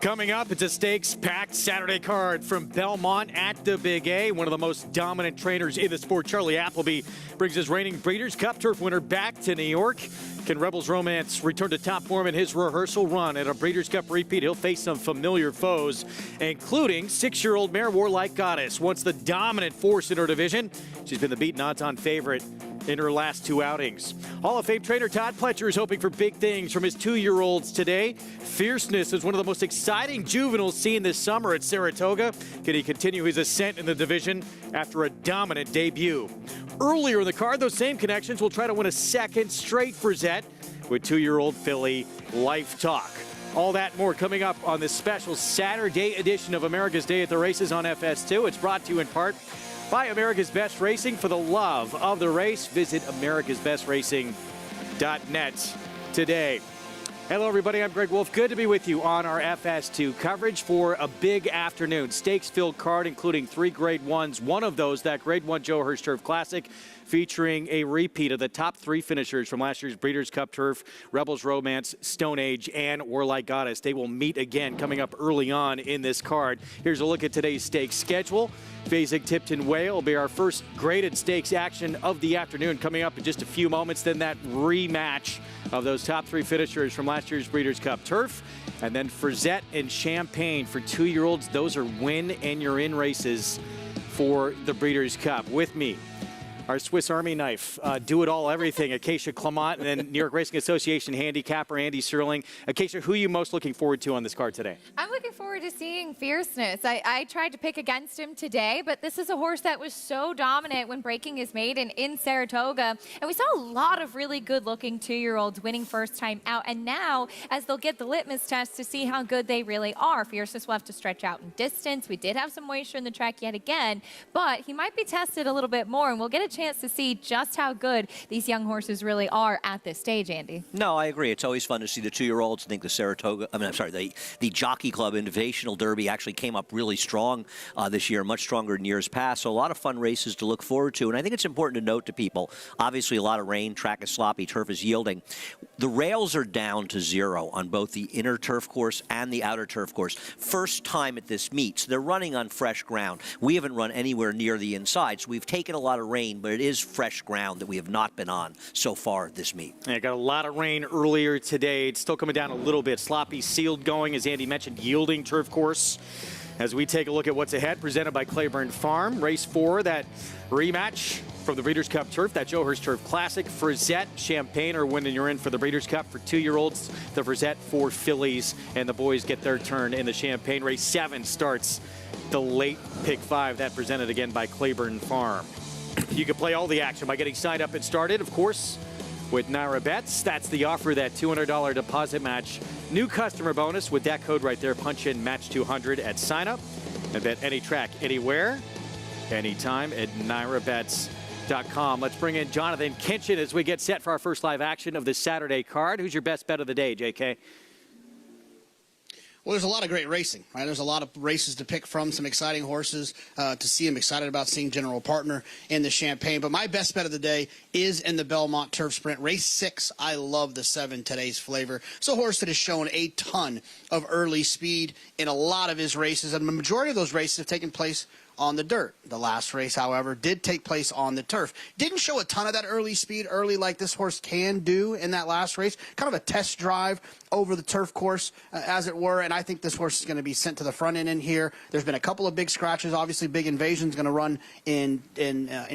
Coming up, it's a stakes-packed Saturday card from Belmont at the Big A. One of the most dominant trainers in the sport, Charlie Appleby, brings his reigning Breeders' Cup Turf winner back to New York. Can Rebels Romance return to top form in his rehearsal run at a Breeders' Cup repeat? He'll face some familiar foes, including 6-year-old mare Warlike Goddess. Once the dominant force in her division, she's been the beaten odds-on favorite in her last 2 outings. Hall of Fame trainer Todd Pletcher is hoping for big things from his 2-year-olds today. Fierceness is one of the most exciting juveniles seen this summer at Saratoga. Can he continue his ascent in the division after a dominant debut? Earlier in the card, those same connections will try to win a second straight Frizette with 2-year-old filly Life Talk. All that and more coming up on this special Saturday edition of America's Day at the Races on FS2. It's brought to you in part by America's Best Racing. For the love of the race, visit americasbestracing.net today. Hello, everybody. I'm Greg Wolf. Good to be with you on our FS2 coverage for a big afternoon. Stakes-filled card, including 3 Grade 1s. One of those, that Grade 1 Joe Hirsch Turf Classic, featuring a repeat of the top 3 finishers from last year's Breeders' Cup Turf, Rebels Romance, Stone Age, and Warlike Goddess. They will meet again coming up early on in this card. Here's a look at today's stakes schedule. Fasig-Tipton Waya will be our first graded stakes action of the afternoon, coming up in just a few moments. Then that rematch of those top 3 finishers from last year's Breeders' Cup Turf. And then Frizette and Champagne for 2-year-olds. Those are win and you're in races for the Breeders' Cup. With me, our Swiss Army knife, do-it-all everything, Acacia Clement, and then New York Racing Association handicapper Andy Serling. Acacia, who are you most looking forward to on this card today? I'm looking forward to seeing Fierceness. I tried to pick against him today, but this is a horse that was so dominant when breaking his maiden in Saratoga. And we saw a lot of really good-looking 2-year-olds winning first time out. And now, as they'll get the litmus test to see how good they really are, Fierceness will have to stretch out in distance. We did have some moisture in the track yet again, but he might be tested a little bit more, and we'll get a chance to see just how good these young horses really are at this stage, Andy. No, I agree. It's always fun to see the 2-year-olds. I think the the Jockey Club Invitational Derby actually came up really strong this year, much stronger than years past. So a lot of fun races to look forward to. And I think it's important to note to people, obviously a lot of rain, track is sloppy, turf is yielding. The rails are down to 0 on both the inner turf course and the outer turf course. First time at this meet, so they're running on fresh ground. We haven't run anywhere near the inside, so we've taken a lot of rain, but it is fresh ground that we have not been on so far this meet. Yeah, got a lot of rain earlier today. It's still coming down a little bit. Sloppy sealed going, as Andy mentioned, yielding turf course. As we take a look at what's ahead, presented by Claiborne Farm. Race 4, that rematch from the Breeders' Cup Turf, that Joe Hirsch Turf Classic. Frizette, Champagne are winning. You're in for the Breeders' Cup for 2-year-olds. The Frizette, 4 fillies, and the boys get their turn in the Champagne. Race 7 starts the late pick 5, that presented again by Claiborne Farm. You can play all the action by getting signed up and started, of course, with Naira Bets. That's the offer, that $200 deposit match. New customer bonus with that code right there. Punch in match 200 at sign up and bet any track, anywhere, anytime at NairaBets.com. Let's bring in Jonathan Kinchin as we get set for our first live action of this Saturday card. Who's your best bet of the day, JK? Well, there's a lot of great racing, right? There's a lot of races to pick from, some exciting horses to see. I'm excited about seeing General Partner in the Champagne. But my best bet of the day is in the Belmont Turf Sprint. Race 6, I love the 7, Today's Flavor. It's a horse that has shown a ton of early speed in a lot of his races. And the majority of those races have taken place on the dirt. The last race, however, did take place on the turf. Didn't show a ton of that early speed like this horse can do in that last race. Kind of a test drive over the turf course, as it were, and I think this horse is going to be sent to the front end in here. There's been a couple of big scratches. Obviously, Big Invasion's going to run in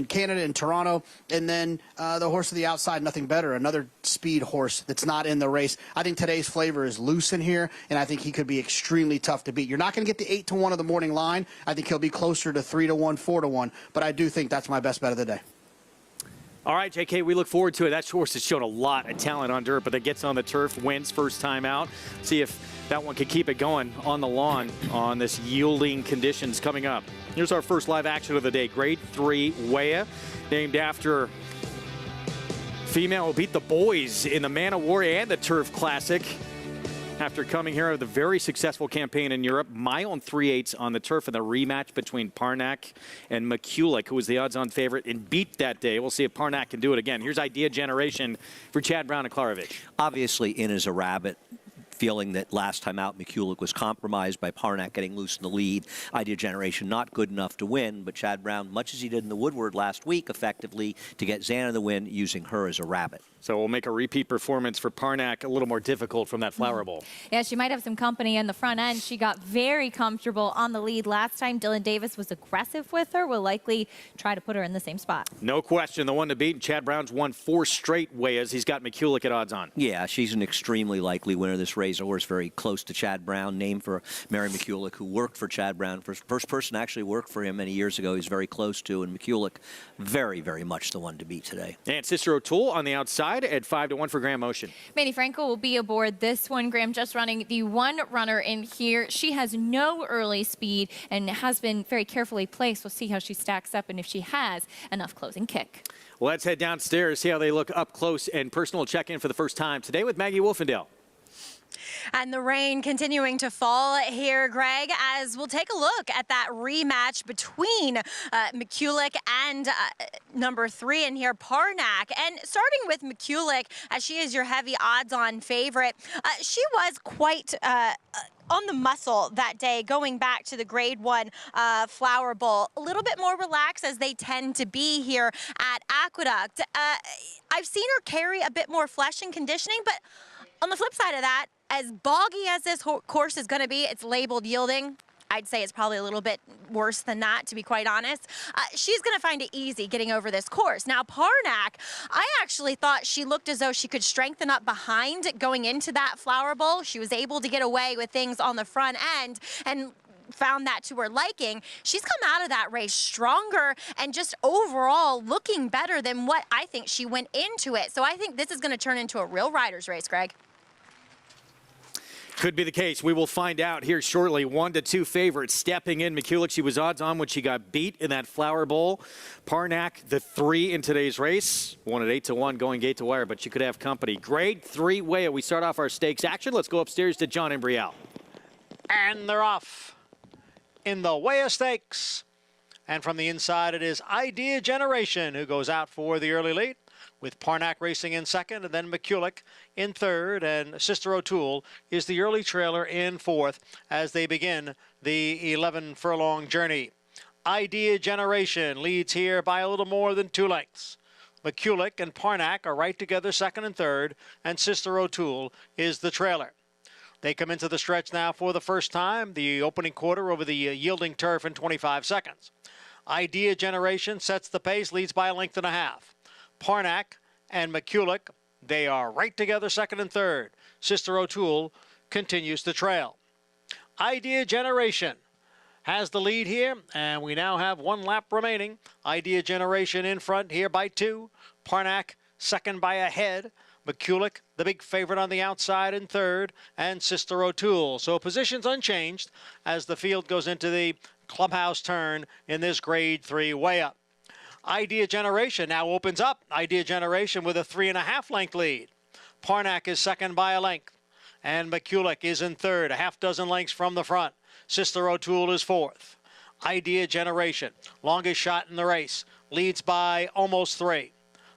Canada, in Toronto, and then the horse to the outside, Nothing Better, another speed horse that's not in the race. I think Today's Flavor is loose in here, and I think he could be extremely tough to beat. You're not going to get the 8-1 of the morning line. I think he'll be closer to 3-1, 4-1, but I do think that's my best bet of the day. All right, JK, we look forward to it. That horse has shown a lot of talent on dirt, but that gets on the turf, wins first time out. See if that one can keep it going on the lawn on this yielding conditions coming up. Here's our first live action of the day. Grade 3 Waya, named after female who beat the boys in the Man of War and the Turf Classic. After coming here with a very successful campaign in Europe, mile and 3/8 on the turf in the rematch between Parnack and McCulloch, who was the odds-on favorite and beat that day. We'll see if Parnack can do it again. Here's Idea Generation for Chad Brown and Klarovich. Obviously, in as a rabbit, feeling that last time out McCulloch was compromised by Parnak getting loose in the lead. Idea Generation not good enough to win, but Chad Brown, much as he did in the Woodward last week, effectively to get Xana the win using her as a rabbit. So we'll make a repeat performance for Parnak a little more difficult from that Flower Bowl. Yeah, she might have some company in the front end. She got very comfortable on the lead last time. Dylan Davis was aggressive with her. Will likely try to put her in the same spot. No question, the one to beat. Chad Brown's won 4 straight Wayas. He's got McCulloch at odds on. Yeah, she's an extremely likely winner. This race, a horse very close to Chad Brown, named for Mary McCulloch, who worked for Chad Brown. First person actually worked for him many years ago. He's very close to, and McCulloch, very, very much the one to beat today. And Sister O'Toole on the outside at 5-1 for Graham Motion. Manny Franco will be aboard this one. Graham just running the one runner in here. She has no early speed and has been very carefully placed. We'll see how she stacks up and if she has enough closing kick. Let's head downstairs, see how they look up close and personal. Check in for the first time today with Maggie Wolfendale. And the rain continuing to fall here, Greg, as we'll take a look at that rematch between McCulloch and number 3 in here, Parnak. And starting with McCulloch, as she is your heavy odds-on favorite, she was quite on the muscle that day, going back to the Grade 1 Flower Bowl. A little bit more relaxed, as they tend to be here at Aqueduct. I've seen her carry a bit more flesh and conditioning, but on the flip side of that, as boggy as this course is going to be, it's labeled yielding. I'd say it's probably a little bit worse than that, to be quite honest. She's going to find it easy getting over this course. Now, Parnak, I actually thought she looked as though she could strengthen up behind going into that Flower Bowl. She was able to get away with things on the front end and found that to her liking. She's come out of that race stronger and just overall looking better than what I think she went into it. So I think this is going to turn into a real rider's race, Greg. Could be the case. We will find out here shortly. 1-2 favorites stepping in. McCulloch, she was odds on when she got beat in that Flower Bowl. Parnak, the 3 in today's race. Won at 8-1 going gate to wire, but she could have company. Grade 3 Waya. We start off our stakes action. Let's go upstairs to John Imbriel. And they're off in the Waya Stakes. And from the inside, it is Idea Generation who goes out for the early lead, with Parnak racing in second, and then McCulloch in third, and Sister O'Toole is the early trailer in fourth as they begin the 11-furlong journey. Idea Generation leads here by a little more than 2 lengths. McCulloch and Parnak are right together, second and third, and Sister O'Toole is the trailer. They come into the stretch now for the first time, the opening quarter over the yielding turf in 25 seconds. Idea Generation sets the pace, leads by 1.5 lengths. Parnak and McCulloch, they are right together, second and third. Sister O'Toole continues to trail. Idea Generation has the lead here, and we now have 1 lap remaining. Idea Generation in front here by 2. Parnak second by a head. McCulloch, the big favorite on the outside in third, and Sister O'Toole. So positions unchanged as the field goes into the clubhouse turn in this Grade 3 Waya. Idea Generation now opens up. Idea Generation with a 3.5 length lead. Parnak is second by a length, and McCulloch is in third, a half dozen lengths from the front. Sister O'Toole is fourth. Idea Generation, longest shot in the race, leads by almost 3.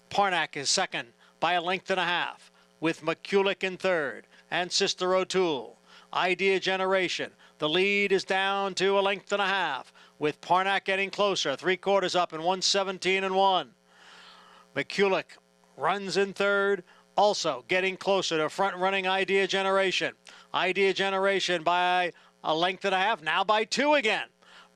Parnak is second by 1.5 lengths, with McCulloch in third, and Sister O'Toole. Idea Generation, the lead is down to 1.5 lengths, with Parnak getting closer, 3/4 up in 1:17.1. McCulloch runs in third, also getting closer to front-running Idea Generation. Idea Generation by 1.5 lengths, now by 2 again.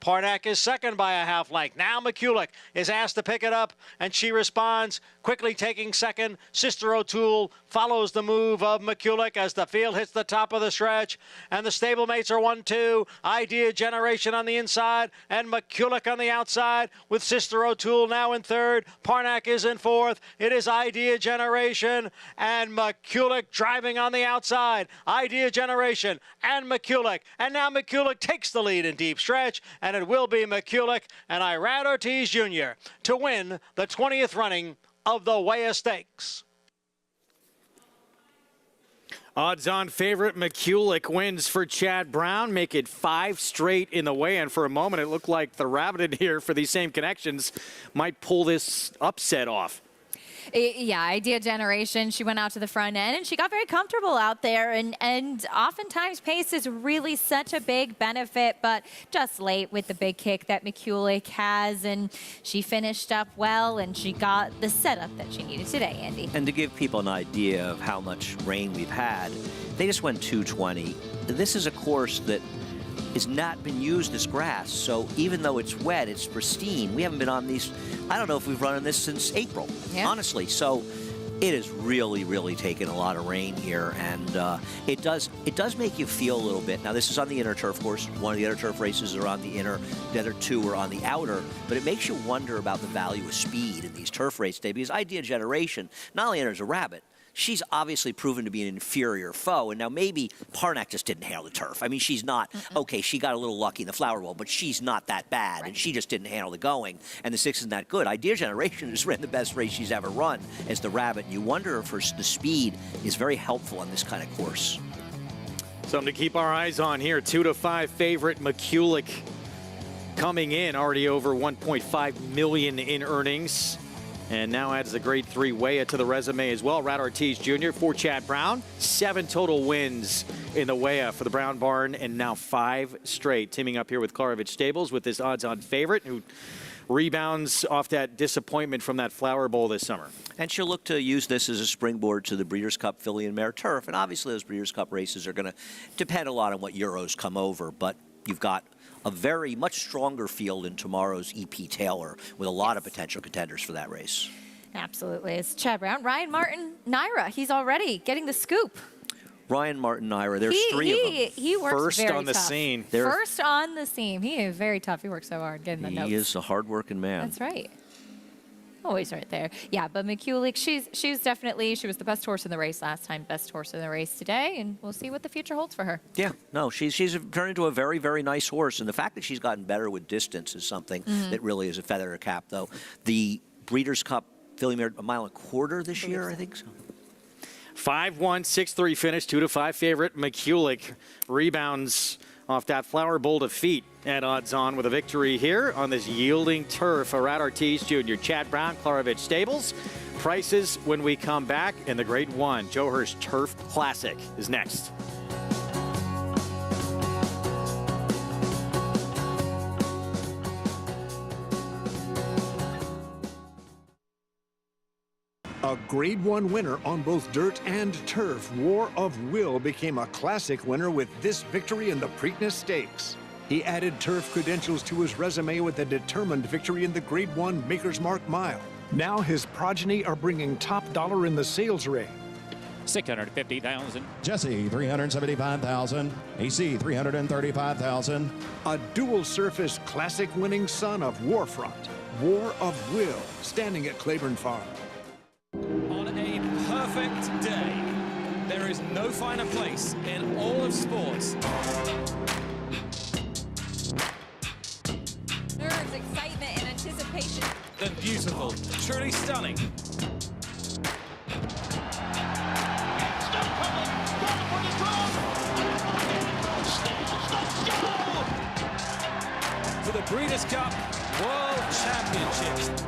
Parnak is second by a 1/2 length. Now McCulloch is asked to pick it up, and she responds, quickly taking second. Sister O'Toole follows the move of McCulloch as the field hits the top of the stretch, and the stablemates are 1-2. Idea Generation on the inside, and McCulloch on the outside, with Sister O'Toole now in third. Parnak is in fourth. It is Idea Generation and McCulloch driving on the outside. Idea Generation and McCulloch, and now McCulloch takes the lead in deep stretch, and it will be McCulloch and Irad Ortiz Jr. to win the 20th running of the Waya Stakes. Odds-on favorite McCulloch wins for Chad Brown, make it 5 straight in the way. And for a moment, it looked like the rabbit in here for these same connections might pull this upset off. Yeah, Idea Generation. She went out to the front end and she got very comfortable out there. And oftentimes pace is really such a big benefit, but just late with the big kick that McCulloch has. And she finished up well and she got the setup that she needed today, Andy. And to give people an idea of how much rain we've had, they just went 220. This is a course that has not been used as grass, so even though it's wet, it's pristine. We haven't been on these, I don't know if we've run on this since April, honestly. So it has really, really taken a lot of rain here, and it does make you feel a little bit. Now, this is on the inner turf course. One of the inner turf races are on the inner, the other two are on the outer, but it makes you wonder about the value of speed in these turf races today, because Idea Generation not only enters a rabbit, she's obviously proven to be an inferior foe, and now maybe Parnak just didn't handle the turf. I mean, she's not, okay, she got a little lucky in the flower bowl, but she's not that bad, and she just didn't handle the going, and the 6 isn't that good. Idea Generation has ran the best race she's ever run as the rabbit, and you wonder if the speed is very helpful on this kind of course. Something to keep our eyes on here. 2-5 favorite McCulloch coming in, already over $1.5 million in earnings. And now adds the grade 3 Waya to the resume as well. Rat Ortiz Jr. for Chad Brown. 7 total wins in the Waya for the Brown Barn, and now 5 straight. Teaming up here with Klarovich Stables with this odds-on favorite who rebounds off that disappointment from that Flower Bowl this summer. And she'll look to use this as a springboard to the Breeders' Cup Filly and Mare Turf. And obviously those Breeders' Cup races are going to depend a lot on what Euros come over, but you've got a very much stronger field in tomorrow's EP Taylor with a lot of potential contenders for that race. Absolutely. It's Chad Brown. Ryan Martin, Naira. He's already getting the scoop. Ryan Martin, Naira, there's 3 of them. He works First very on the tough. scene. First on the scene. He is very tough. He works so hard getting the notes. He is a hard-working man. That's right. Always right there. Yeah, but McCulloch, she was the best horse in the race last time, best horse in the race today, and we'll see what the future holds for her. Yeah, no, she's turned into a very, very nice horse, and the fact that she's gotten better with distance is something that really is a feather in her cap, though. The Breeders' Cup Filly Mare, 1.25 miles this year, I think so. 5-1, 6-3 finish, 2-5 favorite. McCulloch rebounds off that Flower Bowl defeat at odds-on with a victory here on this yielding turf. Rat Ortiz Jr., Chad Brown, Klarovich Stables. Prices when we come back in the Grade 1. Joe Hirsch Turf Classic is next. A Grade 1 winner on both dirt and turf, War of Will became a classic winner with this victory in the Preakness Stakes. He added turf credentials to his resume with a determined victory in the Grade 1 Maker's Mark Mile. Now his progeny are bringing top dollar in the sales ring. 650,000. Jesse, 375,000. AC, 335,000. A dual surface classic winning son of Warfront, War of Will, standing at Claiborne Farm. On a perfect day, there is no finer place in all of sports. Nerves, excitement, and anticipation. Than beautiful, truly stunning. For the Breeders' Cup World Championships.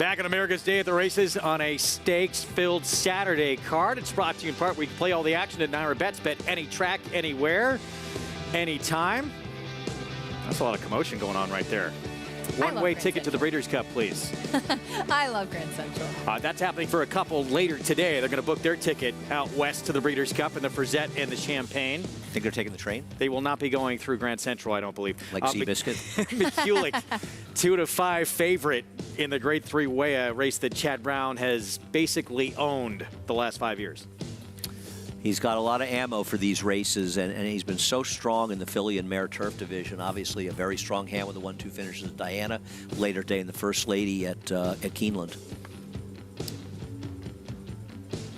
Back on America's Day at the Races on a stakes-filled Saturday card. It's brought to you in part where you can play all the action at Naira Bets. Bet any track, anywhere, anytime. That's a lot of commotion going on right there. One-way ticket to the Breeders' Cup, please. I love Grand Central. That's happening for a couple later today. They're going to book their ticket out west to the Breeders' Cup in the Frizette and the Champagne. Think they're taking the train? They will not be going through Grand Central, I don't believe. Like Seabiscuit? McCulick, 2-5 favorite in the Grade 3 Waya race that Chad Brown has basically owned the last 5 years. He's got a lot of ammo for these races, and he's been so strong in the filly and mare turf division. Obviously, a very strong hand with the 1-2 finishes at Diana. Later day in the First Lady at Keeneland.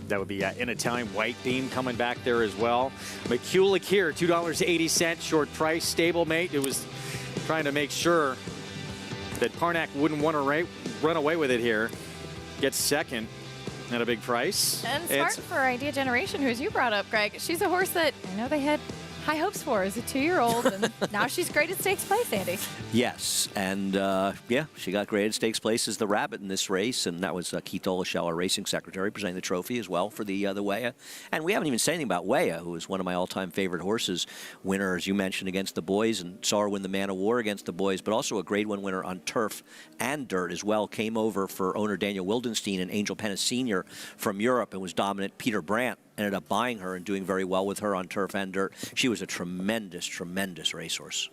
That would be in Italian White Beam coming back there as well. McCulick here, $2.80 short price stablemate. It was trying to make sure that Parnak wouldn't want to run away with it here. Gets second. At a big price. And smart for Idea Generation, who, as you brought up, Greg. She's a horse that I know they had high hopes for as a 2-year-old, and now she's graded stakes place, Andy. Yes, and yeah, she got graded stakes place as the rabbit in this race, and that was Keith Olashell, our racing secretary, presenting the trophy as well for the Waya. And we haven't even said anything about Waya, who is one of my all-time favorite horses. Winner, as you mentioned, against the boys, and saw her win the Man of War against the boys, but also a Grade 1 winner on turf and dirt as well. Came over for owner Daniel Wildenstein and Angel Pennis Sr. from Europe and was dominant. Peter Brandt ended up buying her and doing very well with her on turf and dirt. She was a tremendous, tremendous racehorse.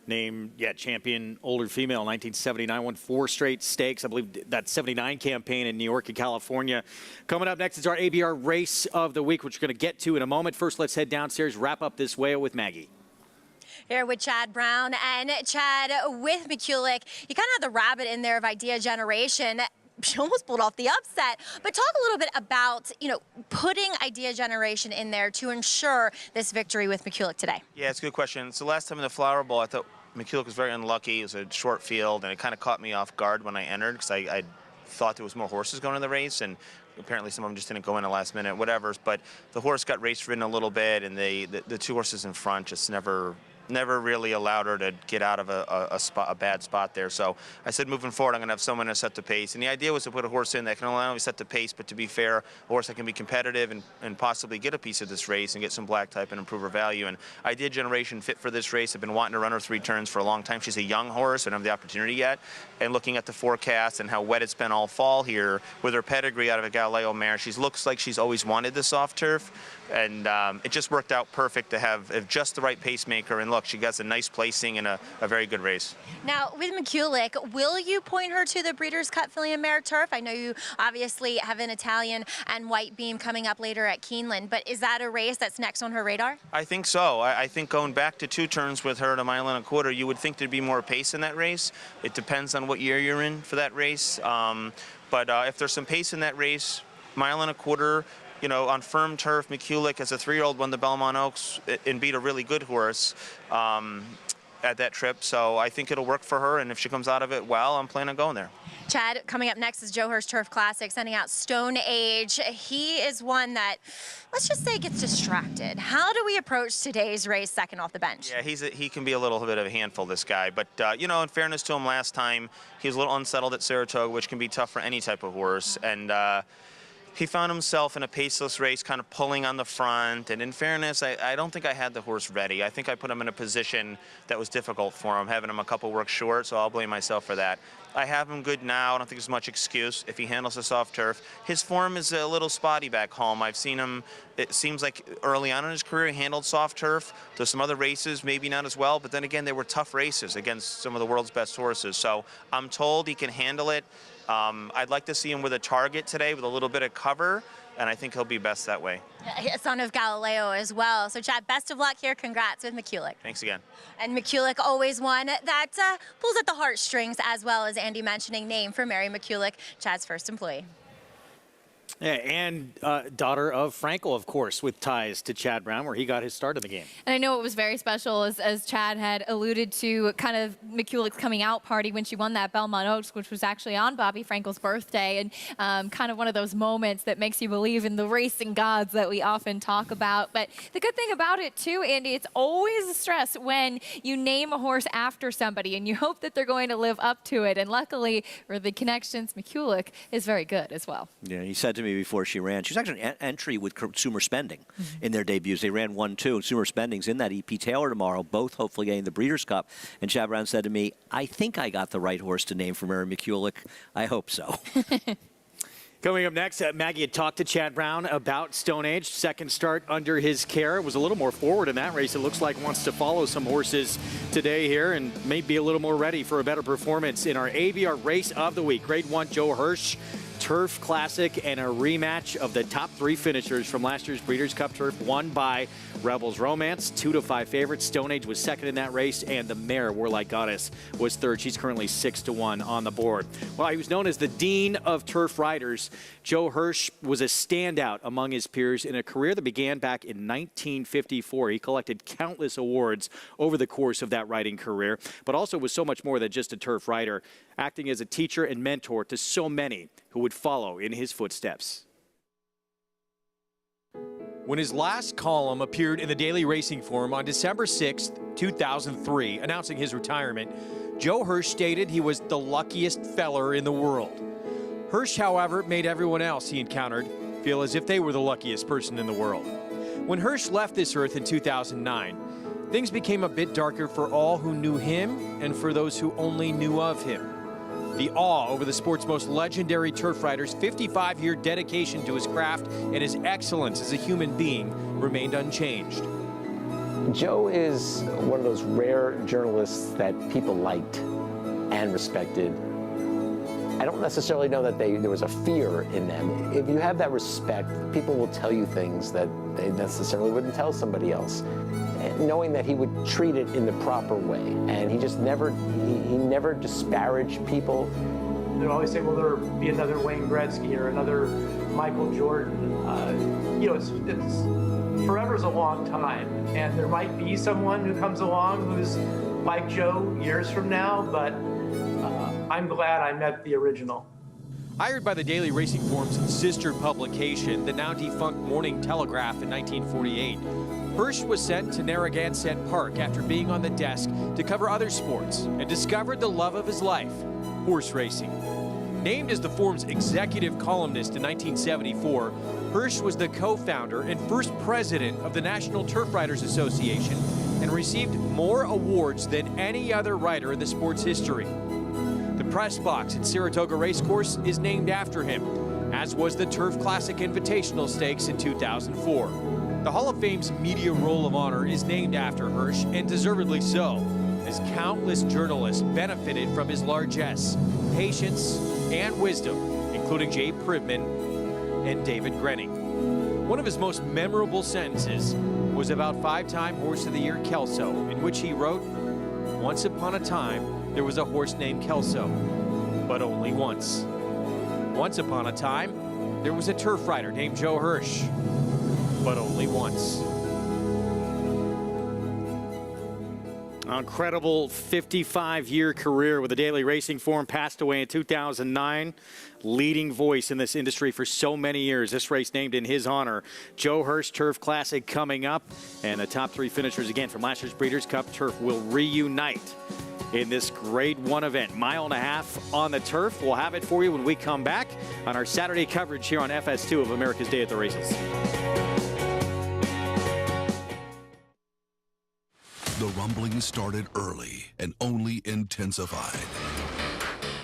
Named, champion older female, 1979, won 4 straight stakes. I believe that 79 campaign in New York and California. Coming up next is our ABR race of the week, which we're going to get to in a moment. First, let's head downstairs, wrap up this Waya with Maggie. Here with Chad Brown, and Chad, with McCulick, you kind of had the rabbit in there of Idea Generation. She almost pulled off the upset. But talk a little bit about, putting Idea Generation in there to ensure this victory with McCulick today. Yeah, it's a good question. So last time in the Flower Bowl, I thought McCulick was very unlucky. It was a short field, and it kind of caught me off guard when I entered because I thought there was more horses going in the race, and apparently some of them just didn't go in the last minute, whatever. But the horse got race ridden a little bit, and the 2 horses in front just never really allowed her to get out of a bad spot there. So I said, moving forward, I'm going to have someone to set the pace. And the idea was to put a horse in that can not only set the pace, but to be fair, a horse that can be competitive and possibly get a piece of this race and get some black type and improve her value. And Idea Generation fit for this race. I've been wanting to run her 3 turns for a long time. She's a young horse. I don't have the opportunity yet. And looking at the forecast and how wet it's been all fall here with her pedigree out of a Galileo mare, she looks like she's always wanted the soft turf. And it just worked out perfect to have just the right pacemaker. And look, she got a nice placing in a very good race. Now, with McCulick, will you point her to the Breeders' Cup Filly and Mare Turf? I know you obviously have an Italian and White Beam coming up later at Keeneland, but is that a race that's next on her radar? I think so. I think going back to 2 turns with her at 1 1/4, you would think there'd be more pace in that race. It depends on what year you're in for that race. But if there's some pace in that race, 1 1/4, on firm turf, McCulick as a 3-year-old won the Belmont Oaks and beat a really good horse at that trip. So I think it'll work for her, and if she comes out of it well, I'm planning on going there. Chad, coming up next is Joe Hirsch Turf Classic, sending out Stone Age. He is one that, let's just say, gets distracted. How do we approach today's race second off the bench? Yeah, he can be a little bit of a handful, this guy. But, in fairness to him, last time, he was a little unsettled at Saratoga, which can be tough for any type of horse. And he found himself in a paceless race, kind of pulling on the front. And in fairness, I don't think I had the horse ready. I think I put him in a position that was difficult for him, having him a couple works short, so I'll blame myself for that. I have him good now. I don't think there's much excuse if he handles the soft turf. His form is a little spotty back home. I've seen him, it seems like early on in his career, he handled soft turf. There's some other races, maybe not as well, but then again, they were tough races against some of the world's best horses. So I'm told he can handle it. I'd like to see him with a target today with a little bit of cover, and I think he'll be best that way. Son of Galileo as well. So, Chad, best of luck here. Congrats with McCulick. Thanks again. And McCulick, always one that pulls at the heartstrings, as well as Andy mentioning, name for Mary McCulick, Chad's first employee. Yeah, and daughter of Frankel, of course, with ties to Chad Brown, where he got his start in the game. And I know it was very special, as Chad had alluded to, kind of McCulloch's coming out party when she won that Belmont Oaks, which was actually on Bobby Frankel's birthday, and kind of one of those moments that makes you believe in the racing gods that we often talk about. But the good thing about it, too, Andy, it's always a stress when you name a horse after somebody, and you hope that they're going to live up to it. And luckily, for the connections, McCulloch is very good as well. Yeah, he said to me before she ran, she's actually an entry with Consumer Spending in their debuts. They ran 1-2. Consumer Spending's in that EP Taylor tomorrow, both hopefully getting the Breeders' Cup. And Chad Brown said to me, I think I got the right horse to name for Mary McCulloch. I hope so. Coming up next, Maggie had talked to Chad Brown about Stone Age. Second start under his care. Was a little more forward in that race. It looks like wants to follow some horses today here and may be a little more ready for a better performance in our ABR Race of the Week. Grade 1, Joe Hirsch Turf Classic, and a rematch of the top 3 finishers from last year's Breeders' Cup Turf, won by Rebels Romance, 2-5 favorites. Stone Age was second in that race, and the mare, Warlike Goddess, was third. She's currently 6-1 on the board. Well, he was known as the Dean of Turf Riders. Joe Hirsch was a standout among his peers in a career that began back in 1954. He collected countless awards over the course of that riding career, but also was so much more than just a turf rider, acting as a teacher and mentor to so many who would follow in his footsteps. When his last column appeared in the Daily Racing Form on December 6, 2003, announcing his retirement, Joe Hirsch stated he was the luckiest feller in the world. Hirsch, however, made everyone else he encountered feel as if they were the luckiest person in the world. When Hirsch left this earth in 2009, things became a bit darker for all who knew him and for those who only knew of him. The awe over the sport's most legendary turf rider's 55-year dedication to his craft and his excellence as a human being remained unchanged. Joe is one of those rare journalists that people liked and respected. I don't necessarily know that there was a fear in them. If you have that respect, people will tell you things that they necessarily wouldn't tell somebody else. And knowing that he would treat it in the proper way, and he just never, he never disparaged people. They'd always say, well, there'll be another Wayne Gretzky or another Michael Jordan. You know, it's forever's a long time, and there might be someone who comes along who's like Joe years from now, but I'm glad I met the original. Hired by the Daily Racing Form's sister publication, the now defunct Morning Telegraph, in 1948, Hirsch was sent to Narragansett Park after being on the desk to cover other sports and discovered the love of his life, horse racing. Named as the Form's executive columnist in 1974, Hirsch was the co-founder and first president of the National Turf Riders Association and received more awards than any other rider in the sport's history. The press box at Saratoga Racecourse is named after him, as was the Turf Classic Invitational Stakes in 2004. The Hall of Fame's Media Roll of Honor is named after Hirsch, and deservedly so, as countless journalists benefited from his largesse, patience, and wisdom, including Jay Privman and David Grenning. One of his most memorable sentences was about 5-time Horse of the Year Kelso, in which he wrote, "Once upon a time, there was a horse named Kelso, but only once. Once upon a time, there was a turf rider named Joe Hirsch, but only once." An incredible 55-year career with the Daily Racing Form, passed away in 2009. Leading voice in this industry for so many years. This race named in his honor. Joe Hirsch Turf Classic coming up, and the top 3 finishers again from last year's Breeders' Cup Turf will reunite in this Grade 1 event. 1.5 miles on the turf. We'll have it for you when we come back on our Saturday coverage here on FS2 of America's Day at the Races. The rumblings started early and only intensified,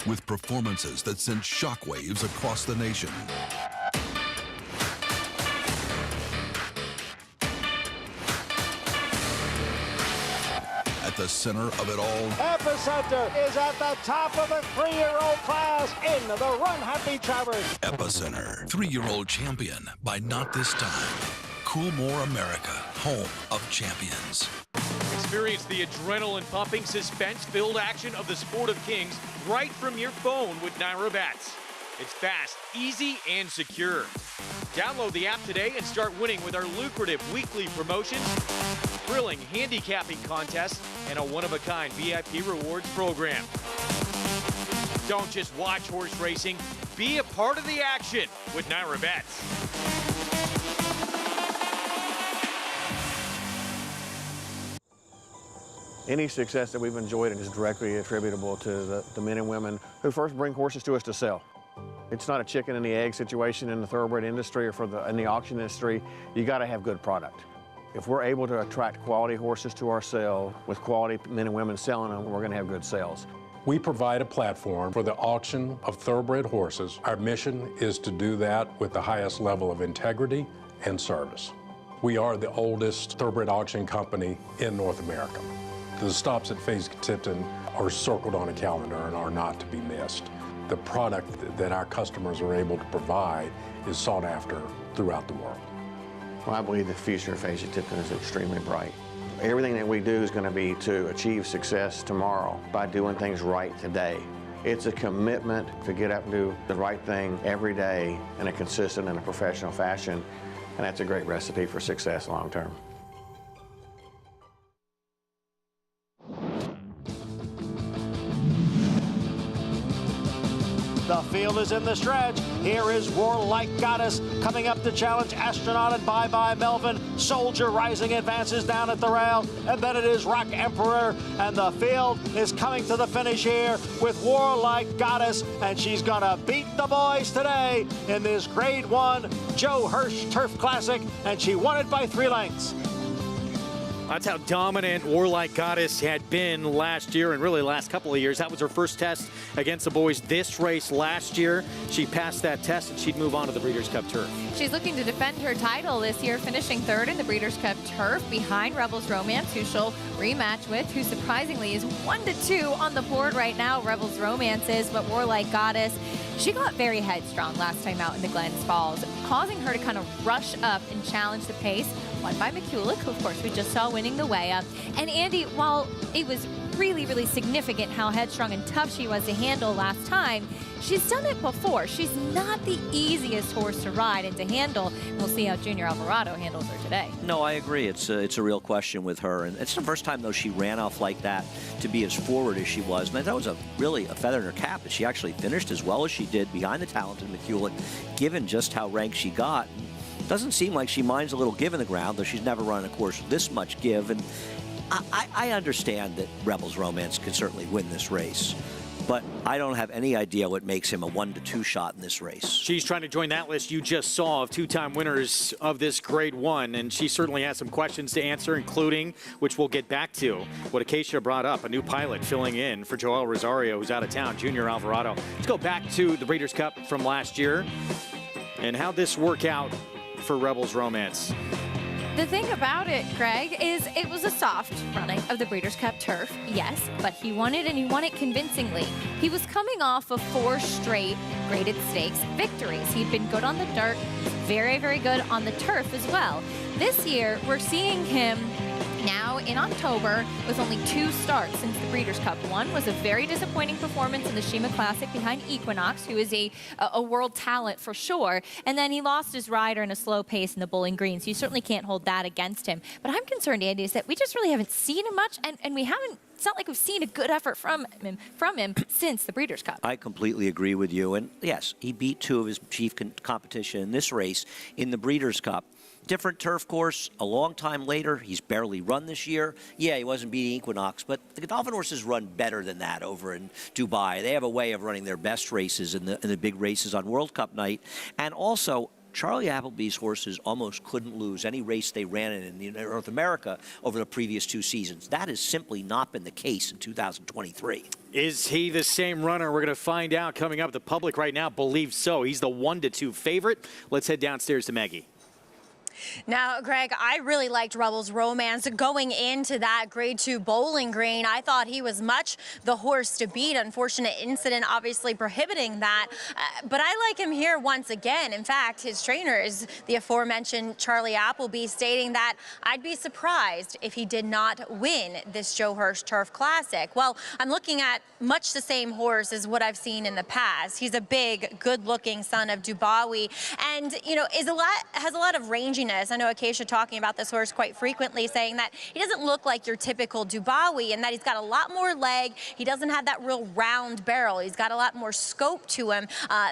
with performances that sent shockwaves across the nation. At the center of it all, Epicenter is at the top of the 3-year-old class in the Run Happy Travers. Epicenter, 3-year-old champion by Not This Time. Coolmore America, home of champions. Experience the adrenaline-pumping, suspense-filled action of the Sport of Kings right from your phone with Naira Bats. It's fast, easy, and secure. Download the app today and start winning with our lucrative weekly promotions, thrilling handicapping contests, and a one-of-a-kind VIP rewards program. Don't just watch horse racing, be a part of the action with Naira Bets. Any success that we've enjoyed is directly attributable to the men and women who first bring horses to us to sell. It's not a chicken and the egg situation in the thoroughbred industry or in the auction industry. You got to have good product. If we're able to attract quality horses to our sale with quality men and women selling them, we're going to have good sales. We provide a platform for the auction of thoroughbred horses. Our mission is to do that with the highest level of integrity and service. We are the oldest thoroughbred auction company in North America. The stops at Fayetteville are circled on a calendar and are not to be missed. The product that our customers are able to provide is sought after throughout the world. Well, I believe the future of Fayetteville is extremely bright. Everything that we do is going to be to achieve success tomorrow by doing things right today. It's a commitment to get up and do the right thing every day in a consistent and a professional fashion, and that's a great recipe for success long term. The field is in the stretch. Here is Roar Like Goddess coming up to challenge Astronaut and Bye Bye Melvin. Soldier Rising advances down at the rail, and then it is Rock Emperor, and the field is coming to the finish here with Roar Like Goddess, and she's gonna beat the boys today in this Grade 1 Joe Hirsch Turf Classic, and she won it by 3 lengths. That's how dominant Warlike Goddess had been last year and really last couple of years. That was her first test against the boys this race last year. She passed that test and she'd move on to the Breeders' Cup Turf. She's looking to defend her title this year, finishing 3rd in the Breeders' Cup Turf behind Rebels Romance, who she'll rematch with, who surprisingly is 1-2 on the board right now. Rebels Romance is, but Warlike Goddess, she got very headstrong last time out in the Glens Falls, causing her to kind of rush up and challenge the pace. Won by McCulloch, who of course we just saw winning the Waya. And Andy, while it was really, really significant how headstrong and tough she was to handle last time, she's done it before. She's not the easiest horse to ride and to handle. We'll see how Junior Alvarado handles her today. No, I agree. It's a real question with her. And it's the first time, though, she ran off like that to be as forward as she was. And I thought it was really a feather in her cap that she actually finished as well as she did behind the talented McCulloch, given just how ranked she got. Doesn't seem like she minds a little give in the ground, though she's never run a course with this much give. And I understand that Rebels Romance can certainly win this race, but I don't have any idea what makes him a 1-2 shot in this race. She's trying to join that list you just saw of 2-time winners of this Grade 1, and she certainly has some questions to answer, including, which we'll get back to, what Acacia brought up, a new pilot filling in for Joel Rosario, who's out of town, Junior Alvarado. Let's go back to the Breeders' Cup from last year and how this worked out for Rebels Romance. The thing about it, Greg, is it was a soft running of the Breeders' Cup Turf, yes, but he won it, and he won it convincingly. He was coming off of 4 straight graded stakes victories. He'd been good on the dirt, very, very good on the turf as well. This year, we're seeing him now in October with only 2 starts since the Breeders' Cup. One was a very disappointing performance in the Shima Classic behind Equinox, who is a world talent for sure. And then he lost his rider in a slow pace in the Bowling Green, so you certainly can't hold that against him. But I'm concerned, Andy, is that we just really haven't seen him much, and we haven't. It's not like we've seen a good effort from him since the Breeders' Cup. I completely agree with you. And yes, he beat 2 of his chief competition in this race in the Breeders' Cup. Different turf course, a long time later. He's barely run this year. Yeah, he wasn't beating Equinox, but the Godolphin horses run better than that over in Dubai. They have a way of running their best races in the big races on World Cup night. And also, Charlie Appleby's horses almost couldn't lose any race they ran in North America over the previous 2 seasons. That has simply not been the case in 2023. Is he the same runner? We're going to find out coming up. The public right now believes so. He's the 1-2 favorite. Let's head downstairs to Maggie. Now, Greg, I really liked Rebel's Romance going into that Grade 2 Bowling Green. I thought he was much the horse to beat. Unfortunate incident obviously prohibiting that. But I like him here once again. In fact, his trainer is the aforementioned Charlie Appleby, stating that I'd be surprised if he did not win this Joe Hirsch Turf Classic. Well, I'm looking at much the same horse as what I've seen in the past. He's a big, good-looking son of Dubawi, and, you know, has a lot of ranginess. I know Acacia talking about this horse quite frequently, saying that he doesn't look like your typical Dubawi, and that he's got a lot more leg. He doesn't have that real round barrel. He's got a lot more scope to him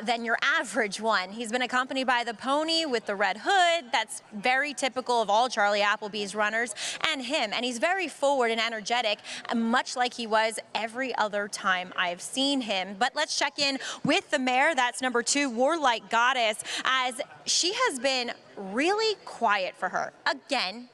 than your average one. He's been accompanied by the pony with the red hood. That's very typical of all Charlie Appleby's runners, and him. And he's very forward and energetic, much like he was every other time I've seen him. But let's check in with the mare. That's number 2, Warlike Goddess, as she has been really quiet for her. Again,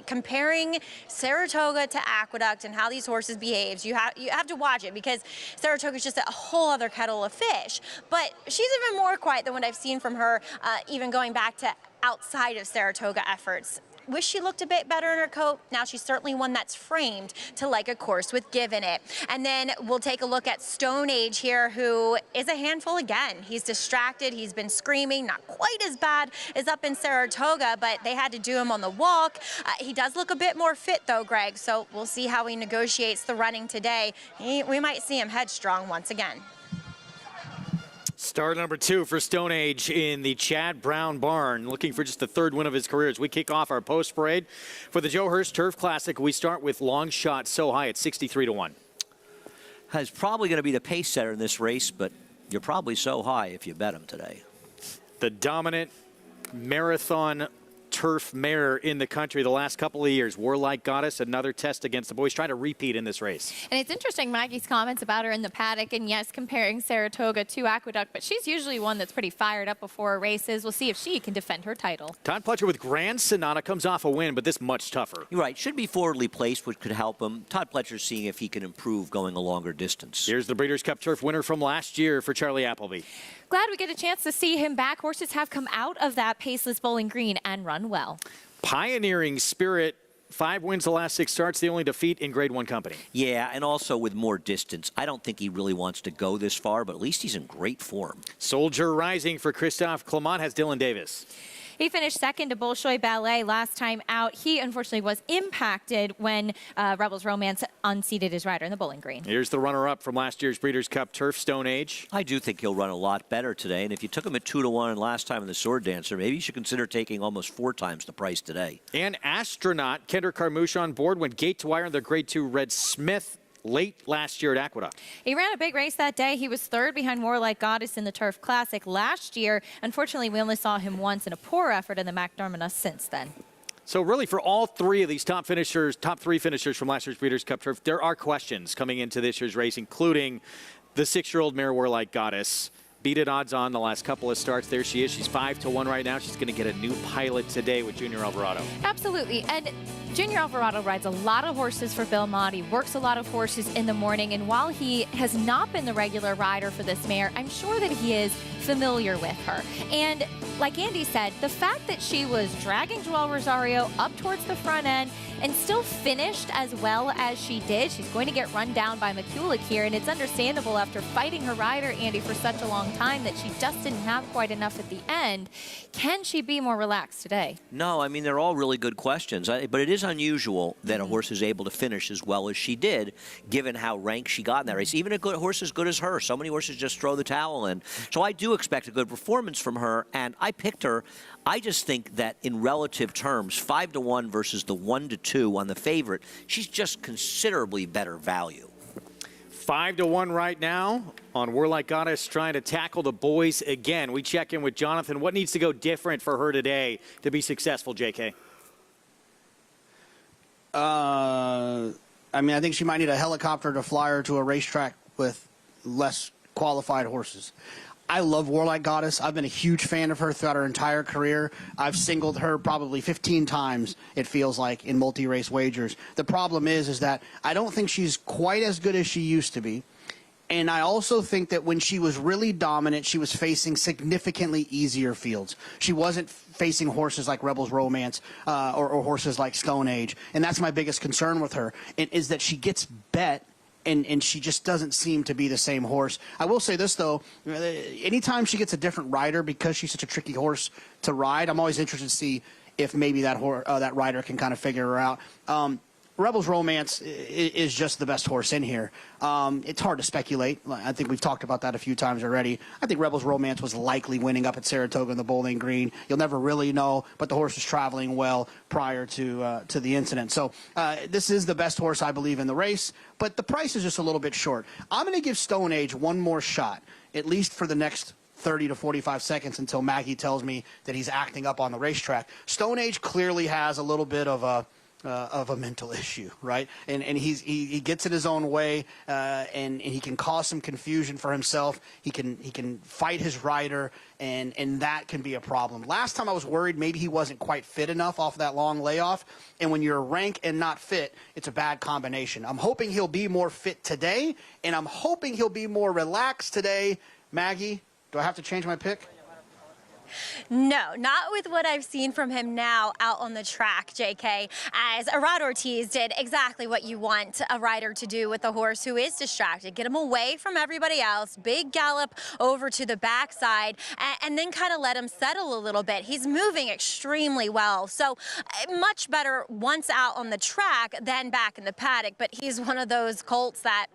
comparing Saratoga to Aqueduct and how these horses behave, you have to watch it, because Saratoga is just a whole other kettle of fish. But she's even more quiet than what I've seen from her, even going back to outside of Saratoga efforts. Wish she looked a bit better in her coat. Now she's certainly one that's framed to like a course with give in it. And then we'll take a look at Stone Age here, who is a handful again. He's distracted, he's been screaming, not quite as bad as up in Saratoga, but they had to do him on the walk. He does look a bit more fit though, Greg, so we'll see how he negotiates the running today. We might see him headstrong once again. Start number 2 for Stone Age in the Chad Brown barn, looking for just the 3rd win of his career as we kick off our post parade for the Joe Hirsch Turf Classic. We start with Long Shot So High at 63 to 1. He's probably going to be the pace setter in this race, but you're probably so high if you bet him today. The dominant marathon turf mare in the country the last couple of years. Warlike Goddess, another test against the boys, trying to repeat in this race. And it's interesting, Maggie's comments about her in the paddock, and yes, comparing Saratoga to Aqueduct, but she's usually one that's pretty fired up before races. We'll see if she can defend her title. Todd Pletcher with Grand Sonata comes off a win, but this much tougher. You're right. Should be forwardly placed, which could help him. Todd Pletcher's seeing if he can improve going a longer distance. Here's the Breeders' Cup Turf winner from last year for Charlie Appleby. Glad we get a chance to see him back. Horses have come out of that paceless Bowling Green and run well. Pioneering Spirit, 5 wins the last 6 starts, the only defeat in Grade 1 company. Yeah, and also with more distance. I don't think he really wants to go this far, but at least he's in great form. Soldier Rising for Christophe Clement has Dylan Davis. He finished second to Bolshoi Ballet last time out. He unfortunately was impacted when Rebel's Romance unseated his rider in the Bowling Green. Here's the runner-up from last year's Breeders' Cup Turf, Stone Age. I do think he'll run a lot better today, and if you took him at 2 to 1 last time in the Sword Dancer, maybe you should consider taking almost 4 times the price today. And Astronaut, Kendrick Carmouche on board, went gate to wire in the Grade 2 Red Smith late last year at Aqueduct. He ran a big race that day. He was 3rd behind Warlike Goddess in the Turf Classic last year. Unfortunately, we only saw him once in a poor effort in the McDermott since then. So really for all 3 of these top 3 finishers from last year's Breeders' Cup Turf, there are questions coming into this year's race, including the 6-year-old mare Warlike Goddess. Beat it odds on the last couple of starts. There she is. She's 5 to 1 right now. She's going to get a new pilot today with Junior Alvarado. Absolutely. And Junior Alvarado rides a lot of horses for Belmont. He works a lot of horses in the morning. And while he has not been the regular rider for this mare, I'm sure that he is familiar with her. And like Andy said, the fact that she was dragging Joel Rosario up towards the front end and still finished as well as she did, she's going to get run down by McCulloch here. And it's understandable after fighting her rider, Andy, for such a long time that she just didn't have quite enough at the end. Can she be more relaxed today? No, I mean, they're all really good questions. But it is unusual that a horse is able to finish as well as she did, given how ranked she got in that race. Even a good horse as good as her. So many horses just throw the towel in. So I do expect a good performance from her, and I picked her. I just think that in relative terms, 5 to 1 versus the 1 to 2 on the favorite, she's just considerably better value. 5 to 1 right now on Warlike Goddess, trying to tackle the boys again. We check in with Jonathan. What needs to go different for her today to be successful, JK? I mean, I think she might need a helicopter to fly her to a racetrack with less qualified horses. I love Warlike Goddess. I've been a huge fan of her throughout her entire career. I've singled her probably 15 times, it feels like, in multi-race wagers. The problem is that I don't think she's quite as good as she used to be. And I also think that when she was really dominant, she was facing significantly easier fields. She wasn't facing horses like Rebel's Romance or horses like Stone Age. And that's my biggest concern with her, is that she gets bet and she just doesn't seem to be the same horse. I will say this, though. Anytime she gets a different rider, because she's such a tricky horse to ride, I'm always interested to see if maybe that rider can kind of figure her out. Rebel's Romance is just the best horse in here. It's hard to speculate. I think we've talked about that a few times already. I think Rebel's Romance was likely winning up at Saratoga in the Bowling Green. You'll never really know, but the horse was traveling well prior to the incident. So this is the best horse, I believe, in the race, but the price is just a little bit short. I'm going to give Stone Age one more shot, at least for the next 30 to 45 seconds until Maggie tells me that he's acting up on the racetrack. Stone Age clearly has a little bit of a mental issue, right? And he gets in his own way, and he can cause some confusion for himself. He can fight his rider, and that can be a problem. Last time I was worried maybe he wasn't quite fit enough off that long layoff, and when you're rank and not fit, it's a bad combination. I'm hoping he'll be more fit today, and I'm hoping he'll be more relaxed today. Maggie, do I have to change my pick? No, not with what I've seen from him now out on the track, JK, as Arad Ortiz did exactly what you want a rider to do with a horse who is distracted. Get him away from everybody else, big gallop over to the backside, and then kind of let him settle a little bit. He's moving extremely well, so much better once out on the track than back in the paddock, but he's one of those colts that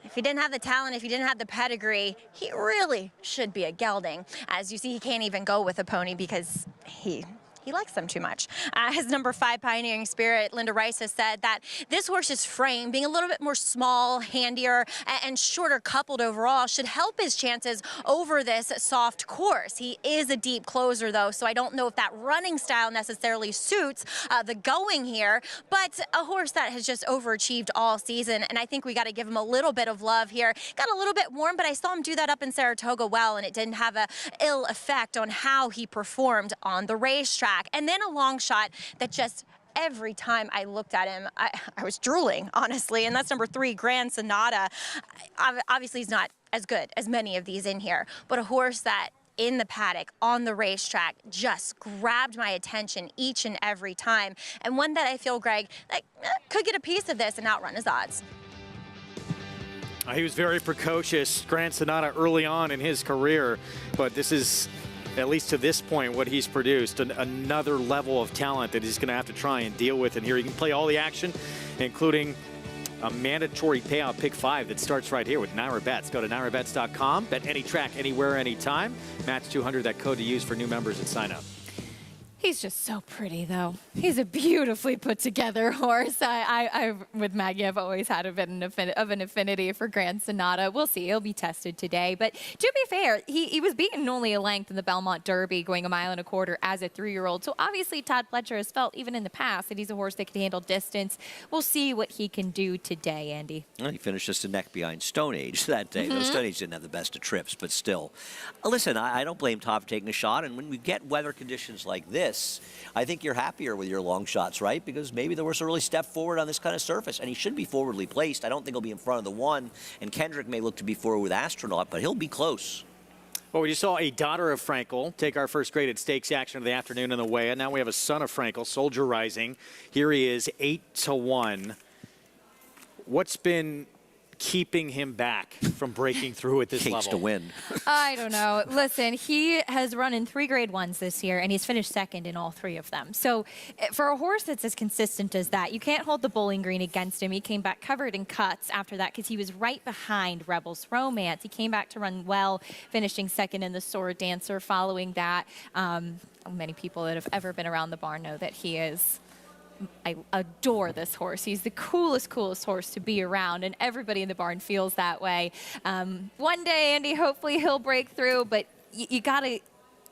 if he didn't have the talent, if he didn't have the pedigree, he really should be a gelding. As you see, he can't even go with a pony because he likes them too much. His number 5 Pioneering Spirit, Linda Rice, has said that this horse's frame, being a little bit more small, handier, and shorter coupled overall, should help his chances over this soft course. He is a deep closer, though, so I don't know if that running style necessarily suits the going here, but a horse that has just overachieved all season, and I think we got to give him a little bit of love here. Got a little bit warm, but I saw him do that up in Saratoga well, and it didn't have a ill effect on how he performed on the racetrack. And then a long shot that just every time I looked at him, I was drooling, honestly, and that's number 3, Grand Sonata. Obviously, he's not as good as many of these in here, but a horse that in the paddock, on the racetrack, just grabbed my attention each and every time, and one that I feel, Greg, that could get a piece of this and outrun his odds. He was very precocious, Grand Sonata, early on in his career, but this is, at least to this point, what he's produced, another level of talent that he's going to have to try and deal with. And here he can play all the action, including a mandatory payout pick 5 that starts right here with Naira Bets. Go to nairabets.com, bet any track, anywhere, anytime. Match 200, that code to use for new members and sign up. He's just so pretty, though. He's a beautifully put together horse. With Maggie, I've always had a bit of an affinity for Grand Sonata. We'll see. He'll be tested today. But to be fair, he was beaten only a length in the Belmont Derby, going 1.25 miles as a 3-year-old. So obviously, Todd Pletcher has felt, even in the past, that he's a horse that can handle distance. We'll see what he can do today, Andy. Well, he finished just a neck behind Stone Age that day. Though Stone Age didn't have the best of trips, but still. Listen, I don't blame Todd for taking a shot. And when we get weather conditions like this, I think you're happier with your long shots, right? Because maybe the horse will really step forward on this kind of surface, and he should be forwardly placed. I don't think he'll be in front of the 1, and Kendrick may look to be forward with Astronaut, but he'll be close. Well, we just saw a daughter of Frankel take our first graded stakes action of the afternoon in the Waya. Now we have a son of Frankel, Soldier Rising. Here he is, 8-1. What's been keeping him back from breaking through at this level? Hates to win. I don't know. Listen, he has run in 3 grade 1s this year, and he's finished second in all 3 of them. So for a horse that's as consistent as that, you can't hold the Bowling Green against him. He came back covered in cuts after that because he was right behind Rebel's Romance. He came back to run well, finishing second in the Sword Dancer following that. Many people that have ever been around the barn know that he is... I adore this horse. He's the coolest horse to be around, and everybody in the barn feels that way. One day, Andy, hopefully he'll break through, but you got to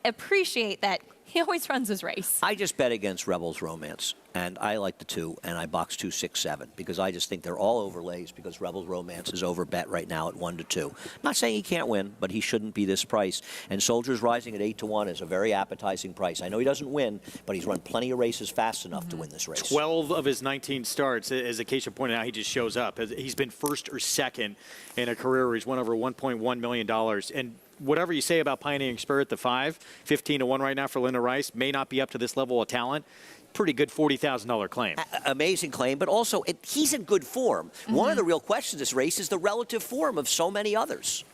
appreciate that he always runs his race. I just bet against Rebels Romance, and I like the 2, and I box 2, 6, 7, because I just think they're all overlays because Rebels Romance is over bet right now at 1-2. I'm not saying he can't win, but he shouldn't be this price. And Soldiers Rising at 8-1 is a very appetizing price. I know he doesn't win, but he's run plenty of races fast enough to win this race. 12 of his 19 starts, as Acacia pointed out, he just shows up. He's been first or second in a career where he's won over $1.1 million. And whatever you say about Pioneering Spirit, the 5, 15-1 right now for Linda Rice, may not be up to this level of talent. Pretty good $40,000 claim. Amazing claim, but also he's in good form. One of the real questions of this race is the relative form of so many others.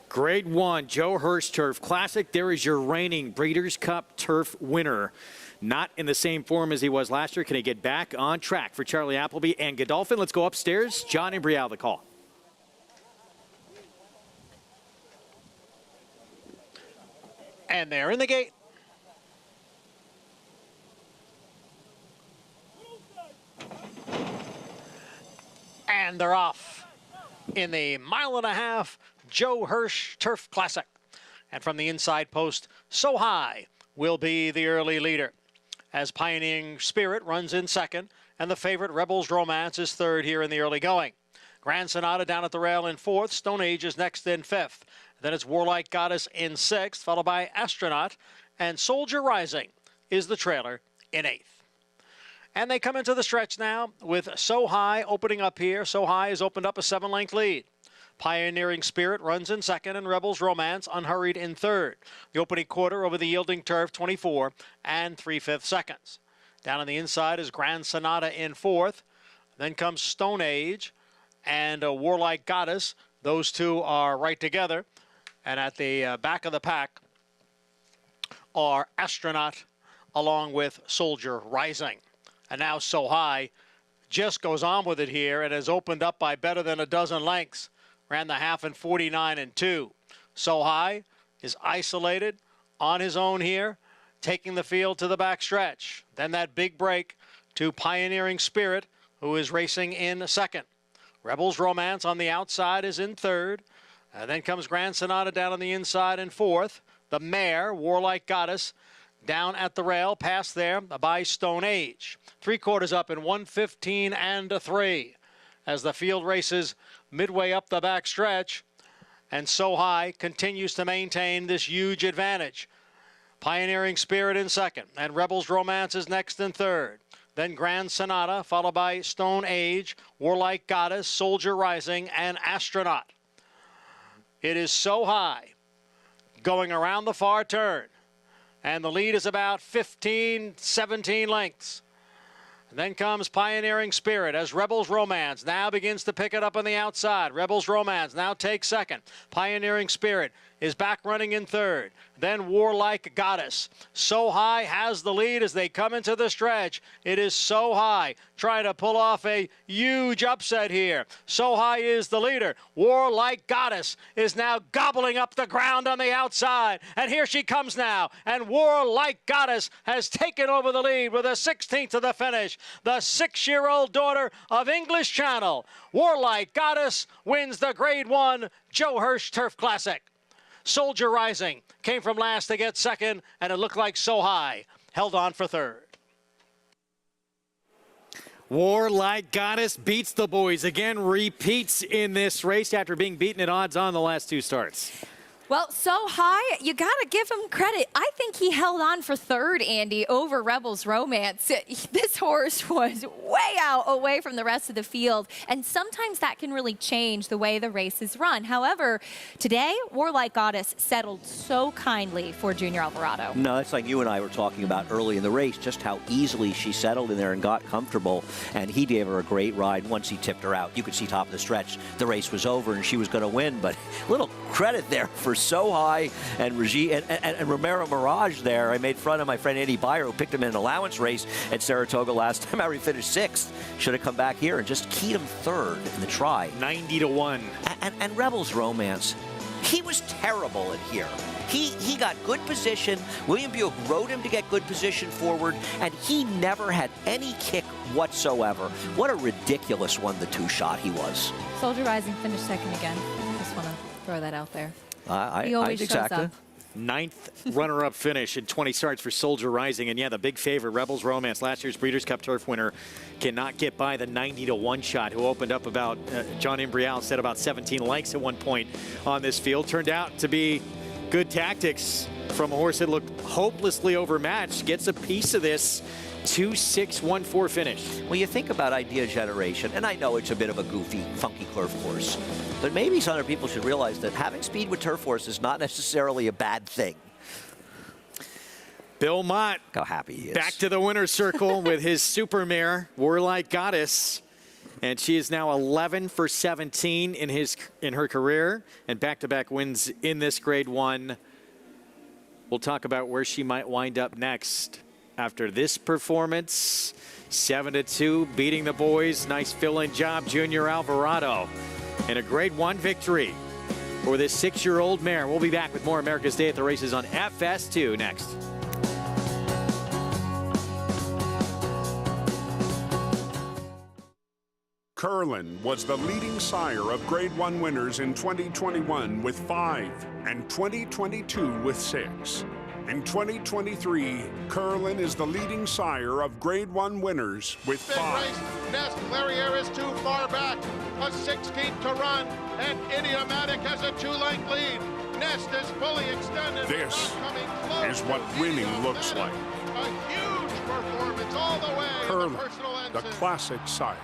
Grade 1, Joe Hirsch Turf Classic. There is your reigning Breeders' Cup Turf winner. Not in the same form as he was last year. Can he get back on track for Charlie Appleby and Godolphin? Let's go upstairs. John and Brielle, the call. And they're in the gate. And they're off in the 1.5-mile Joe Hirsch Turf Classic. And from the inside post, So High will be the early leader, as Pioneering Spirit runs in second, and the favorite Rebels Romance is third here in the early going. Grand Sonata down at the rail in fourth. Stone Age is next in fifth. Then it's Warlike Goddess in sixth, followed by Astronaut, and Soldier Rising is the trailer in eighth. And they come into the stretch now with So High opening up here. So High has opened up a 7-length lead. Pioneering Spirit runs in second, and Rebels Romance unhurried in third. The opening quarter over the yielding turf, 24 3/5 seconds. Down on the inside is Grand Sonata in fourth. Then comes Stone Age and Warlike Goddess. Those two are right together. And at the back of the pack are Astronaut along with Soldier Rising. And now So High just goes on with it here and has opened up by better than a dozen lengths. Ran the half in 49-2. So High is isolated on his own here, taking the field to the back stretch. Then that big break to Pioneering Spirit, who is racing in second. Rebels Romance on the outside is in third. Then comes Grand Sonata down on the inside in fourth. The mare, Warlike Goddess, down at the rail, past there by Stone Age. 3/4 up in 1:15-3 as the field races midway up the back stretch. And So High continues to maintain this huge advantage. Pioneering Spirit in second, and Rebels Romance is next in third. Then Grand Sonata, followed by Stone Age, Warlike Goddess, Soldier Rising, and Astronaut. It is So High going around the far turn, and the lead is about 15-17 lengths. And then comes Pioneering Spirit as Rebels Romance now begins to pick it up on the outside. Rebels Romance now takes second. Pioneering Spirit is back running in third. Then Warlike Goddess. So High has the lead as they come into the stretch. It is So High trying to pull off a huge upset here. So High is the leader. Warlike Goddess is now gobbling up the ground on the outside. And here she comes now. And Warlike Goddess has taken over the lead with a 16th of the finish. The 6-year-old daughter of English Channel. Warlike Goddess wins the Grade 1 Joe Hirsch Turf Classic. Soldier Rising came from last to get second, and it looked like So High held on for third. Warlike Goddess beats the boys again, repeats in this race after being beaten at odds on the last 2 starts. Well, So High, you got to give him credit. I think he held on for third, Andy, over Rebels Romance. This horse was way out away from the rest of the field, and sometimes that can really change the way the race is run. However, today, Warlike Goddess settled so kindly for Junior Alvarado. No, it's like you and I were talking about early in the race, just how easily she settled in there and got comfortable, and he gave her a great ride once he tipped her out. You could see top of the stretch, the race was over and she was going to win, but little credit there for So High and Romero Mirage there. I made fun of my friend Andy Byer, who picked him in an allowance race at Saratoga last time. He finished 6th. Should have come back here and just keyed him third in the try. 90-1. And Rebels Romance, he was terrible at here. He got good position. William Buick rode him to get good position forward, and he never had any kick whatsoever. What a ridiculous 1-2 shot he was. Soldier Rising finished second again. I just want to throw that out there. I he always shows exactly. up. 9th runner-up finish in 20 starts for Soldier Rising. And yeah, the big favorite, Rebels Romance, last year's Breeders' Cup Turf winner, cannot get by the 90-1 shot, who opened up about, John Imbrial said, about 17 lengths at one point on this field. Turned out to be good tactics from a horse that looked hopelessly overmatched. Gets a piece of this 2-6-1-4 finish. Well, you think about Idea Generation, and I know it's a bit of a goofy, funky turf horse, but maybe some other people should realize that having speed with turf horse is not necessarily a bad thing. Belmont, how happy he is. Back to the winner's circle with his super mare, Warlike Goddess. And she is now 11 for 17 in her career, and back-to-back wins in this Grade 1. We'll talk about where she might wind up next after this performance. 7-2, beating the boys. Nice fill-in job, Junior Alvarado. And a Grade 1 victory for this 6-year-old mare. We'll be back with more America's Day at the Races on FS2 next. Curlin was the leading sire of Grade 1 winners in 2021 with 5 and 2022 with 6. In 2023, Curlin is the leading sire of Grade 1 winners with 5. Race. Nest Clariere is too far back. A 16th to run, and Idiomatic has a 2-length lead. Nest is fully extended. This is what winning looks like. A huge performance all the way. Curlin, the classic sire.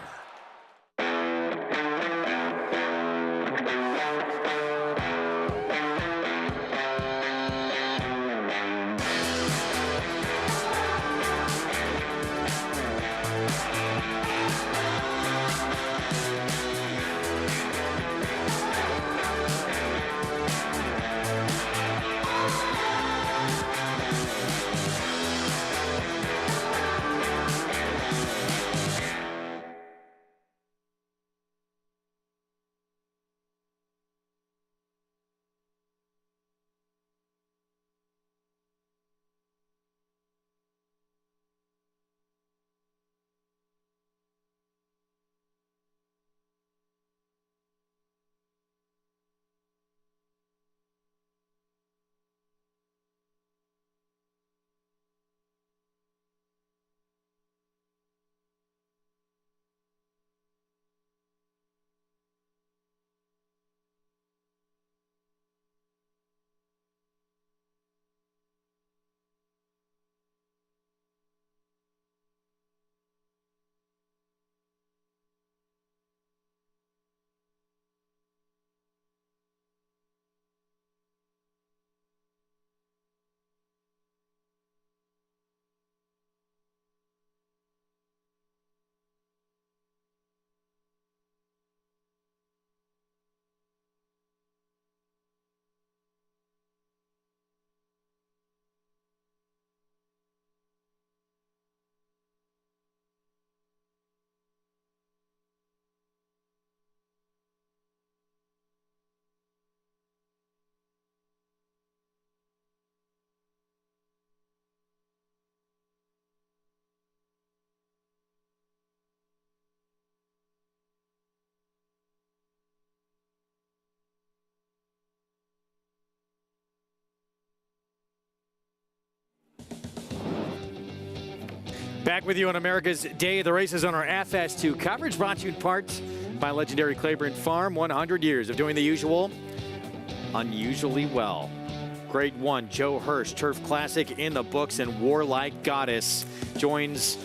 Back with you on America's Day of the Races on our FS2 coverage, brought to you in part by legendary Claiborne Farm. 100 years of doing the usual unusually well. Grade 1, Joe Hirsch Turf Classic in the books, and Warlike Goddess joins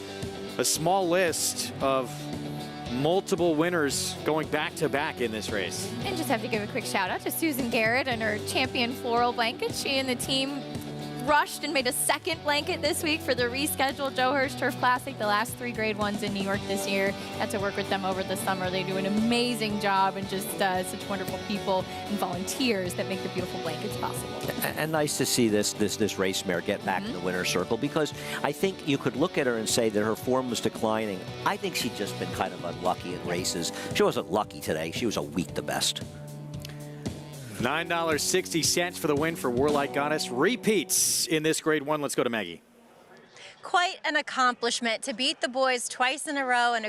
a small list of multiple winners going back-to-back in this race. And just have to give a quick shout out to Susan Garrett and her champion floral blanket. She and the team rushed and made a second blanket this week for the rescheduled Joe Hirsch Turf Classic, the last 3 Grade 1s in New York this year. Got to work with them over the summer. They do an amazing job, and just such wonderful people and volunteers that make the beautiful blankets possible. And nice to see this race mare get back in the winner's circle, because I think you could look at her and say that her form was declining. I think she'd just been kind of unlucky in races. She wasn't lucky today. She was a week the best. $9.60 for the win for Warlike Goddess. Repeats in this Grade 1. Let's go to Maggie. quite an accomplishment to beat the boys twice in a row and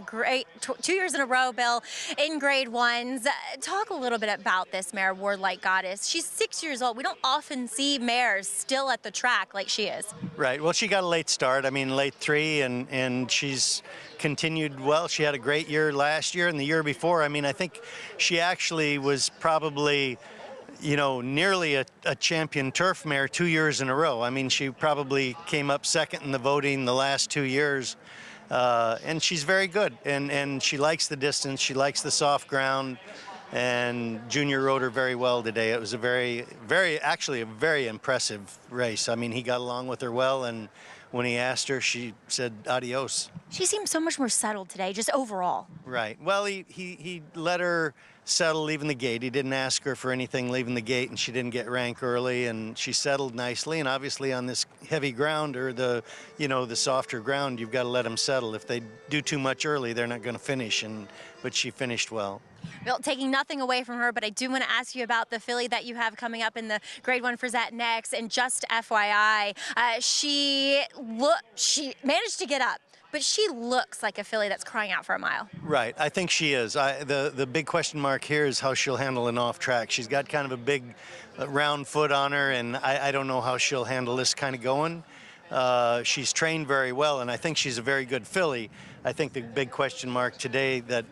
2 years in a row, Bill, in grade ones. Talk a little bit about this mare, Warlike Goddess. She's 6 years old. We don't often see mares still at the track like she is. Right. Well, she got a late start. I mean, late 3, and she's continued well. She had a great year last year and the year before. I mean, I think she actually was probably, you know, nearly a champion turf mare 2 years in a row. I mean, she probably came up second in the voting the last 2 years. And she's very good, and she likes the distance. She likes the soft ground, and Junior rode her very well today. It was a actually a very impressive race. I mean, he got along with her well, and when he asked her, she said adios. She seemed so much more settled today, just overall. Right. Well, he let her settle leaving the gate. He didn't ask her for anything leaving the gate, and she didn't get rank early, and she settled nicely. And obviously on this heavy ground, or the softer ground, you've got to let them settle. If they do too much early, they're not going to finish, but she finished well. Bill, taking nothing away from her, but I do want to ask you about the filly that you have coming up in the Grade 1 Frizette next. And just FYI, she managed to get up, but she looks like a filly that's crying out for a mile. Right, I think she is. The big question mark here is how she'll handle an off track. She's got kind of a big round foot on her, and I don't know how she'll handle this kind of going. She's trained very well, and I think she's a very good filly. I think the big question mark today that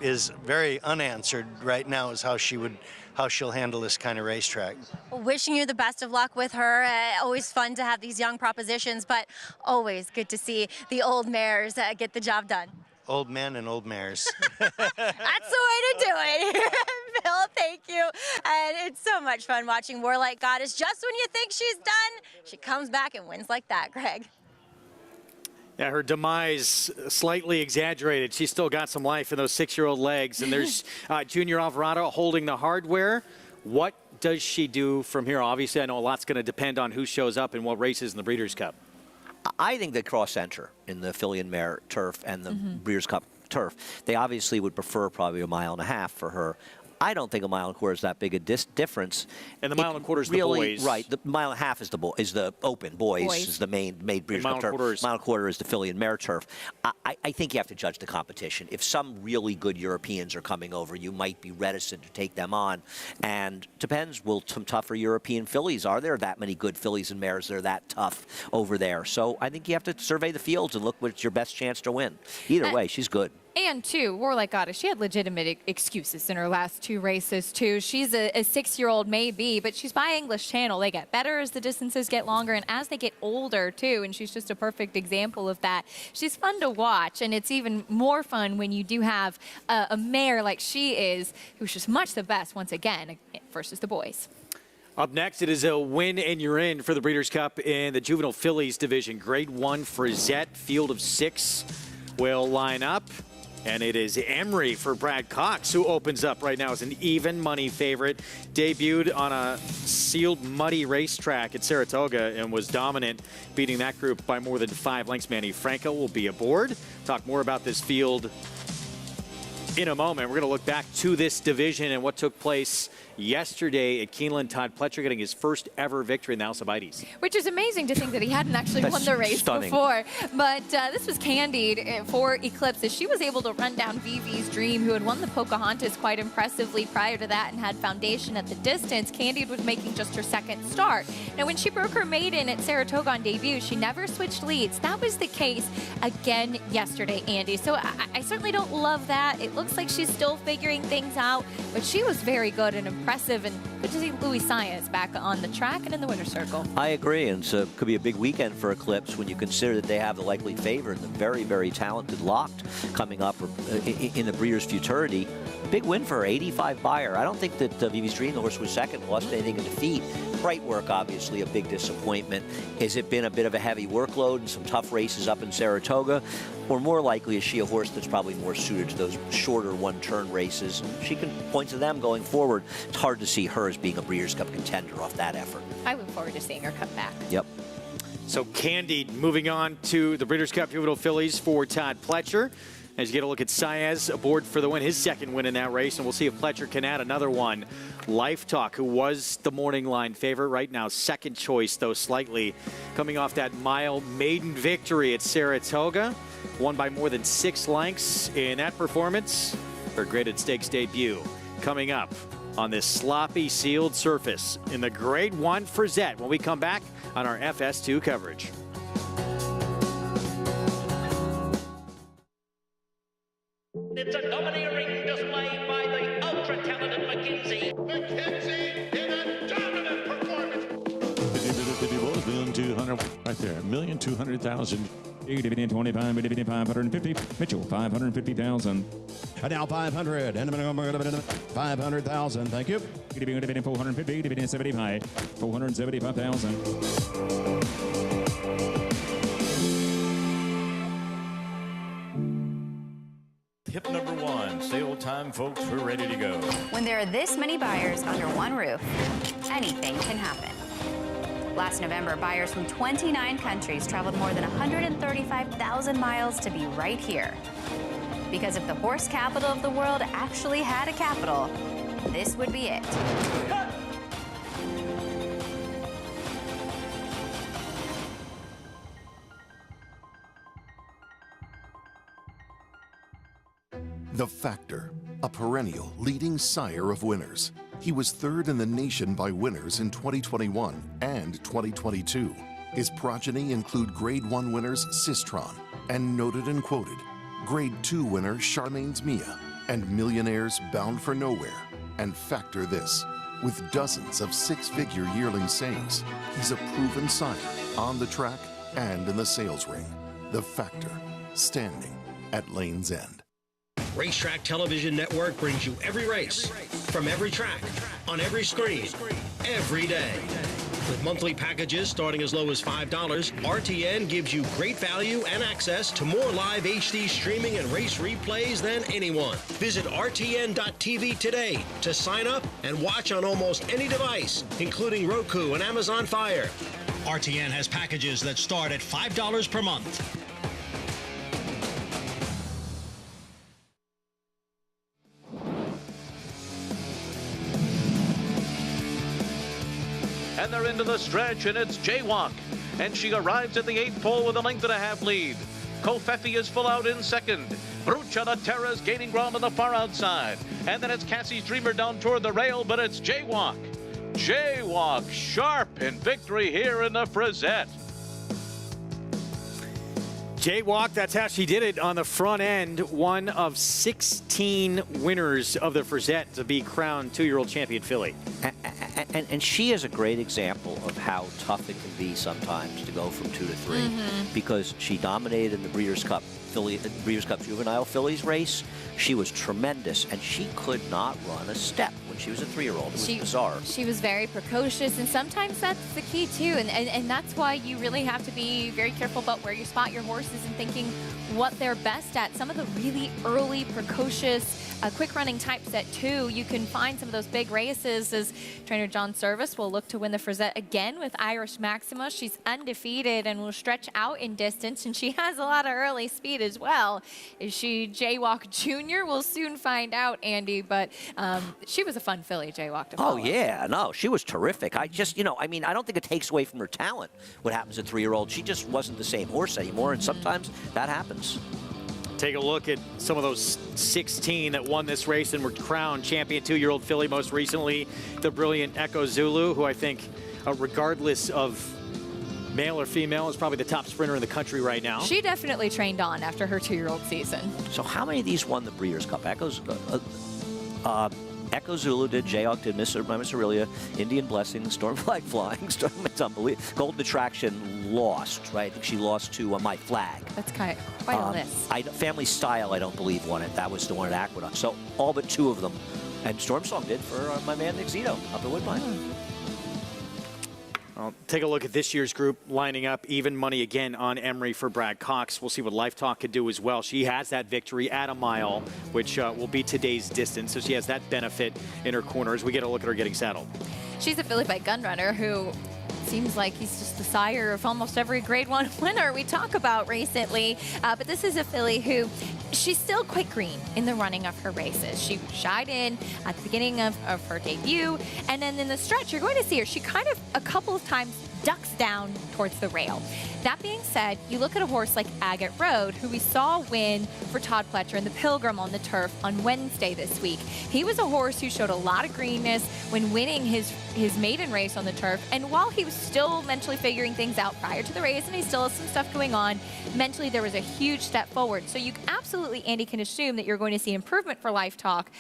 is very unanswered right now is how she'll handle this kind of racetrack. Well, wishing you the best of luck with her. Always fun to have these young propositions, but always good to see the old mares get the job done. Old men and old mares. That's the way to do it. Bill, thank you. And it's so much fun watching Warlike Goddess. Just when you think she's done, she comes back and wins like that, Greg. Yeah, her demise slightly exaggerated. She's still got some life in those 6-year-old legs. And there's Junior Alvarado holding the hardware. What does she do from here? Obviously, I know a lot's going to depend on who shows up and what races in the Breeders' Cup. I think they cross-enter in the filly and mare turf and the Breeders' Cup turf. They obviously would prefer probably 1.5 miles for her. I don't think 1.25 miles is that big a difference. And the 1.25 miles is the boys. Right. The 1.5 is the open. Boys is the main Breeders' Cup turf. 1.25 is the filly and mare turf. I think you have to judge the competition. If some really good Europeans are coming over, you might be reticent to take them on. And depends, will some tougher European fillies, are there that many good fillies and mares that are that tough over there? So I think you have to survey the fields and look what's your best chance to win. Either way, she's good. And, too, Warlike Goddess, she had legitimate excuses in her last 2 races, too. She's a 6-year-old maybe, but she's by English Channel. They get better as the distances get longer and as they get older, too, and she's just a perfect example of that. She's fun to watch, and it's even more fun when you do have a mare like she is, who's just much the best, once again, versus the boys. Up next, it is a win and you're in for the Breeders' Cup in the Juvenile Fillies division. Grade 1 Frizette, field of 6 will line up. And it is Emery for Brad Cox, who opens up right now as an even money favorite. Debuted on a sealed, muddy racetrack at Saratoga and was dominant, beating that group by more than 5 lengths. Manny Franco will be aboard. Talk more about this field in a moment. We're going to look back to this division and what took place yesterday at Keeneland. Todd Pletcher getting his first ever victory in the Alcibiades. Which is amazing to think that he hadn't actually won the race before. But this was Candide for Eclipse, as she was able to run down Vivi's Dream, who had won the Pocahontas quite impressively prior to that and had foundation at the distance. Candide was making just her 2nd start. Now, when she broke her maiden at Saratoga on debut, she never switched leads. That was the case again yesterday, Andy. So I certainly don't love that. It looks like she's still figuring things out, but she was very good and impressive, and good to see Louis Saez back on the track and in the winner's circle. I agree, and so it could be a big weekend for Eclipse when you consider that they have the likely favorite, the very, very talented Locked coming up in the Breeders' Futurity. Big win for her, 85 buyer. I don't think that Vivi's Dream, the horse was second, lost anything in defeat. Bright Work, obviously, a big disappointment. Has it been a bit of a heavy workload and some tough races up in Saratoga? Or more likely, is she a horse that's probably more suited to those shorter one-turn races? She can point to them going forward. It's hard to see her as being a Breeders' Cup contender off that effort. I look forward to seeing her come back. Yep. So Candide moving on to the Breeders' Cup Juvenile Fillies for Todd Pletcher. As you get a look at Saez aboard for the win, his second win in that race, and we'll see if Pletcher can add another one. Life Talk, who was the morning line favorite, right now second choice, though slightly, coming off that mile maiden victory at Saratoga, won by more than 6 lengths in that performance. Her graded stakes debut coming up on this sloppy sealed surface in the Grade 1 Frizette when we come back on our FS2 coverage. It's a domineering display by the ultra-talented McKenzie. McKenzie in a dominant performance. $1,200,000 right there. $1,200,000. 25, 550. Mitchell, 550,000. And now 500. And 500,000. Thank you. 450. 75. 475,000. Hip number 1, sale time, folks. We're ready to go. When there are this many buyers under one roof, anything can happen. Last November, buyers from 29 countries traveled more than 135,000 miles to be right here. Because if the horse capital of the world actually had a capital, this would be it. The Factor, a perennial leading sire of winners. He was third in the nation by winners in 2021 and 2022. His progeny include Grade 1 winners Sistron and Noted and Quoted, Grade 2 winner Charmaine's Mia, and Millionaires Bound for Nowhere. And factor this, with dozens of 6-figure yearling sayings, he's a proven sire on the track and in the sales ring. The Factor, standing at Lane's End. Racetrack Television Network brings you every race, from every track, on every screen, every day. With monthly packages starting as low as $5, RTN gives you great value and access to more live HD streaming and race replays than anyone. Visit RTN.tv today to sign up and watch on almost any device, including Roku and Amazon Fire. RTN has packages that start at $5 per month. And they're into the stretch, and it's Jaywalk. And she arrives at the 8th pole with a 1.5 length lead. Kofefi is full out in second. Brucha La Terra is gaining ground on the far outside. And then it's Cassie's Dreamer down toward the rail, but it's Jaywalk. Jaywalk sharp in victory here in the Frizette. Jaywalk, that's how she did it on the front end. One of 16 winners of the Frizette to be crowned 2-year-old champion filly. And she is a great example of how tough it can be sometimes to go from 2 to 3, because she dominated in the Breeders' Cup Juvenile Fillies race. She was tremendous, and she could not run a step when she was a 3-year-old. It was bizarre. She was very precocious, and sometimes that's the key too, and that's why you really have to be very careful about where you spot your horses and thinking what they're best at. Some of the really early, precocious, quick running types at 2, you can find some of those big races, as trainer John Service will look to win the Frizette again with Irish Maxima. She's undefeated and will stretch out in distance, and she has a lot of early speed as well. Is she Jaywalk Jr.? We'll soon find out, Andy, but she was a fun filly, Jaywalk, to follow. Oh, yeah, no, she was terrific. I just, I mean, I don't think it takes away from her talent what happens at 3-year-old. She just wasn't the same horse anymore, and sometimes that happens. Take a look at some of those 16 that won this race and were crowned champion 2-year-old filly. Most recently, the brilliant Echo Zulu, who I think, regardless of male or female, is probably the top sprinter in the country right now. She definitely trained on after her 2-year-old season. So how many of these won the Breeders' Cup? Echo Zulu did, Jayhawk did, Miss Aurelia, Indian Blessing, Storm Flag Flying, it's unbelievable. Golden Attraction lost, right? I think she lost to My Flag. That's quite a list. Family Style, I don't believe, won it. That was the one at Aqueduct. So all but 2 of them. And Storm Song did for my man Nick Zito up at Woodbine. Well, take a look at this year's group lining up. Even money again on Emery for Brad Cox. We'll see what Life Talk could do as well. She has that victory at a mile, which will be today's distance. So she has that benefit in her corner as we get a look at her getting saddled. She's a filly by Gunrunner who seems like he's just the sire of almost every Grade 1 winner we talk about recently. But this is a filly who, she's still quite green in the running of her races. She shied in at the beginning of her debut, and then in the stretch, you're going to see her. She kind of a couple of times ducks down towards the rail. That being said, you look at a horse like Agate Road, who we saw win for Todd Pletcher in the Pilgrim on the turf on Wednesday this week. He was a horse who showed a lot of greenness when winning his maiden race on the turf, and while he was still mentally figuring things out prior to the race, and he still has some stuff going on, mentally there was a huge step forward. So you absolutely, Andy, can assume that you're going to see improvement for Life Talk.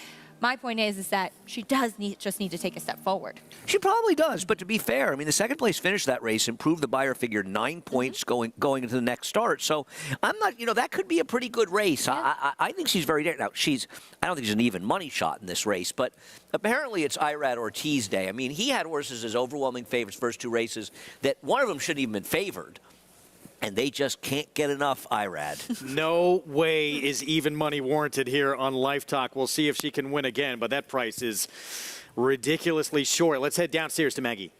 My point is that she does just need to take a step forward. She probably does, but to be fair, I mean, the second place finish that race improved the buyer figure 9 points going into the next start. So I'm not, that could be a pretty good race. Yeah. I think she's very, now I don't think she's an even money shot in this race, but apparently it's Irad Ortiz day. I mean, he had horses as overwhelming favorites first two races that one of them shouldn't even been favored. And they just can't get enough, Irad. No way is even money warranted here on Life Talk. We'll see if she can win again, but that price is ridiculously short. Let's head downstairs to Maggie.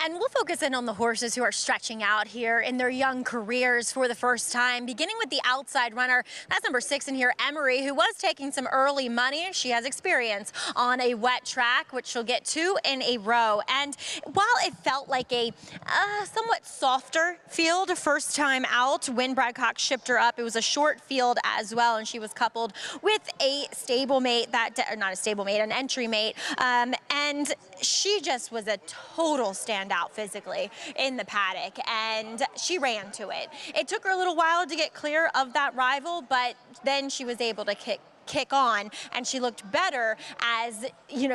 And we'll focus in on the horses who are stretching out here in their young careers for the first time, beginning with the outside runner. That's number 6 in here, Emery, who was taking some early money. She has experience on a wet track, which she'll get 2 in a row. And while it felt like a somewhat softer field first time out, when Brad Cox shipped her up, it was a short field as well, and she was coupled with a stablemate, not a stablemate, an entry mate, and she just was a total standout physically in the paddock, and she ran to it. It took her a little while to get clear of that rival, but then she was able to kick on, and she looked better as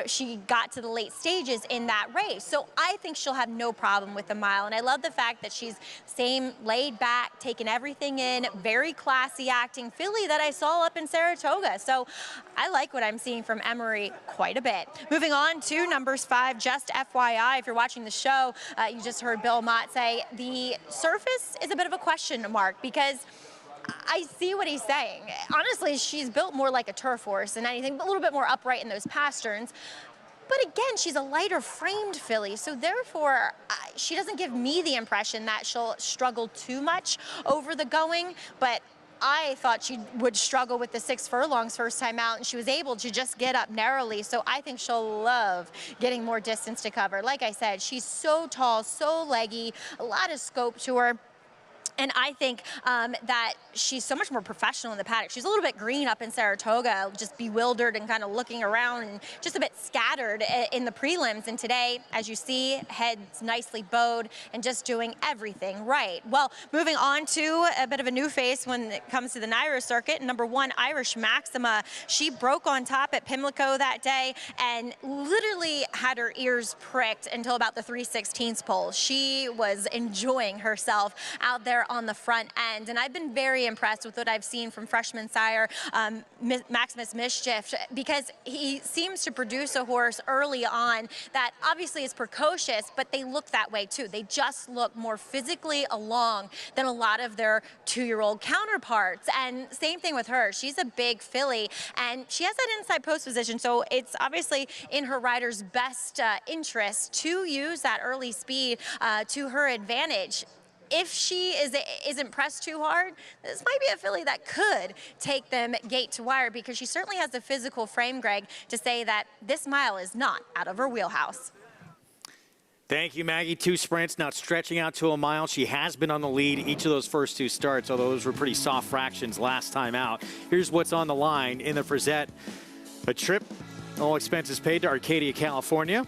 she got to the late stages in that race. So I think she'll have no problem with the mile, and I love the fact that she's same laid back, taking everything in, very classy acting filly that I saw up in Saratoga. So I like what I'm seeing from Emery quite a bit. Moving on to numbers 5, just FYI, if you're watching the show, you just heard Bill Mott say the surface is a bit of a question mark, because I see what he's saying. Honestly, she's built more like a turf horse than anything, but a little bit more upright in those pasterns. But again, she's a lighter framed filly, so therefore she doesn't give me the impression that she'll struggle too much over the going, but I thought she would struggle with the 6 furlongs first time out, and she was able to just get up narrowly. So I think she'll love getting more distance to cover. Like I said, she's so tall, so leggy, a lot of scope to her. And I think that she's so much more professional in the paddock. She's a little bit green up in Saratoga, just bewildered and kind of looking around and just a bit scattered in the prelims. And today, as you see, heads nicely bowed and just doing everything right. Well, moving on to a bit of a new face when it comes to the Naira circuit. Number 1, Irish Maxima. She broke on top at Pimlico that day and literally had her ears pricked until about the 3/16 pole. She was enjoying herself out there on the front end, and I've been very impressed with what I've seen from freshman sire Maximus Mischief, because he seems to produce a horse early on that obviously is precocious, but they look that way too. They just look more physically along than a lot of their 2-year-old counterparts. And same thing with her. She's a big filly, and she has that inside post position, so it's obviously in her rider's best interest to use that early speed to her advantage. If she isn't pressed too hard, this might be a filly that could take them gate to wire, because she certainly has the physical frame, Greg, to say that this mile is not out of her wheelhouse. Thank you, Maggie. 2 sprints, now stretching out to a mile. She has been on the lead each of those first 2 starts, although those were pretty soft fractions last time out. Here's what's on the line in the Frizette. A trip, all expenses paid, to Arcadia, California,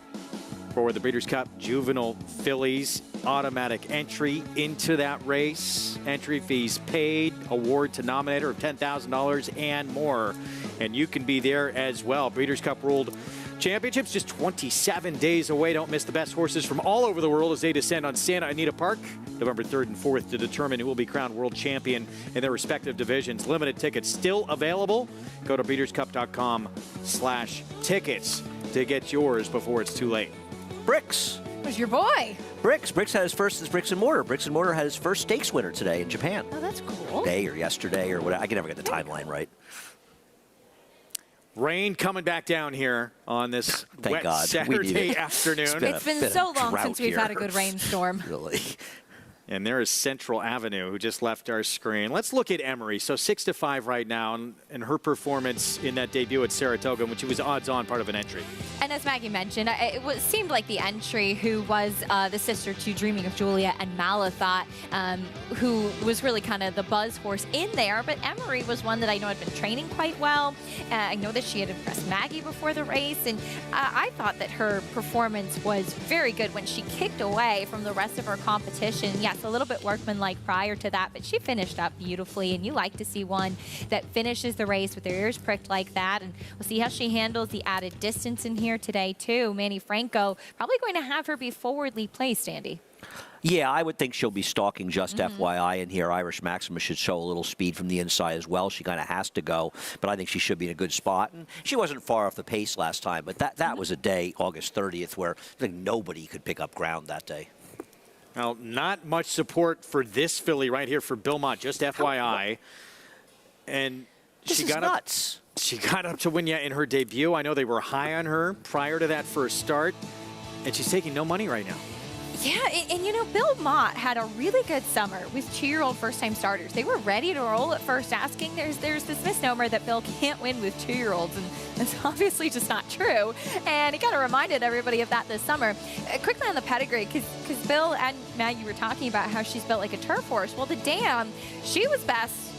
for the Breeders' Cup Juvenile Fillies. Automatic entry into that race. Entry fees paid. Award to nominator of $10,000 and more. And you can be there as well. Breeders' Cup World Championships just 27 days away. Don't miss the best horses from all over the world as they descend on Santa Anita Park November 3rd and 4th to determine who will be crowned world champion in their respective divisions. Limited tickets still available. Go to breederscup.com/tickets to get yours before it's too late. Bricks. Who's your boy? Bricks had his first Bricks and Mortar. Bricks and Mortar had his first stakes winner today in Japan. Oh, that's cool. Today or yesterday or whatever. I can never get the timeline right. Rain coming back down here on this Thank wet God. Saturday afternoon. It's been so long since we've had a good rainstorm. Really. And there is Central Avenue, who just left our screen. Let's look at Emery. So 6-5 right now, and her performance in that debut at Saratoga, when she was odds-on part of an entry. And as Maggie mentioned, seemed like the entry who was the sister to Dreaming of Julia and Malathaat, who was really kind of the buzz horse in there. But Emery was one that I know had been training quite well. I know that she had impressed Maggie before the race, and I thought that her performance was very good when she kicked away from the rest of her competition. Yes, a little bit workmanlike prior to that, but she finished up beautifully, and you like to see one that finishes the race with their ears pricked like that. And we'll see how she handles the added distance in here today too. Manny Franco probably going to have her be forwardly placed, Andy. Yeah, I would think she'll be stalking just FYI in here. Irish Maxima should show a little speed from the inside as well. She kind of has to go, but I think she should be in a good spot. And she wasn't far off the pace last time, but that was a day, August 30th, where I think nobody could pick up ground that day. Well, not much support for this filly right here for Belmont, just FYI. And this is nuts. She got up to win in her debut. I know they were high on her prior to that first start, and she's taking no money right now. Yeah, and you know, Belmont had a really good summer with 2-year-old first-time starters. They were ready to roll at first asking. There's this misnomer that Bill can't win with 2-year-olds, and it's obviously just not true. And he kind of reminded everybody of that this summer. Quickly on the pedigree, because Bill and Maggie were talking about how she's built like a turf horse. Well, the dam, she was best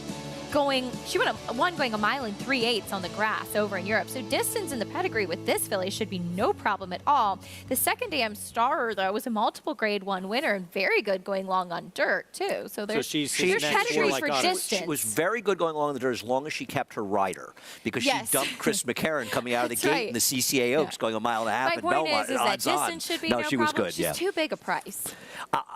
she went going 1 mile and 3/8 on the grass over in Europe. So distance in the pedigree with this filly should be no problem at all. The second dam Star, though, was a multiple grade 1 winner and very good going long on dirt, too. So there's pedigree for distance. She was very good going along the dirt as long as she kept her rider, because she dumped Chris McCarron coming out of the gate in the CCA Oaks going 1.5 miles at Belmont. My point is that distance should be no she problem. Was good, She's too big a price.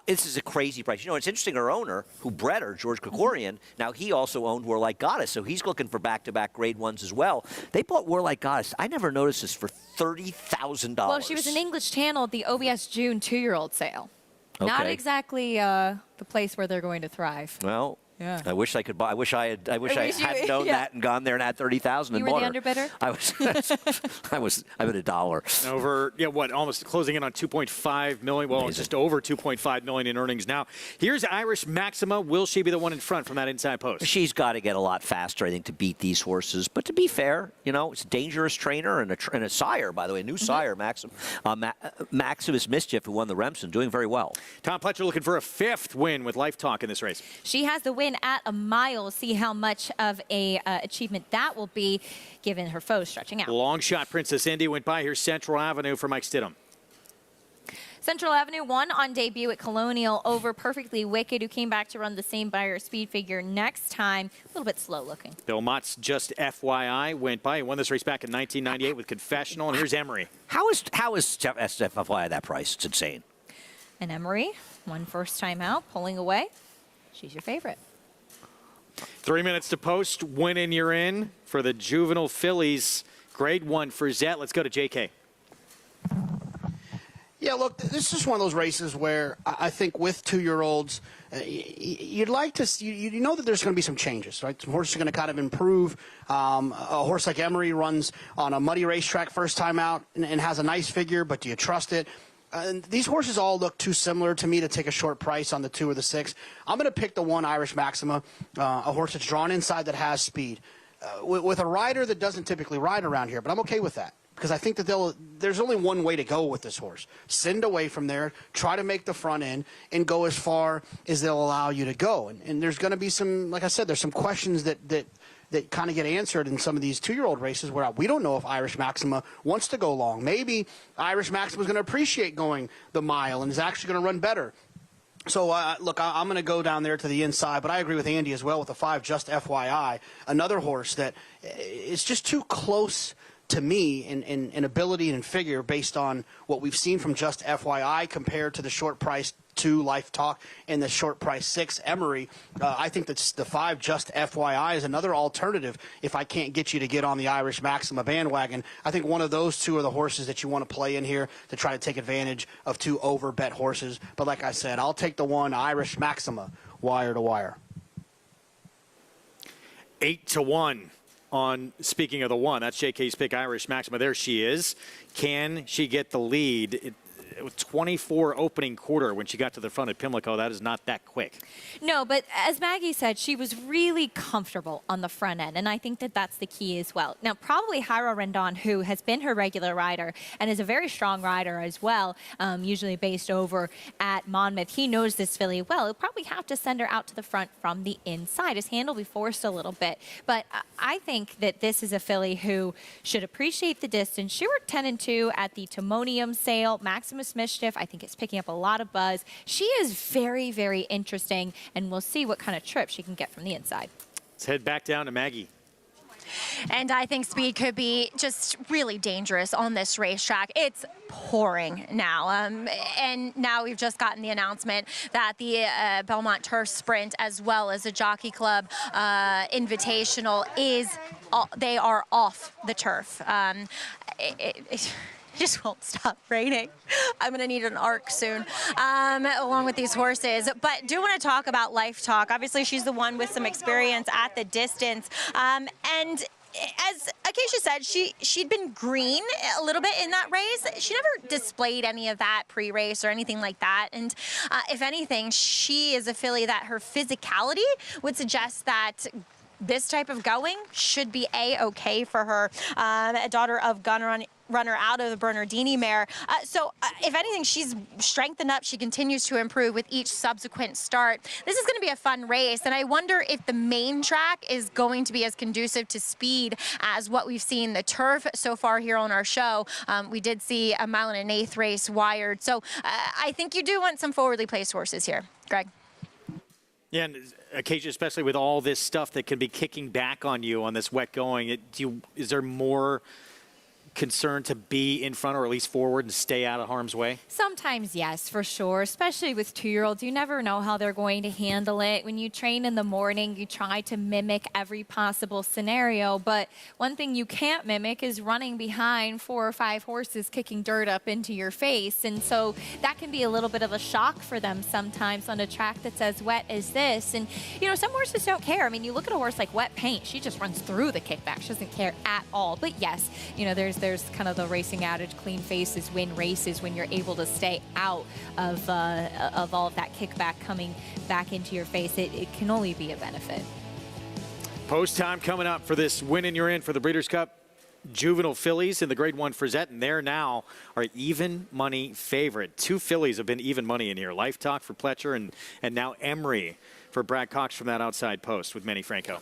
This is a crazy price. You know, it's interesting, her owner, who bred her, George Krikorian, now he also owned Warlike Goddess, so he's looking for back-to-back grade 1s as well. They bought Warlike Goddess. I never noticed this, for $30,000. Well, she was in English Channel at the OBS June 2-year-old sale. Okay. Not exactly the place where they're going to thrive. Well, yeah. I wish I could buy. I wish I had known that and gone there and had $30,000 and you were bought the her. underbidder? I bet $1. Over, almost closing in on $2.5 million. Well, Amazing. Just over $2.5 million in earnings now. Here's Irish Maxima. Will she be the one in front from that inside post? She's got to get a lot faster, I think, to beat these horses. But to be fair, it's a dangerous trainer and a sire, by the way, a new sire, Maximus Mischief, who won the Remsen, doing very well. Tom Pletcher looking for a 5th win with Life Talk in this race. She has the win at 1 mile. See how much of a achievement that will be given her foes stretching out. Long shot Princess Indy went by. Here's Central Avenue for Mike Stidham. Central Avenue won on debut at Colonial over Perfectly Wicked, who came back to run the same Beyer speed figure next time. A little bit slow looking. Belmont's just FYI went by. He won this race back in 1998 with Confessional, and here's Emery. How is FYI that price? It's insane. And Emery, one first time out, pulling away. She's your favorite. 3 minutes to post. Win and you're in for the juvenile fillies. Grade 1 Frizette. Let's go to JK. Yeah, look, this is one of those races where I think with 2-year-olds, you'd like to you know that there's going to be some changes, right? Some horses are going to kind of improve. A horse like Emery runs on a muddy racetrack first time out and has a nice figure, but do you trust it? And these horses all look too similar to me to take a short price on the 2 or the 6. I'm going to pick the 1 Irish Maxima, a horse that's drawn inside that has speed. With a rider that doesn't typically ride around here, but I'm okay with that. Because I think that there's only one way to go with this horse. Send away from there, try to make the front end, and go as far as they'll allow you to go. And there's going to be some, like I said, there's some questions that kind of get answered in some of these 2-year-old races where we don't know if Irish Maxima wants to go long. Maybe Irish Maxima is going to appreciate going the mile and is actually going to run better. So, look, I'm going to go down there to the inside, but I agree with Andy as well with the 5, just FYI. Another horse that is just too close to me in ability and in figure based on what we've seen from just FYI compared to the short price 2 Life Talk and the short price 6 Emery. I think that the 5 just FYI is another alternative if I can't get you to get on the Irish Maxima bandwagon. I think one of those 2 are the horses that you want to play in here to try to take advantage of 2 over-bet horses. But like I said, I'll take the 1 Irish Maxima wire to wire. 8-1. on, speaking of the one, that's JK's pick, Irish Maxima. There she is. Can she get the lead? It was 24 opening quarter when she got to the front at Pimlico. That is not that quick. No, but as Maggie said, she was really comfortable on the front end, and I think that that's the key as well. Now, probably Jairo Rendon, who has been her regular rider and is a very strong rider as well, usually based over at Monmouth. He knows this filly well. He'll probably have to send her out to the front from the inside. His hand will be forced a little bit, but I think that this is a filly who should appreciate the distance. She worked 10-2 at the Timonium sale. Maximus Mischief, I think, it's picking up a lot of buzz. She is very, very interesting, and we'll see what kind of trip she can get from the inside. Let's head back down to Maggie. And I think speed could be just really dangerous on this racetrack. It's pouring now. And now we've just gotten the announcement that the Belmont Turf Sprint, as well as the Jockey Club Invitational, they are off the turf. It just won't stop raining. I'm gonna need an arc soon, along with these horses. But do want to talk about Life Talk. Obviously, she's the one with some experience at the distance. And as Acacia said, she'd been green a little bit in that race. She never displayed any of that pre-race or anything like that. And if anything, she is a filly that her physicality would suggest that this type of going should be A-okay for her. A daughter of runner out of the Bernardini mare. So if anything, she's strengthened up. She continues to improve with each subsequent start. This is going to be a fun race, and I wonder if the main track is going to be as conducive to speed as what we've seen the turf so far here on our show. We did see a 1 1/8 race wired. So I think you do want some forwardly placed horses here. Greg? Yeah, and Acacia, especially with all this stuff that can be kicking back on you on this wet going, is there more concern to be in front or at least forward and stay out of harm's way? Sometimes, yes, for sure, especially with 2-year-olds. You never know how they're going to handle it. When you train in the morning, you try to mimic every possible scenario, but one thing you can't mimic is running behind 4 or 5 horses kicking dirt up into your face, and so that can be a little bit of a shock for them sometimes on a track that's as wet as this. And, you know, some horses don't care. I mean, you look at a horse like Wet Paint, she just runs through the kickback. She doesn't care at all. But yes, you know, there's kind of the racing adage, clean faces win races, when you're able to stay out of all of that kickback coming back into your face. It can only be a benefit. Post time coming up for this win and you're in for the Breeders' Cup Juvenile fillies in the Grade 1 Frizette, and they're now our even money favorite. 2 fillies have been even money in here. Life Talk for Pletcher and now Emery for Brad Cox from that outside post with Manny Franco.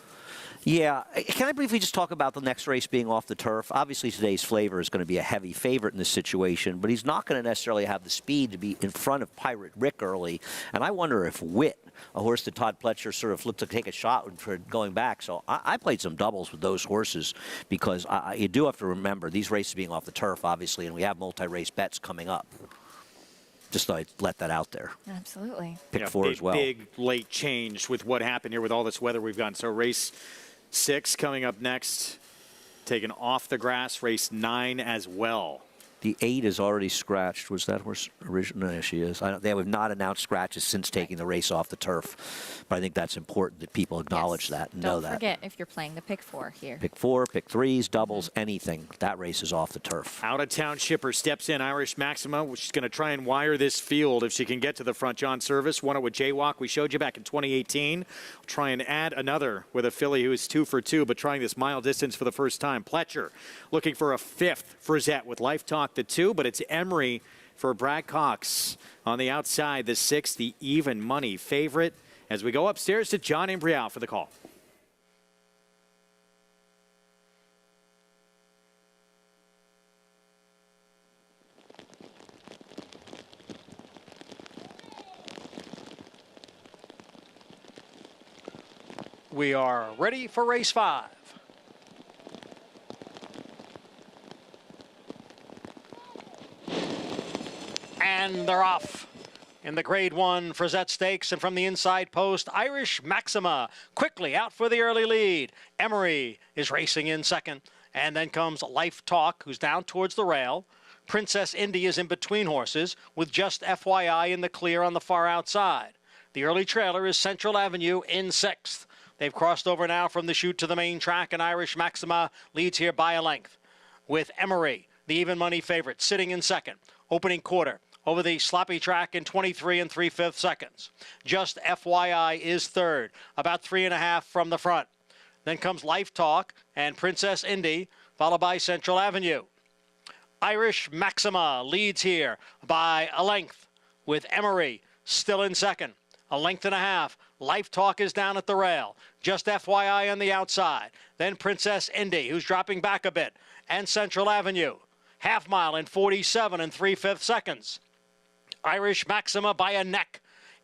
Yeah. Can I briefly just talk about the next race being off the turf? Obviously, today's Flavor is going to be a heavy favorite in this situation, but he's not going to necessarily have the speed to be in front of Pirate Rick early. And I wonder if Wit, a horse that Todd Pletcher sort of looked to take a shot for going back. So I played some doubles with those horses because you do have to remember these races being off the turf, obviously, and we have multi-race bets coming up. Just thought I'd let that out there. Absolutely. Pick 4 as well. Big late change with what happened here with all this weather we've gotten. So race 6 coming up next, taken off the grass, race 9 as well. The 8 is already scratched. Was that horse original? No, she is. They have not announced scratches since taking the race off the turf. But I think that's important that people acknowledge that and know that. Don't forget if you're playing the pick 4 here. Pick 4, pick 3s, doubles, anything. That race is off the turf. Out-of-town shipper steps in, Irish Maxima. She's going to try and wire this field if she can get to the front. John Service won it with Jaywalk. We showed you back in 2018. We'll try and add another with a filly who is 2 for 2, but trying this mile distance for the first time. Pletcher looking for a 5th Frizette with Life Talk the 2, but it's Emery for Brad Cox on the outside, the 6th, the even money favorite. As we go upstairs to John Imbrial for the call. We are ready for race 5. And they're off in the Grade 1 Frizette Stakes, and from the inside post, Irish Maxima quickly out for the early lead. Emery is racing in second, and then comes Life Talk, who's down towards the rail. Princess Indy is in between horses, with just FYI in the clear on the far outside. The early trailer is Central Avenue in 6th. They've crossed over now from the chute to the main track, and Irish Maxima leads here by a length, with Emery, the even money favorite, sitting in second. Opening quarter over the sloppy track in 23 3/5 seconds. Just FYI is third, about 3.5 from the front. Then comes Life Talk and Princess Indy, followed by Central Avenue. Irish Maxima leads here by a length, with Emery still in second. A length and a half. Life Talk is down at the rail. Just FYI on the outside. Then Princess Indy, who's dropping back a bit, and Central Avenue. Half mile in 47 3/5 seconds. Irish Maxima by a neck.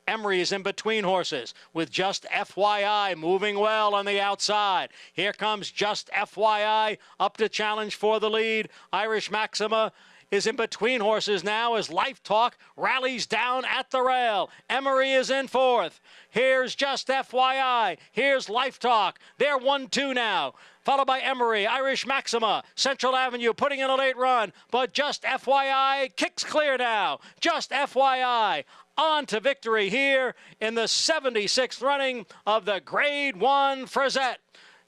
Emery is in between horses with Just FYI moving well on the outside. Here comes Just FYI up to challenge for the lead. Irish Maxima is in between horses now as Life Talk rallies down at the rail. Emery is in fourth. Here's Just FYI. Here's Life Talk. They're 1-2 now. Followed by Emery, Irish Maxima, Central Avenue putting in a late run, but Just FYI kicks clear now. Just FYI on to victory here in the 76th running of the Grade 1 Frizette.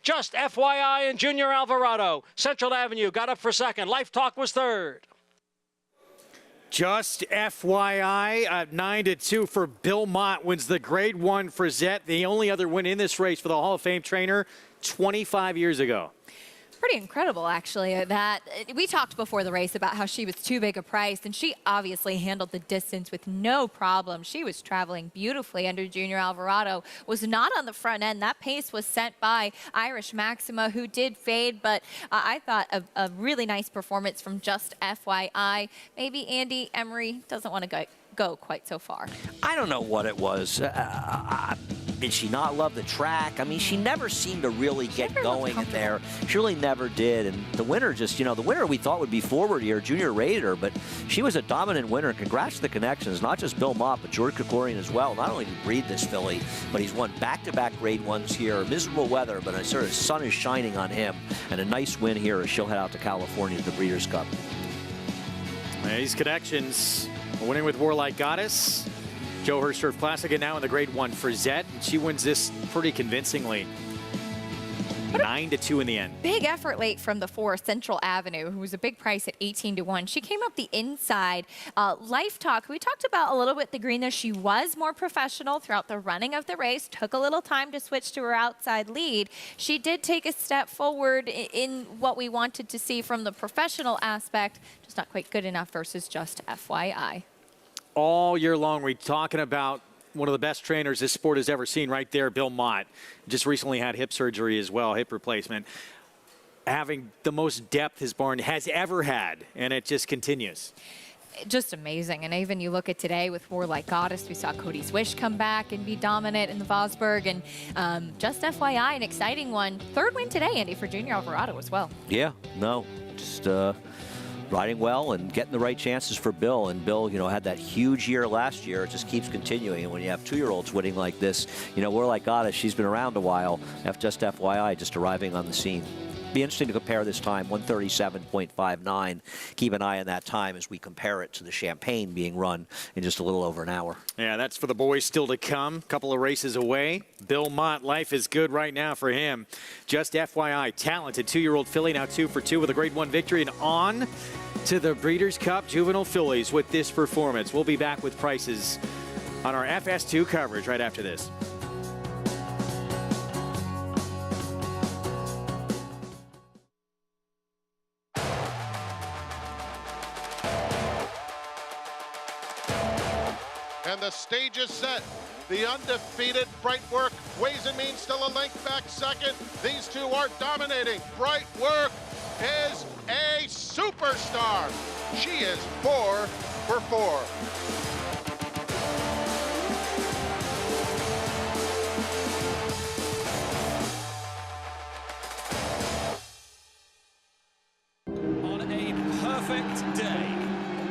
Just FYI and Junior Alvarado. Central Avenue got up for second. Life Talk was third. Just FYI, 9-2 for Belmont wins the Grade 1 Frizette. The only other win in this race for the Hall of Fame trainer 25 years ago. Pretty incredible, actually. That we talked before the race about how she was too big a price, and she obviously handled the distance with no problem. She was traveling beautifully under Junior Alvarado, was not on the front end. That pace was sent by Irish Maxima, who did fade, but I thought a really nice performance from Just FYI. Maybe Andy Emery doesn't want to go quite so far. I don't know what it was. Did she not love the track? I mean, she never seemed to really get going in there. She really never did. And the winner just, the winner we thought would be forward here, Junior rated her, but she was a dominant winner. Congrats to the connections, not just Belmont, but George Krikorian as well. Not only did he breed this filly, but he's won back-to-back Grade 1s here. Miserable weather, but sort of sun is shining on him. And a nice win here as she'll head out to California to the Breeders' Cup. These connections, winning with Warlike Goddess, Joe Hirsch Turf Classic, and now in the Grade 1 Frizette. She wins this pretty convincingly. 9-2 in the end. Big effort late from the 4, Central Avenue, who was a big price at 18-1. She came up the inside. Life Talk, who we talked about a little bit the green there. She was more professional throughout the running of the race, took a little time to switch to her outside lead. She did take a step forward in what we wanted to see from the professional aspect, just not quite good enough versus Just FYI. All year long, we're talking about one of the best trainers this sport has ever seen right there, Belmont. Just recently had hip surgery as well, hip replacement. Having the most depth his barn has ever had, and it just continues. Just amazing. And even you look at today with Warlike Goddess, we saw Cody's Wish come back and be dominant in the Vosburg. And Just FYI, an exciting one. Third win today, Andy, for Junior Alvarado as well. Yeah, no, just riding well and getting the right chances for Bill. And Bill, had that huge year last year. It just keeps continuing. And when you have 2-year-olds winning like this, we're like Goddess. She's been around a while. Just FYI, just arriving on the scene. Be interesting to compare this time, 137.59. Keep an eye on that time as we compare it to the Champagne being run in just a little over an hour. Yeah, that's for the boys still to come. Couple of races away. Belmont, life is good right now for him. Just FYI, talented 2-year-old filly, now 2 for 2 with a Grade 1 victory, and on to the Breeders' Cup Juvenile Fillies with this performance. We'll be back with prices on our FS2 coverage right after this. And the stage is set. The undefeated Bright Work, Ways and Means still a length back second. These two are dominating. Bright Work is a superstar. She is 4 for 4. On a perfect day,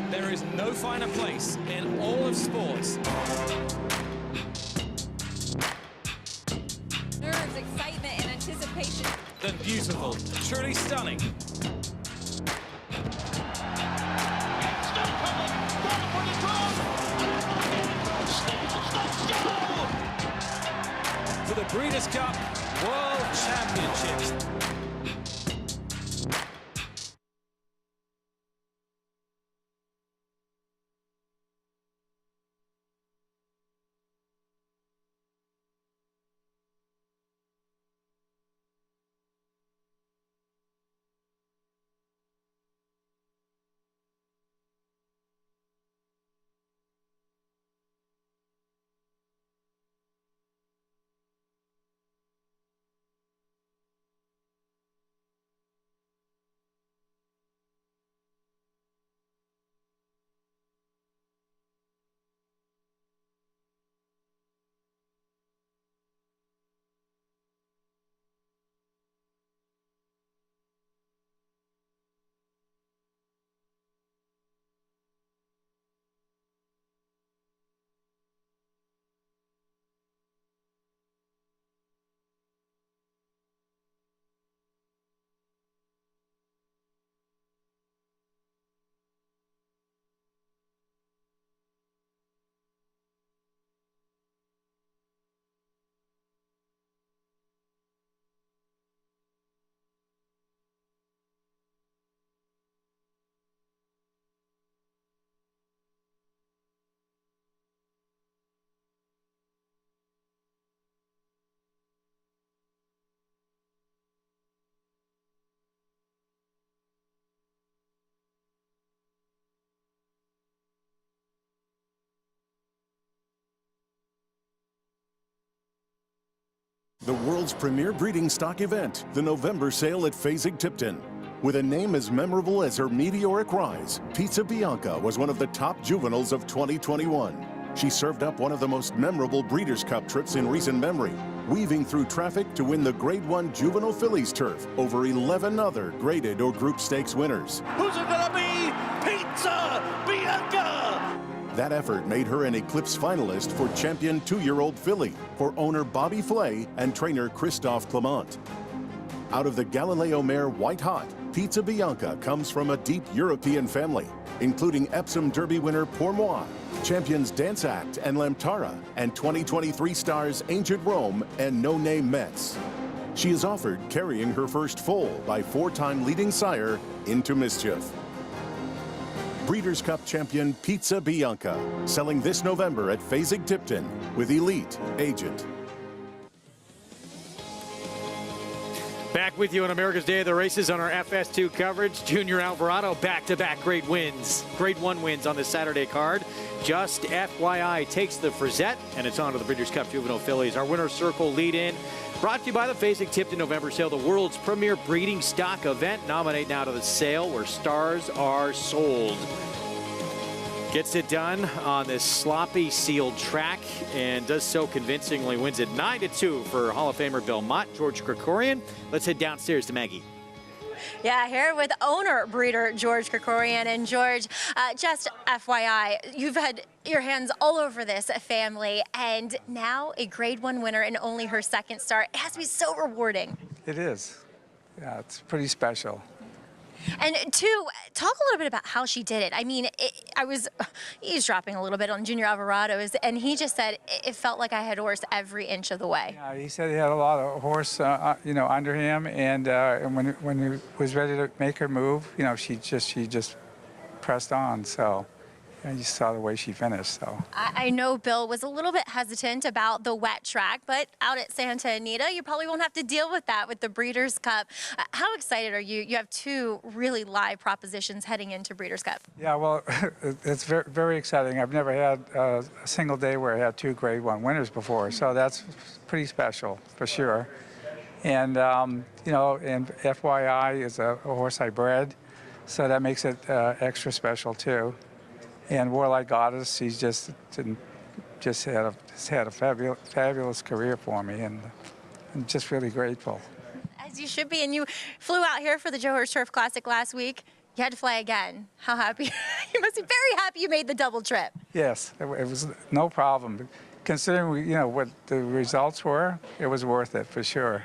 there is no finer place in all of sports. Nerves, excitement, and anticipation. Than beautiful, truly stunning. For the Breeders' Cup, World Championships. The world's premier breeding stock event, the November sale at Fasig-Tipton. With a name as memorable as her meteoric rise, Pizza Bianca was one of the top juveniles of 2021. She served up one of the most memorable Breeders' Cup trips in recent memory, weaving through traffic to win the Grade 1 Juvenile Fillies Turf over 11 other graded or group stakes winners. Who's it gonna be? Pizza Bianca! That effort made her an Eclipse finalist for Champion 2-year-old filly for owner Bobby Flay and trainer Christophe Clement. Out of the Galileo mare White Hot, Pizza Bianca comes from a deep European family, including Epsom Derby winner Pour Moi, champions Dance Act and Lamtara, and 2023 stars Ancient Rome and No Name Metz. She is offered carrying her first foal by 4-time leading sire Into Mischief. Breeders' Cup champion Pizza Bianca, selling this November at Fasig-Tipton with Elite Agent. Back with you on America's Day of the Races on our FS2 coverage. Junior Alvarado back-to-back Grade 1 wins on the Saturday card. Just FYI takes the Frizette, and it's on to the Breeders' Cup Juvenile Fillies. Our winner's circle lead-in brought to you by the Fasig-Tipton November sale, the world's premier breeding stock event. Nominate now to the sale where stars are sold. Gets it done on this sloppy sealed track and does so convincingly. Wins it 9-2 for Hall of Famer Belmont, George Krikorian. Let's head downstairs to Maggie. Yeah, here with owner breeder George Krikorian. And George, just FYI, you've had your hands all over this family, and now a Grade 1 winner in only her second start. It has to be so rewarding. It is. Yeah, it's pretty special. And two, talk a little bit about how she did it. I mean, I was eavesdropping a little bit on Junior Alvarado, and he just said it felt like I had horse every inch of the way. Yeah, he said he had a lot of horse, under him, and when he was ready to make her move, she just pressed on. So. And you saw the way she finished, so. I know Bill was a little bit hesitant about the wet track, but out at Santa Anita, you probably won't have to deal with that with the Breeders' Cup. How excited are you? You have two really live propositions heading into Breeders' Cup. Yeah, well, it's very, very exciting. I've never had a single day where I had two Grade 1 winners before, so that's pretty special for sure. And, and FYI is a horse I bred, so that makes it extra special too. And Warlike Goddess, he's just had a fabulous career for me, and I'm just really grateful. As you should be, and you flew out here for the Hirsch Turf Classic last week. You had to fly again. How happy? You must be very happy you made the double trip. Yes, it was no problem. Considering what the results were, it was worth it for sure.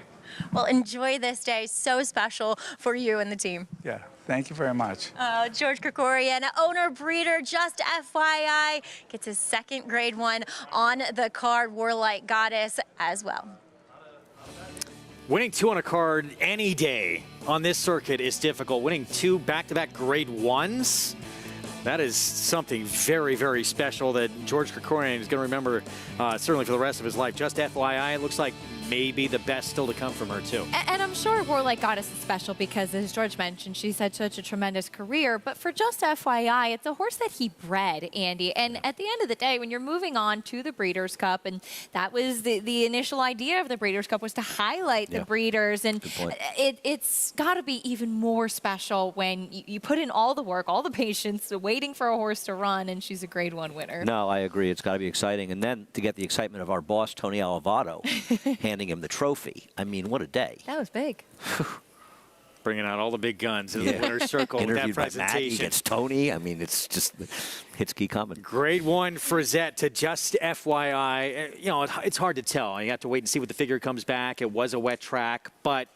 Well, enjoy this day. So special for you and the team. Yeah, thank you very much. George Krikorian, owner breeder, just FYI, gets his second Grade 1 on the card. Warlike Goddess as well. Winning 2 on a card any day on this circuit is difficult. Winning 2 back-to-back grade 1s, that is something very, very special that George Krikorian is going to remember certainly for the rest of his life. Just FYI, it looks like maybe the best still to come from her, too. And I'm sure Warlike Goddess is special because, as George mentioned, she's had such a tremendous career. But for Just FYI, it's a horse that he bred, Andy. And at the end of the day, when you're moving on to the Breeders' Cup, and that was the initial idea of the Breeders' Cup, was to highlight the breeders. And it's got to be even more special when you put in all the work, all the patience, waiting for a horse to run, and she's a grade 1 winner. No, I agree. It's got to be exciting. And then to get the excitement of our boss, Tony Alavato, handing him the trophy. I mean, what a day. That was big. Bringing out all the big guns in the winner's circle with that Interviewed by presentation. Maggie against Tony. I mean, it's just, hits keep coming. Grade 1 Frizette to Just FYI. You know, it's hard to tell. You have to wait and see what the figure comes back. It was a wet track, but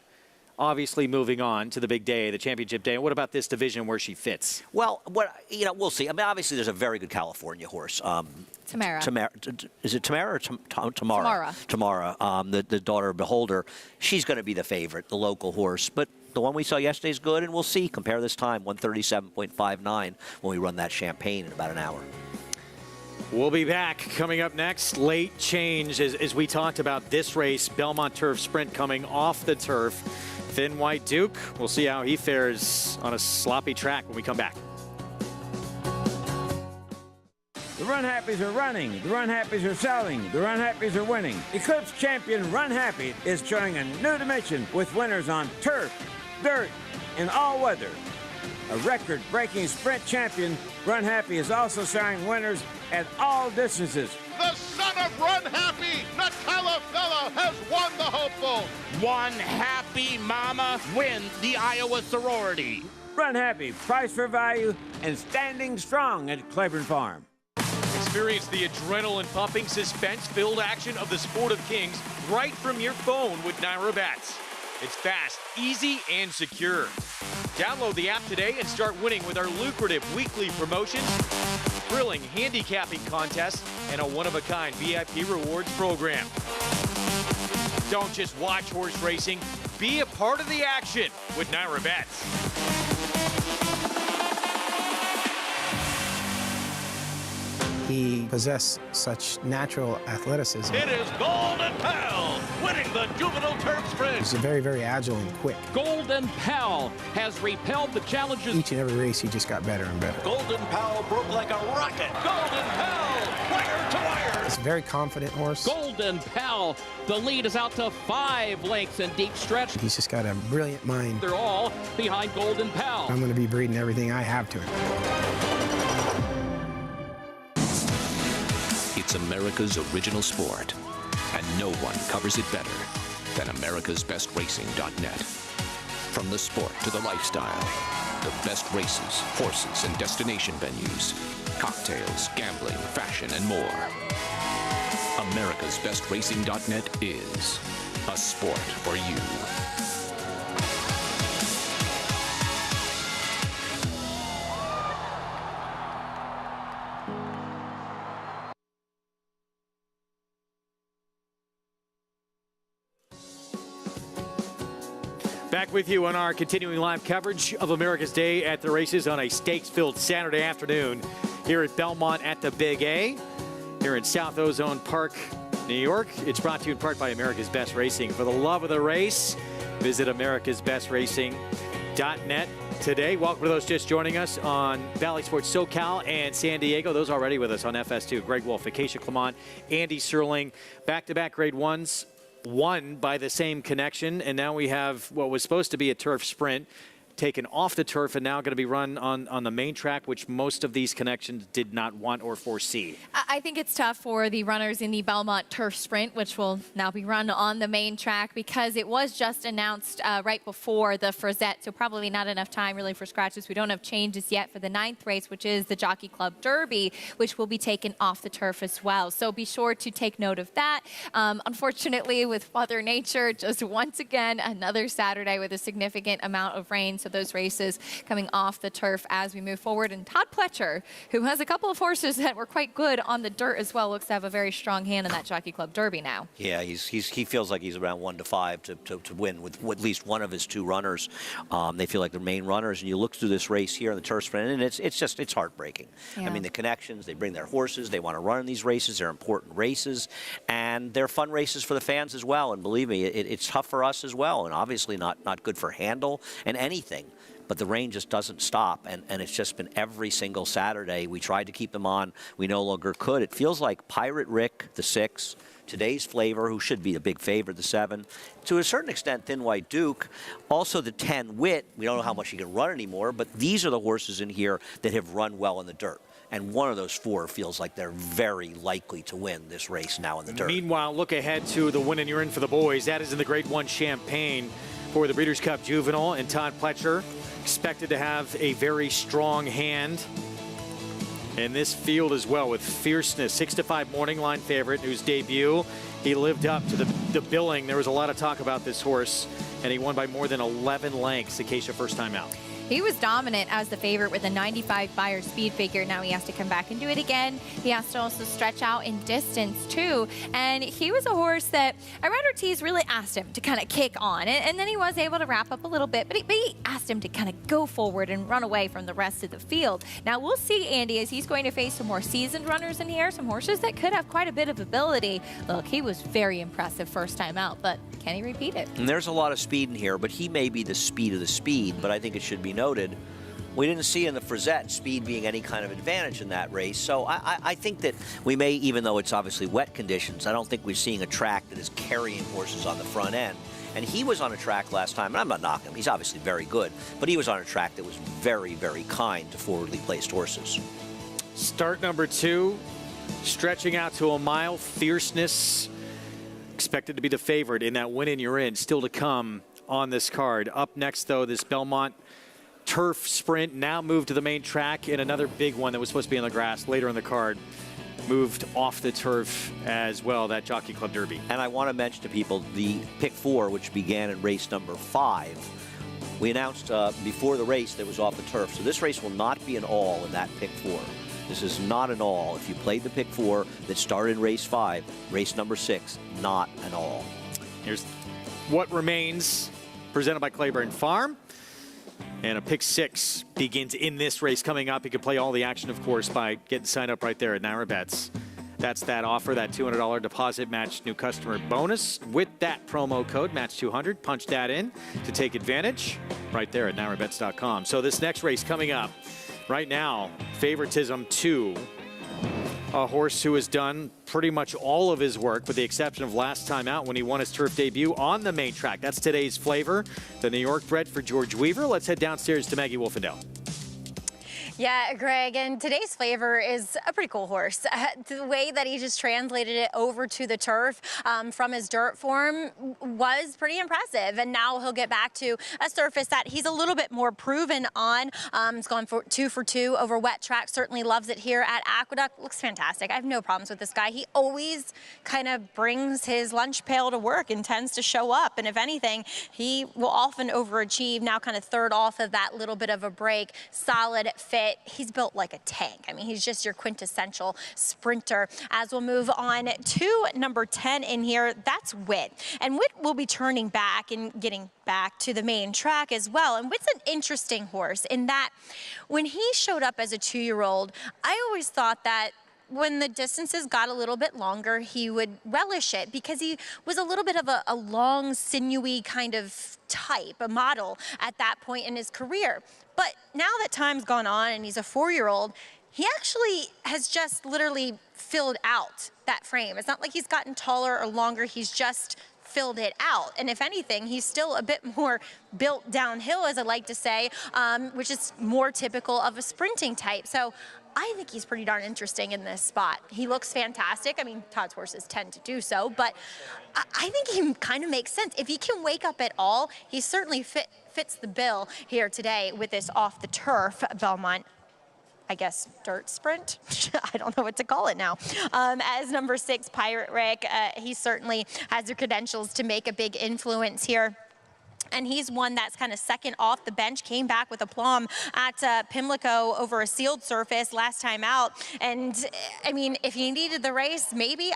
obviously moving on to the big day, the championship day. And what about this division where she fits? Well, we'll see. I mean, obviously there's a very good California horse. Tamara. Is it Tamara or Tamara? Tamara, the daughter of Beholder. She's going to be the favorite, the local horse. But the one we saw yesterday is good, and we'll see. Compare this time, 137.59, when we run that Champagne in about an hour. We'll be back. Coming up next, late change as we talked about this race, Belmont Turf Sprint coming off the turf. Thin White Duke, we'll see how he fares on a sloppy track when we come back. The Run Happies are running, the Run Happies are selling, the Run Happies are winning. Eclipse champion Run Happy is showing a new dimension with winners on turf, dirt, and all weather. A record-breaking sprint champion, Run Happy is also showing winners at all distances. The son of Run Happy, Nutella Fella, has won the hopeful. One happy mama wins the Iowa sorority. Run Happy, price for value, and standing strong at Claiborne Farm. Experience the adrenaline-pumping, suspense-filled action of the Sport of Kings right from your phone with Naira Bats. It's fast, easy, and secure. Download the app today and start winning with our lucrative weekly promotions, thrilling handicapping contests, and a one-of-a-kind VIP rewards program. Don't just watch horse racing, be a part of the action with Naira Bats. He possessed such natural athleticism. It is Golden Pal winning the Juvenile Turf Sprint. He's very, very agile and quick. Golden Pal has repelled the challenges. Each and every race, he just got better and better. Golden Pal broke like a rocket. Golden Pal, wire to wire. It's a very confident horse. Golden Pal, the lead is out to 5 lengths in deep stretch. He's just got a brilliant mind. They're all behind Golden Pal. I'm going to be breeding everything I have to him. It's America's original sport, and no one covers it better than americasbestracing.net. From the sport to the lifestyle, the best races, horses, and destination venues, cocktails, gambling, fashion, and more. americasbestracing.net is a sport for you. Back with you on our continuing live coverage of America's Day at the Races on a stakes-filled Saturday afternoon here at Belmont at the Big A, here in South Ozone Park, New York. It's brought to you in part by America's Best Racing. For the love of the race, visit americasbestracing.net today. Welcome to those just joining us on Valley Sports SoCal and San Diego. Those already with us on FS2. Greg Wolf, Acacia Clement, Andy Serling, back-to-back grade 1s. Won by the same connection, and now we have what was supposed to be a turf sprint taken off the turf and now going to be run on the main track, which most of these connections did not want or foresee. I think it's tough for the runners in the Belmont Turf Sprint, which will now be run on the main track, because it was just announced right before the Frizette, so probably not enough time really for scratches. We don't have changes yet for the 9th race, which is the Jockey Club Derby, which will be taken off the turf as well. So be sure to take note of that. Unfortunately, with Mother Nature, just once again, another Saturday with a significant amount of rain. So of those races coming off the turf as we move forward. And Todd Pletcher, who has a couple of horses that were quite good on the dirt as well, looks to have a very strong hand in that Jockey Club Derby now. Yeah, he feels like he's around 1 to 5 to win with at least one of his 2 runners. They feel like they're main runners, and you look through this race here in the turf sprint, and it's heartbreaking. Yeah. I mean, the connections, they bring their horses, they want to run in these races, they're important races, and they're fun races for the fans as well. And believe me, it's tough for us as well, and obviously not good for handle and anything. But the rain just doesn't stop, and it's just been every single Saturday. We tried to keep them on. We no longer could. It feels like Pirate Rick, the 6, Today's Flavor, who should be the big favorite, the 7. To a certain extent, Thin White Duke. Also the 10, Wit. We don't know how much he can run anymore, but these are the horses in here that have run well in the dirt. And one of those 4 feels like they're very likely to win this race now in the dirt. Meanwhile, look ahead to the win and you're in for the boys. That is in the Grade 1 Champagne for the Breeders' Cup Juvenile, and Todd Pletcher expected to have a very strong hand in this field as well, with Fierceness, 6 to 5 morning line favorite, whose debut he lived up to the billing. There was a lot of talk about this horse, and he won by more than 11 lengths. Acacia, first time out. He was dominant as the favorite with a 95 Beyer speed figure. Now he has to come back and do it again. He has to also stretch out in distance too. And he was a horse that Irad Ortiz really asked him to kind of kick on. And then he was able to wrap up a little bit, but he asked him to kind of go forward and run away from the rest of the field. Now we'll see, Andy, as he's going to face some more seasoned runners in here, some horses that could have quite a bit of ability. Look, he was very impressive first time out, but can he repeat it? And there's a lot of speed in here, but he may be the speed of the speed, but I think it should be noted, we didn't see in the Frizette speed being any kind of advantage in that race. So I think that we may, even though it's obviously wet conditions, I don't think we're seeing a track that is carrying horses on the front end. And he was on a track last time, and I'm not knocking him, he's obviously very good, but he was on a track that was very, very kind to forwardly placed horses. Start number 2, stretching out to a mile, Fierceness, expected to be the favorite in that win and you're in, still to come on this card. Up next, though, this Belmont Turf Sprint, now moved to the main track, and another big one that was supposed to be on the grass later in the card moved off the turf as well, that Jockey Club Derby. And I want to mention to people the pick 4, which began in race number 5. We announced before the race that it was off the turf, so this race will not be an all in that pick 4. This is not an all. If you played the pick 4 that started in race 5, race number 6, not an all. Here's what remains, presented by Claiborne Farm. And a pick 6 begins in this race coming up. You can play all the action, of course, by getting signed up right there at Naira Bets. That's that offer, that $200 deposit match new customer bonus. With that promo code, match200, punch that in to take advantage right there at NairaBets.com. So this next race coming up right now, favoritism 2. A horse who has done pretty much all of his work with the exception of last time out when he won his turf debut on the main track. That's Today's Flavor, the New York bred for George Weaver. Let's head downstairs to Maggie Wolfendale. Yeah, Greg, and Today's Flavor is a pretty cool horse. The way that he just translated it over to the turf from his dirt form was pretty impressive. And now he'll get back to a surface that he's a little bit more proven on. He's gone for 2 for 2 over wet track. Certainly loves it here at Aqueduct. Looks fantastic. I have no problems with this guy. He always kind of brings his lunch pail to work and tends to show up. And if anything, he will often overachieve. Now kind of third off of that little bit of a break. Solid fit. He's built like a tank. I mean, he's just your quintessential sprinter. As we'll move on to number 10 in here, that's Wit. And Wit will be turning back and getting back to the main track as well. And Wit's an interesting horse in that when he showed up as a 2-year-old, I always thought that when the distances got a little bit longer, he would relish it because he was a little bit of a long, sinewy kind of type, a model at that point in his career. But now that time's gone on and he's a 4-year-old, he actually has just literally filled out that frame. It's not like he's gotten taller or longer, he's just filled it out. And if anything, he's still a bit more built downhill, as I like to say, which is more typical of a sprinting type. So I think he's pretty darn interesting in this spot. He looks fantastic. I mean, Todd's horses tend to do so, but I think he kind of makes sense. If he can wake up at all, he certainly fits the bill here today with this off the turf Belmont, I guess, dirt sprint. I don't know what to call it now. As number 6, Pirate Rick, he certainly has the credentials to make a big influence here. And he's one that's kind of second off the bench, came back with aplomb at Pimlico over a sealed surface last time out. And I mean, if he needed the race, maybe.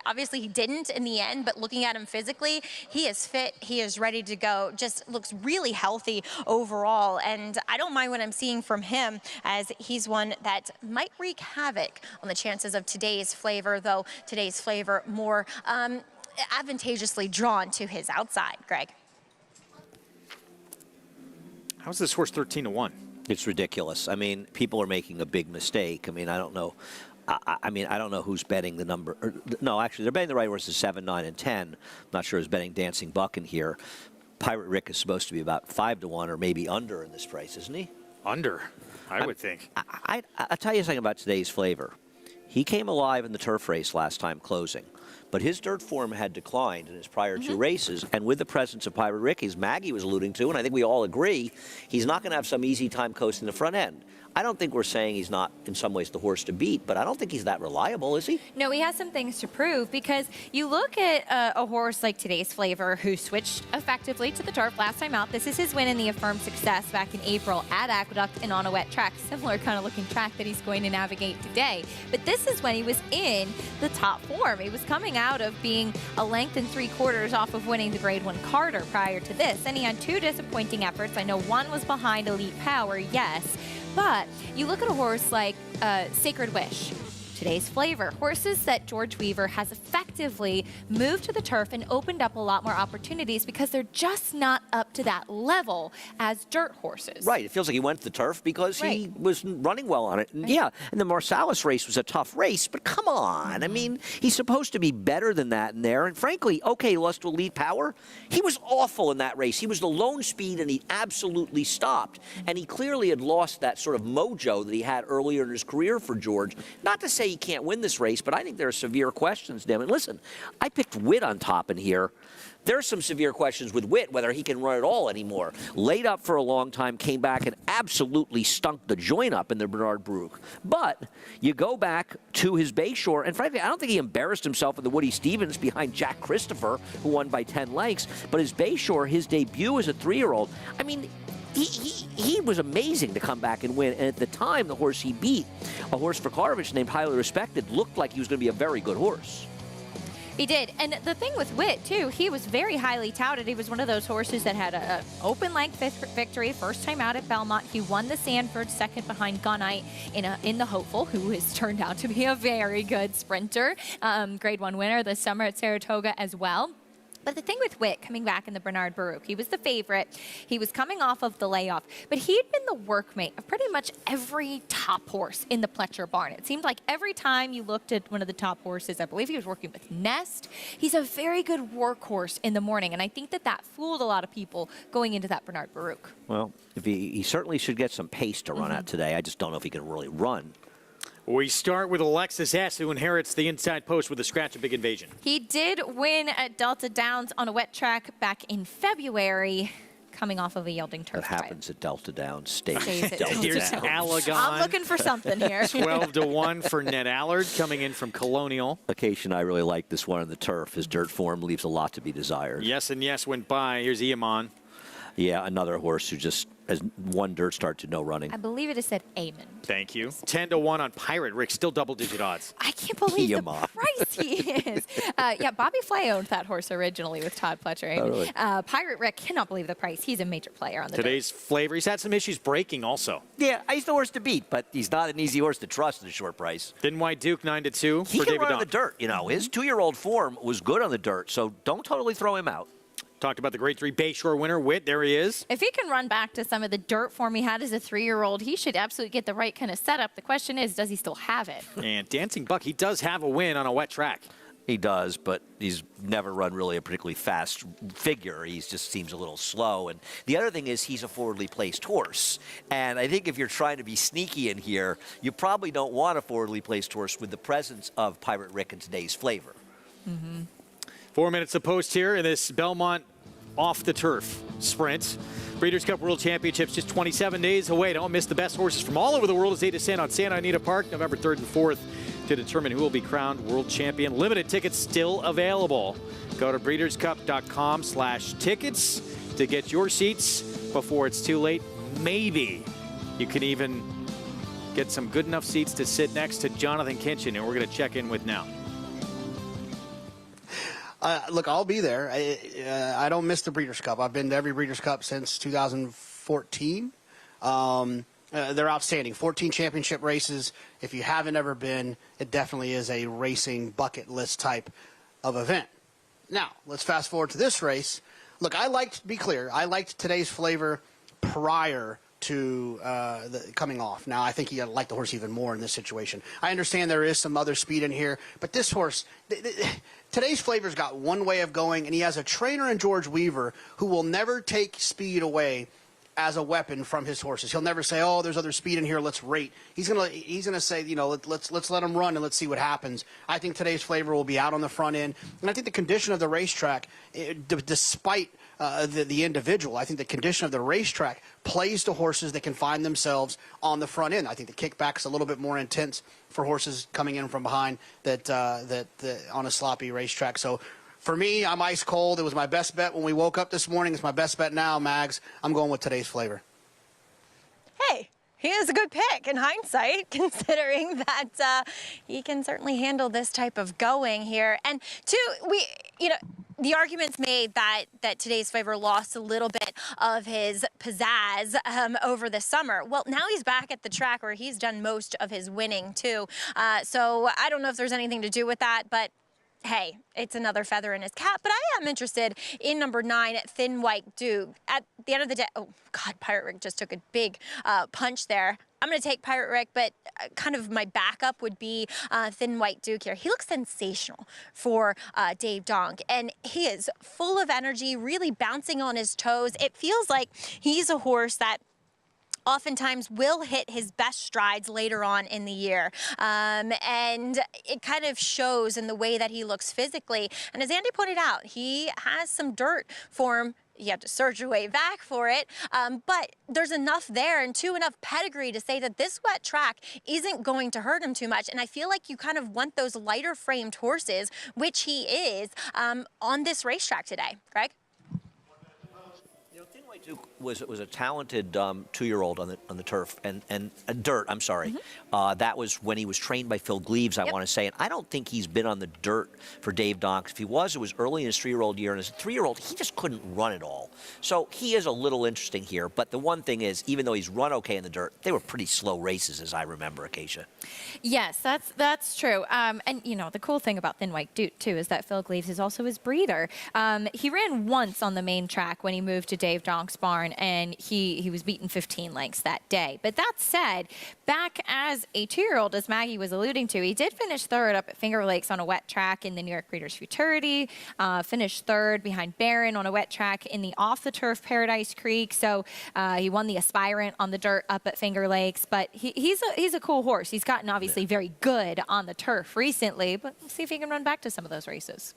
Obviously he didn't in the end, but looking at him physically, he is fit, he is ready to go, just looks really healthy overall. And I don't mind what I'm seeing from him, as he's one that might wreak havoc on the chances of today's Flavor, though today's Flavor more advantageously drawn to his outside. Greg. How's this horse 13-1? It's ridiculous. I mean, people are making a big mistake. I mean, I don't know. I mean, I don't know who's betting the number. No, actually, they're betting the right horses 7, 9, and 10. I'm not sure who's betting Dancing Buck in here. Pirate Rick is supposed to be about 5-1 or maybe under in this price, isn't he? Under, I would think. I'll tell you something about today's Flavor. He came alive in the turf race last time closing, but his dirt form had declined in his prior two races, and with the presence of Pirate Rick, as Maggie was alluding to, and I think we all agree, he's not going to have some easy time coasting the front end. I don't think we're saying he's not, in some ways, the horse to beat, but I don't think he's that reliable, is he? No, he has some things to prove, because you look at a horse like today's Flavor, who switched effectively to the turf last time out. This is his win in the Affirmed Success back in April at Aqueduct and on a wet track, similar kind of looking track that he's going to navigate today. But this is when he was in the top form. He was coming out of being a length and 3/4 off of winning the Grade 1 Carter prior to this. And he had 2 disappointing efforts. I know one was behind Elite Power, yes. But you look at a horse like Sacred Wish, today's Flavor, horses that George Weaver has effectively moved to the turf and opened up a lot more opportunities because they're just not up to that level as dirt horses. Right. It feels like he went to the turf because he was running well on it. And yeah, and the Marsalis race was a tough race, but come on. I mean, he's supposed to be better than that in there. And frankly, okay, he lost to Elite Power. He was awful in that race. He was the lone speed, and he absolutely stopped. And he clearly had lost that sort of mojo that he had earlier in his career for George. Not to say he can't win this race, but I think there are severe questions, damn it. Listen, I picked Witt on top in here. There's some severe questions with Witt, whether he can run at all anymore. Laid up for a long time, came back and absolutely stunk the joint up in the Bernard Baruch. But you go back to his Bayshore, and frankly, I don't think he embarrassed himself in the Woody Stevens behind Jack Christopher, who won by 10 lengths. But his Bayshore, his debut as a 3-year-old, I mean, he was amazing to come back and win. And at the time, the horse he beat, a horse for Karlovich named Highly Respected, looked like he was going to be a very good horse. He did. And the thing with Witt, too, he was very highly touted. He was one of those horses that had an open-length victory, first time out at Belmont. He won the Sanford, second behind Gunite in the Hopeful, who has turned out to be a very good sprinter. Grade 1 winner this summer at Saratoga as well. But the thing with Witt coming back in the Bernard Baruch, he was the favorite. He was coming off of the layoff, but he'd been the workmate of pretty much every top horse in the Pletcher barn. It seemed like every time you looked at one of the top horses, I believe he was working with Nest. He's a very good workhorse in the morning, and I think that fooled a lot of people going into that Bernard Baruch. Well, if he certainly should get some pace to run at today. I just don't know if he can really run. We start with Alexis S., who inherits the inside post with a scratch of Big Invasion. He did win at Delta Downs on a wet track back in February, coming off of a yielding turf That happens at Delta Downs. Stays at Delta Here's Downs. Allegan. I'm looking for something here. 12-1 for Ned Allard, coming in from Colonial. Occasion, I really like this one on the turf. His dirt form leaves a lot to be desired. Yes and yes went by. Here's Iamon. Yeah, another horse who just has one dirt start to no running. I believe it is said Amen. Thank you. 10-1 on Pirate Rick, still double-digit odds. I can't believe the price he is. Yeah, Bobby Flay owned that horse originally with Todd Pletcher. Oh, really? Pirate Rick cannot believe the price. He's a major player on the Today's Flavor. He's had some issues breaking also. Yeah, he's the horse to beat, but he's not an easy horse to trust at a short price. Then White Duke 9-2 He for can David run on Don. the dirt. You know, his 2-year-old form was good on the dirt, so don't totally throw him out. Talked about the Grade 3 Bayshore winner, Witt. There he is. If he can run back to some of the dirt form he had as a 3-year-old, he should absolutely get the right kind of setup. The question is, does he still have it? And Dancing Buck, he does have a win on a wet track. He does, but he's never run really a particularly fast figure. He just seems a little slow. And the other thing is he's a forwardly placed horse. And I think if you're trying to be sneaky in here, you probably don't want a forwardly placed horse with the presence of Pirate Rick in today's Flavor. 4 minutes of post here in this Belmont off the turf sprint. Breeders' Cup World Championships just 27 days away. Don't miss the best horses from all over the world as they descend on Santa Anita Park November 3rd and 4th to determine who will be crowned world champion. Limited tickets still available. Go to breederscup.com/tickets. to get your seats before it's too late. Maybe you can even get some good enough seats to sit next to Jonathan Kinchin, and we're going to check in with now. Look, I'll be there. I don't miss the Breeders' Cup. I've been to every Breeders' Cup since 2014. They're outstanding. 14 championship races. If you haven't ever been, it definitely is a racing bucket list type of event. Now, let's fast forward to this race. Look, to be clear, I liked today's flavor prior to coming off. Now, I think you like the horse even more in this situation. I understand there is some other speed in here, but this horse, today's flavor's got one way of going, and he has a trainer in George Weaver who will never take speed away as a weapon from his horses. He'll never say, "Oh, there's other speed in here, let's rate." He's gonna say, you know, let's let him run and let's see what happens. I think today's flavor will be out on the front end, and I think the condition of the racetrack, despite the individual, I think the condition of the racetrack plays to horses that can find themselves on the front end. I think the kickback is a little bit more intense for horses coming in from behind that on a sloppy racetrack. So for me, I'm ice cold. It was my best bet when we woke up this morning. It's my best bet now, Mags. I'm going with today's flavor. Hey, he is a good pick in hindsight, considering that he can certainly handle this type of going here. And two, the argument's made that today's flavor lost a little bit of his pizzazz over the summer. Well, now he's back at the track where he's done most of his winning too. So I don't know if there's anything to do with that, but hey, it's another feather in his cap. But I am interested in number 9, Thin White Duke. At the end of the day, oh God, Pirate Rick just took a big punch there. I'm going to take Pirate Rick, but kind of my backup would be Thin White Duke here. He looks sensational for Dave Donk, and he is full of energy, really bouncing on his toes. It feels like he's a horse that oftentimes will hit his best strides later on in the year. And it kind of shows in the way that he looks physically. And as Andy pointed out, he has some dirt for him. You have to search your way back for it, but there's enough there and enough pedigree to say that this wet track isn't going to hurt him too much. And I feel like you kind of want those lighter framed horses, which he is, on this racetrack today. Greg? Thin White Duke was a talented 2-year-old on the turf and dirt. I'm sorry. That was when he was trained by Phil Gleaves, I want to say. And I don't think he's been on the dirt for Dave Donk. If he was, it was early in his 3-year-old year. And as a 3-year-old, he just couldn't run at all. So he is a little interesting here. But the one thing is, even though he's run okay in the dirt, they were pretty slow races, as I remember, Acacia. Yes, that's true. And, you know, the cool thing about Thin White Duke, too, is that Phil Gleaves is also his breeder. He ran once on the main track when he moved to Dave Donk's barn, and he was beaten 15 lengths that day. But that said, back as a 2-year-old, as Maggie was alluding to, he did finish 3rd up at Finger Lakes on a wet track in the New York Breeders' Futurity, finished 3rd behind Barron on a wet track in the off-the-turf Paradise Creek. So he won the Aspirant on the dirt up at Finger Lakes. But he's a cool horse. He's gotten obviously very good on the turf recently, but we'll see if he can run back to some of those races.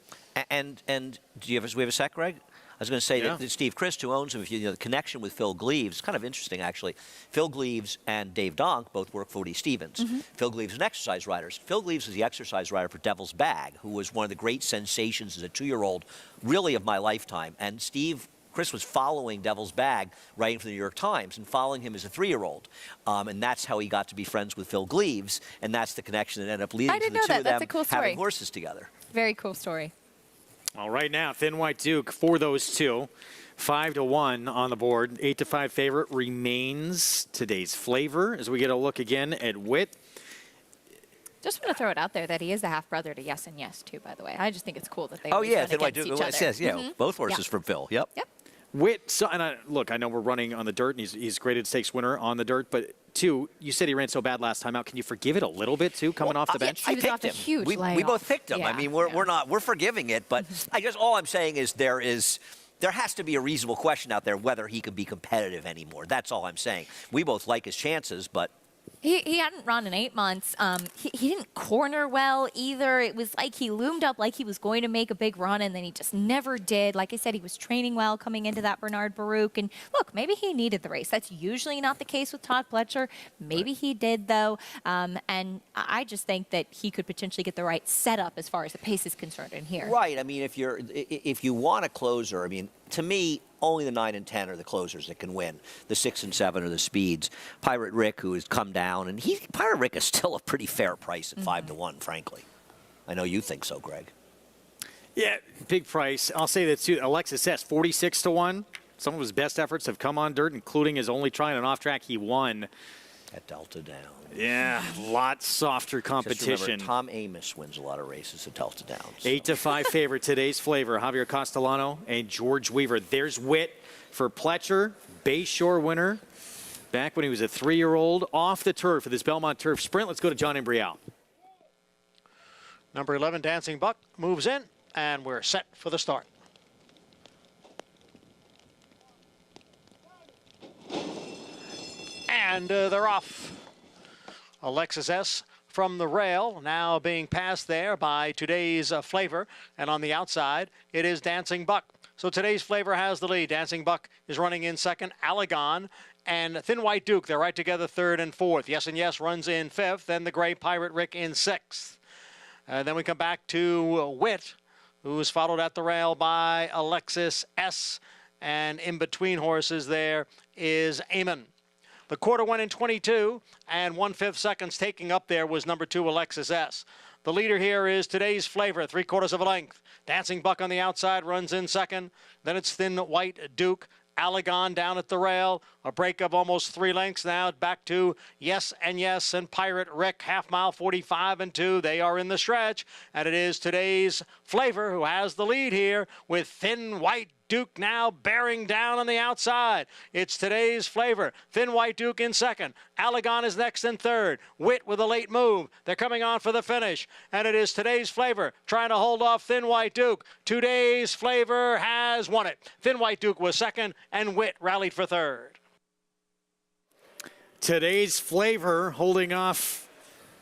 And do we have a sec, Greg? I was going to say that Steve Christ, who owns him, the connection with Phil Gleaves, kind of interesting, actually. Phil Gleaves and Dave Donk both work for Woody Stevens. Phil Gleaves is an exercise rider. Phil Gleaves is the exercise rider for Devil's Bag, who was one of the great sensations as a 2-year-old, really, of my lifetime. And Steve Chris was following Devil's Bag, writing for the New York Times, and following him as a 3-year-old. And that's how he got to be friends with Phil Gleaves, and that's the connection that ended up leading to the two of them having horses together. Very cool story. Well, right now, Thin White Duke for those two, 5-1 on the board. 8-5 favorite remains today's flavor as we get a look again at Witt. Just want to throw it out there that he is the half-brother to Yes and Yes, too, by the way. I just think it's cool that they Thin White Duke. It says, both horses from Phil. Yep. Witt, so, and look, I know we're running on the dirt, and he's graded stakes winner on the dirt, but two, you said he ran so bad last time out. Can you forgive it a little bit too, coming off the bench? I picked him. We both picked him. I mean, we're forgiving it, but all I'm saying is there has to be a reasonable question out there whether he can be competitive anymore. That's all I'm saying. We both like his chances, but He hadn't run in 8 months. He didn't corner well either. It was like he loomed up like he was going to make a big run, and then he just never did. Like I said, he was training well coming into that Bernard Baruch. And look, maybe he needed the race. That's usually not the case with Todd Pletcher. Maybe he did, though. And I just think that he could potentially get the right setup as far as the pace is concerned in here. Right. I mean, if you want a closer, I mean, to me, only the 9 and 10 are the closers that can win. The 6 and 7 are the speeds. Pirate Rick, who has come down, and Pirate Rick is still a pretty fair price at 5 to 1, frankly. I know you think so, Greg. Yeah, big price. I'll say that too. Alexis S, 46 to 1. Some of his best efforts have come on dirt, including his only try on an off track. He won at Delta Downs. Yeah, a lot softer competition. Just remember, Tom Amos wins a lot of races at Delta Downs. 8 to 5 favorite. Today's flavor, Javier Castellano and George Weaver. There's Witt for Pletcher, Bayshore winner. Back when he was a 3-year-old, off the turf for this Belmont Turf Sprint. Let's go to John Embrial. Number 11, Dancing Buck, moves in, and we're set for the start. And they're off. Alexis S from the rail, now being passed there by Today's Flavor. And on the outside, it is Dancing Buck. So Today's Flavor has the lead. Dancing Buck is running in second. Allegon and Thin White Duke, they're right together, third and fourth. Yes and Yes runs in fifth. Then the gray Pirate Rick in sixth. Then we come back to Witt, who's followed at the rail by Alexis S. And in between horses there is Amon. The quarter went in 22 and 1/5 seconds. Taking up there was number 2, Alexis S. The leader here is Today's Flavor, 3/4 of a length. Dancing Buck on the outside runs in second. Then it's Thin White Duke. Allegon down at the rail. A break of almost 3 lengths now. Back to Yes and Yes and Pirate Rick. Half mile, 45 and 2. They are in the stretch. And it is Today's Flavor who has the lead here with Thin White Duke now bearing down on the outside. It's Today's Flavor. Thin White Duke in second. Allegon is next in third. Witt with a late move. They're coming on for the finish. And it is Today's Flavor trying to hold off Thin White Duke. Today's Flavor has won it. Thin White Duke was second, and Witt rallied for third. Today's Flavor holding off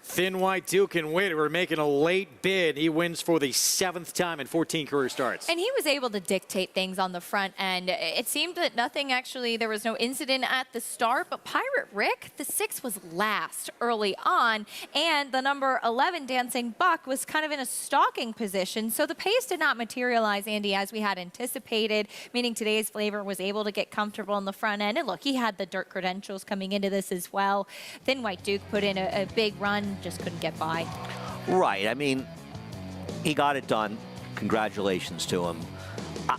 Thin White Duke and Witt. We're making a late bid. He wins for the 7th time in 14 career starts. And he was able to dictate things on the front end. It seemed that nothing actually, there was no incident at the start, but Pirate Rick, the 6 was last early on, and the number 11, Dancing Buck, was kind of in a stalking position, so the pace did not materialize, Andy, as we had anticipated, meaning Today's Flavor was able to get comfortable in the front end. And look, he had the dirt credentials coming into this as well. Thin White Duke put in a big run, just couldn't get by. Right. I mean, he got it done. Congratulations to him.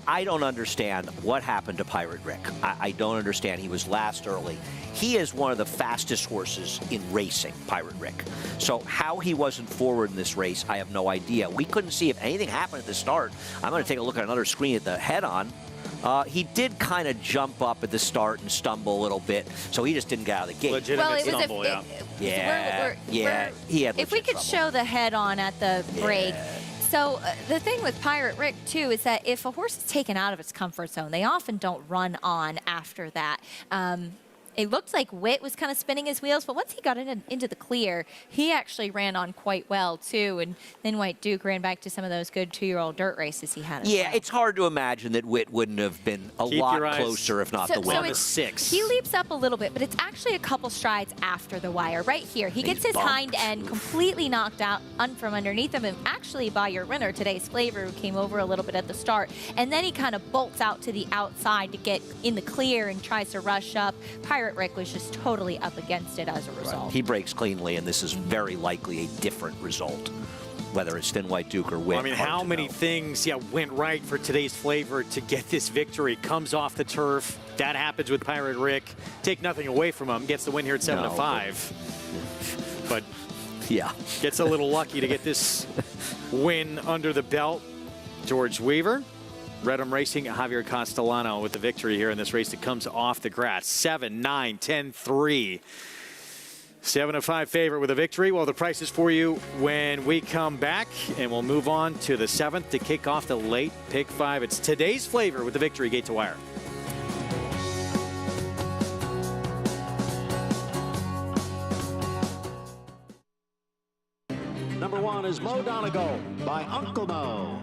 I don't understand what happened to Pirate Rick. I don't understand. He was last early. He is one of the fastest horses in racing, Pirate Rick. So how he wasn't forward in this race, I have no idea. We couldn't see if anything happened at the start. I'm going to take a look at another screen at the head-on. He did kind of jump up at the start and stumble a little bit, so he just didn't get out of the gate. Legitimate stumble, yeah. He had if we could trouble. show the head-on at the break. So the thing with Pirate Rick, too, is that if a horse is taken out of its comfort zone, they often don't run on after that. It looked like Witt was kind of spinning his wheels, but once he got into the clear, he actually ran on quite well, too. And then White Duke ran back to some of those good 2-year-old dirt races he had as well. It's hard to imagine that Witt wouldn't have been a lot closer, if not the win. So 6. He leaps up a little bit, but it's actually a couple strides after the wire. Right here, he gets his hind end completely knocked out from underneath him, and actually by your winner, Today's Flavor, who came over a little bit at the start. And then he kind of bolts out to the outside to get in the clear and tries to rush up. Pirate Rick was just totally up against it as a result. Right. He breaks cleanly, and this is very likely a different result, whether it's Thin White Duke or Witt. Well, I mean, how many things went right for Today's Flavor to get this victory? Comes off the turf. That happens with Pirate Rick. Take nothing away from him. Gets the win here at 7 to 5. But yeah, gets a little lucky to get this win under the belt. George Weaver. Redham Racing, Javier Castellano with the victory here in this race that comes off the grass. 7, 9, 10, 3. 7 to 5 favorite with a victory. Well, the price is for you when we come back, and we'll move on to the 7th to kick off the late pick 5. It's Today's Flavor with the victory, gate to wire. Number 1 is Mo Donegal by Uncle Mo.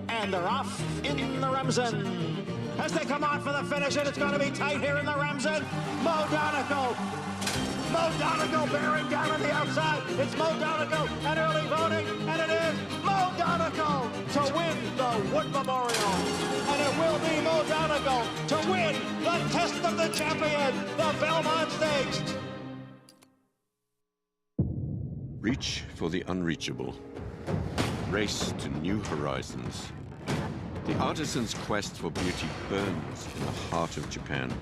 And they're off in the Remsen. As they come on for the finish, and it's going to be tight here in the Remsen. Mo Donegal Mo Donegal bearing down on the outside. It's Mo Donegal and early voting, and it is Mo Donegal to win the Wood Memorial. And it will be Mo Donegal to win the Test of the Champion, the Belmont Stakes. Reach for the unreachable. Race to new horizons. The artisan's quest for beauty burns in the heart of Japan,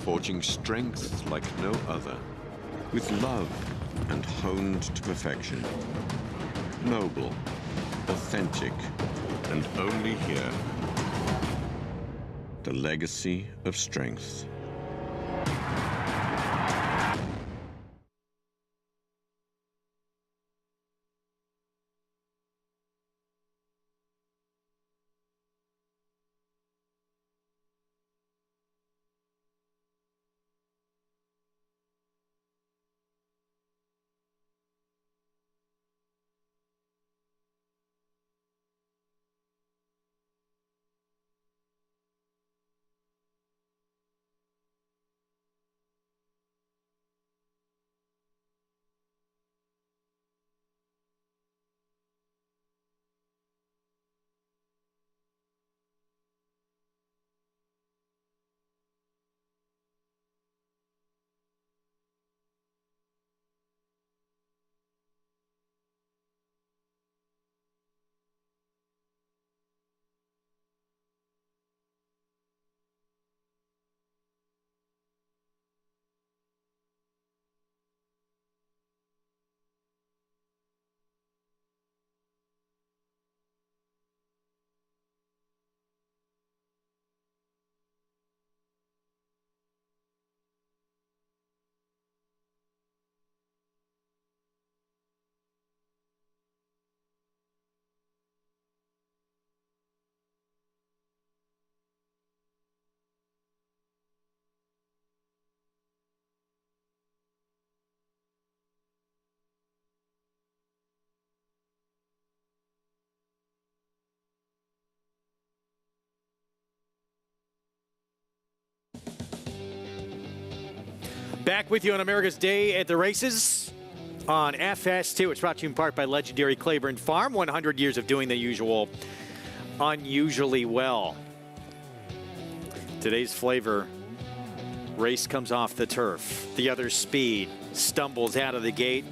forging strength like no other, with love and honed to perfection. Noble, authentic, and only here. The legacy of strength. Back with you on America's Day at the Races on FS2. It's brought to you in part by legendary Claiborne Farm. 100 years of doing the usual unusually well. Today's flavor race comes off the turf. The other speed stumbles out of the gate,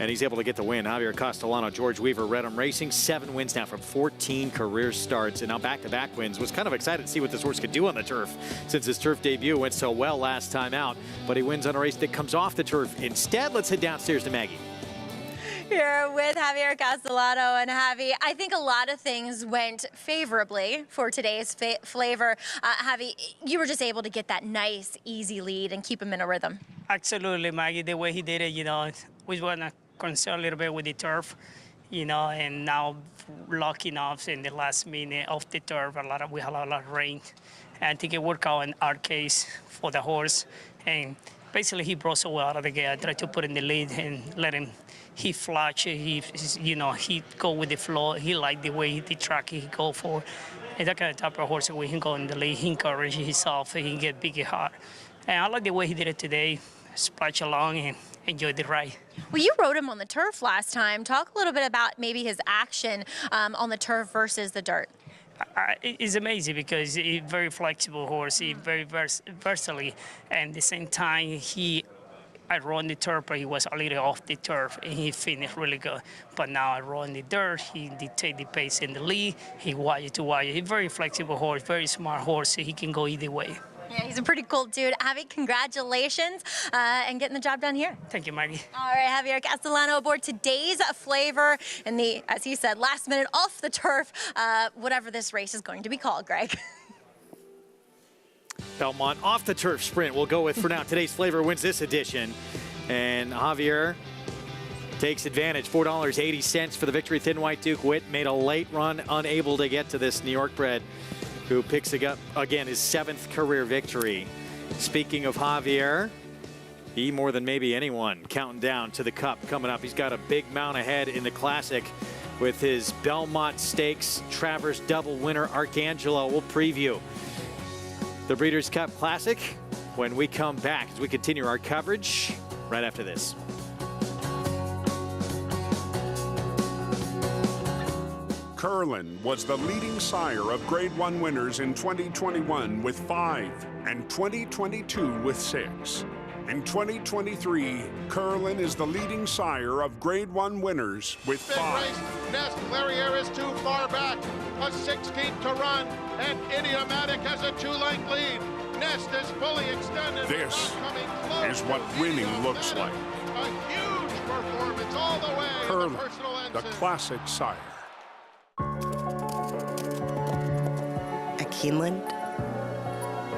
and he's able to get the win. Javier Castellano, George Weaver, Redham Racing, 7 wins now from 14 career starts, and now back-to-back wins. Was kind of excited to see what this horse could do on the turf since his turf debut went so well last time out, but he wins on a race that comes off the turf instead. Let's head downstairs to Maggie. Here with Javier Castellano, and Javi, I think a lot of things went favorably for today's flavor. Javi, you were just able to get that nice, easy lead and keep him in a rhythm. Absolutely, Maggie. The way he did it, you know, we want to concern a little bit with the turf, you know, and now lucky enough in the last minute of the turf, we had a lot of rain. And I think it worked out in our case for the horse. And basically he brought so well out of the gate. I tried to put in the lead and let him, he flash, he go with the flow. He liked the way the track he go for. And that kind of type of horse, when he go in the lead, he encourage himself, he get big and hard. And I like the way he did it today, splash along and enjoy the ride. Well, you rode him on the turf last time. Talk a little bit about maybe his action on the turf versus the dirt. It's amazing because he's a very flexible horse. He's very versatile, and at the same time, I rode the turf, but he was a little off the turf, and he finished really good. But now I rode the dirt, he dictated the pace in the lead, he wire to wire. He's a very flexible horse, very smart horse, so he can go either way. Yeah, he's a pretty cool dude. Javi, congratulations and getting the job done here. Thank you, Maggie. All right, Javier Castellano aboard today's flavor in the, as he said, last minute off the turf, whatever this race is going to be called, Greg. Belmont off the turf sprint we'll go with for now. Today's flavor wins this edition, and Javier takes advantage. $4.80 for the victory. Thin White Duke Witt made a late run, unable to get to this New York bred, who picks up, again, his 7th career victory. Speaking of Javier, he more than maybe anyone counting down to the Cup coming up. He's got a big mount ahead in the Classic with his Belmont Stakes Travers double winner, Arcangelo. We'll preview the Breeders' Cup Classic when we come back as we continue our coverage right after this. Curlin was the leading sire of Grade 1 winners in 2021 with 5 and 2022 with 6. In 2023, Curlin is the leading sire of Grade 1 winners with Big 5. race. Nest Clariere is too far back. A 16th to run, and Idiomatic has a 2-length lead. Nest is fully extended. This is what winning looks like. A huge performance all the way. Curlin, the personal the ensign. classic sire. At Keeneland,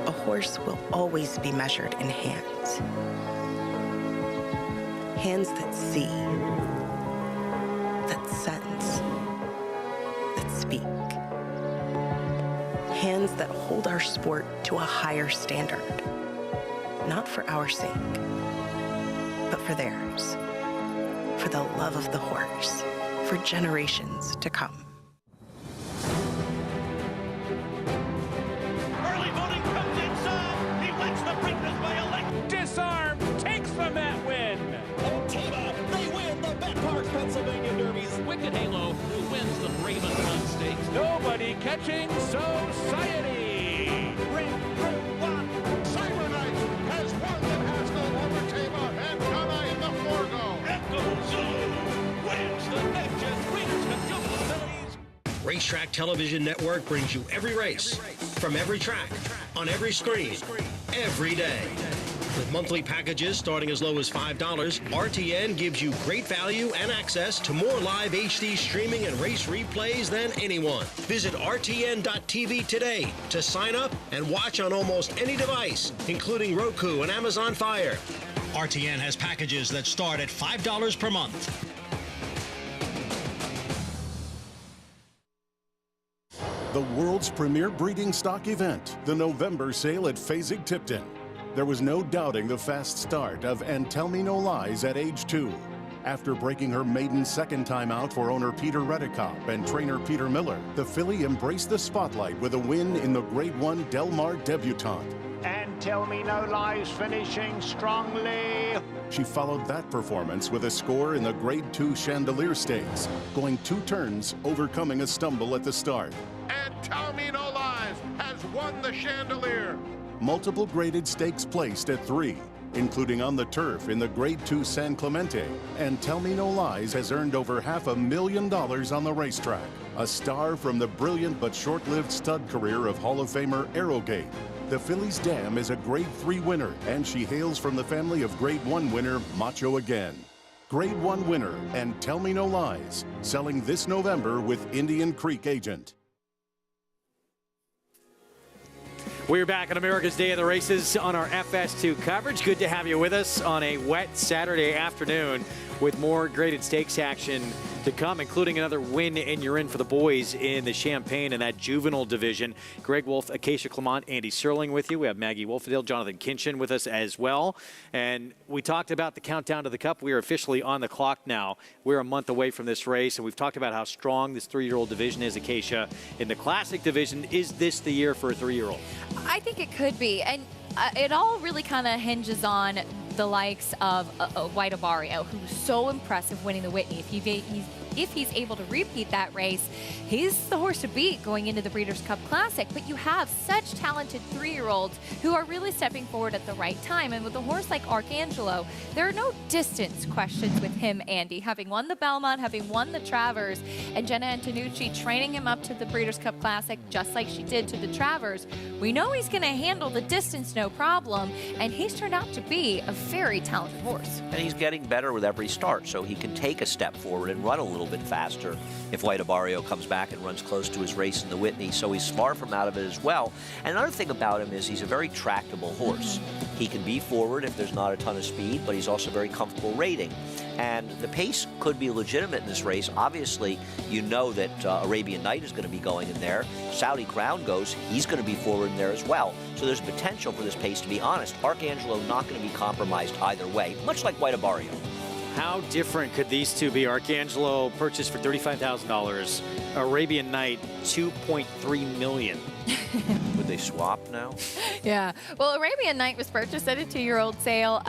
a horse will always be measured in hands. Hands that see, that sense, that speak. Hands that hold our sport to a higher standard. Not for our sake, but for theirs. For the love of the horse, for generations to come. Early voting comes inside. He wins the Breakers by elect. Disarm takes the Met win. Otiva, they win the Bet Park Pennsylvania Derbies. Wicked Halo, who wins the Raven Run Stakes. Nobody catching Society. Ring, one. Cybernite has won the Haskell over Tava and Ghana in the Forgo. Echo Zoo wins the Nature Breeders' Cup Juvenile Series. Racetrack Television Network brings you every race, from every track, on every screen, every day. With monthly packages starting as low as $5, RTN gives you great value and access to more live HD streaming and race replays than anyone. Visit RTN.tv today to sign up and watch on almost any device, including Roku and Amazon Fire. RTN has packages that start at $5 per month. The world's premier breeding stock event, the November sale at Fasig-Tipton. There was no doubting the fast start of And Tell Me No Lies at age 2. After breaking her maiden second time out for owner Peter Redekop and trainer Peter Miller, the filly embraced the spotlight with a win in the Grade 1 Del Mar debutante. And Tell Me No Lies finishing strongly. She followed that performance with a score in the Grade 2 Chandelier Stakes, going 2 turns, overcoming a stumble at the start. And Tell Me No Lies has won the Chandelier. Multiple graded stakes placed at 3, including on the turf in the Grade 2 San Clemente, and Tell Me No Lies has earned over $500,000 on the racetrack. A star from the brilliant but short-lived stud career of Hall of Famer Arrowgate. The filly's dam is a Grade 3 winner, and she hails from the family of Grade 1 winner Macho Again. Grade 1 winner and Tell Me No Lies, selling this November with Indian Creek Agent. We're back on America's Day of the Races on our FS2 coverage. Good to have you with us on a wet Saturday afternoon with more graded stakes action to come, including another win and you're in for the boys in the Champagne and that juvenile division. Greg Wolf, Acacia Clement, Andy Serling with you. We have Maggie Wolfadale, Jonathan Kinchin with us as well. And we talked about the countdown to the Cup. We are officially on the clock now. We're a month away from this race, and we've talked about how strong this 3-year-old division is, Acacia. In the Classic division, is this the year for a 3-year-old? I think it could be. And it all really kind of hinges on the likes of Waya Barrio, who's so impressive winning the Whitney. If he's able to repeat that race, he's the horse to beat going into the Breeders' Cup Classic. But you have such talented 3-year-olds who are really stepping forward at the right time. And with a horse like Arcangelo, there are no distance questions with him, Andy. Having won the Belmont, having won the Travers, and Jenna Antonucci training him up to the Breeders' Cup Classic just like she did to the Travers, we know he's going to handle the distance no problem. And he's turned out to be a very talented horse. And he's getting better with every start, so he can take a step forward and run a little bit faster if Waya Barrio comes back and runs close to his race in the Whitney, so he's far from out of it as well. And another thing about him is he's a very tractable horse. He can be forward if there's not a ton of speed, but he's also very comfortable rating. And the pace could be legitimate in this race. Obviously, you know that Arabian Night is going to be going in there. Saudi Crown goes, he's going to be forward in there as well. So there's potential for this pace, to be honest. Arcangelo not going to be compromised either way, much like Waya Barrio. How different could these two be? Arcangelo purchased for $35,000. Arabian Night, $2.3 million. With they swap now? Yeah. Well, Arabian Night was purchased at a 2-year-old sale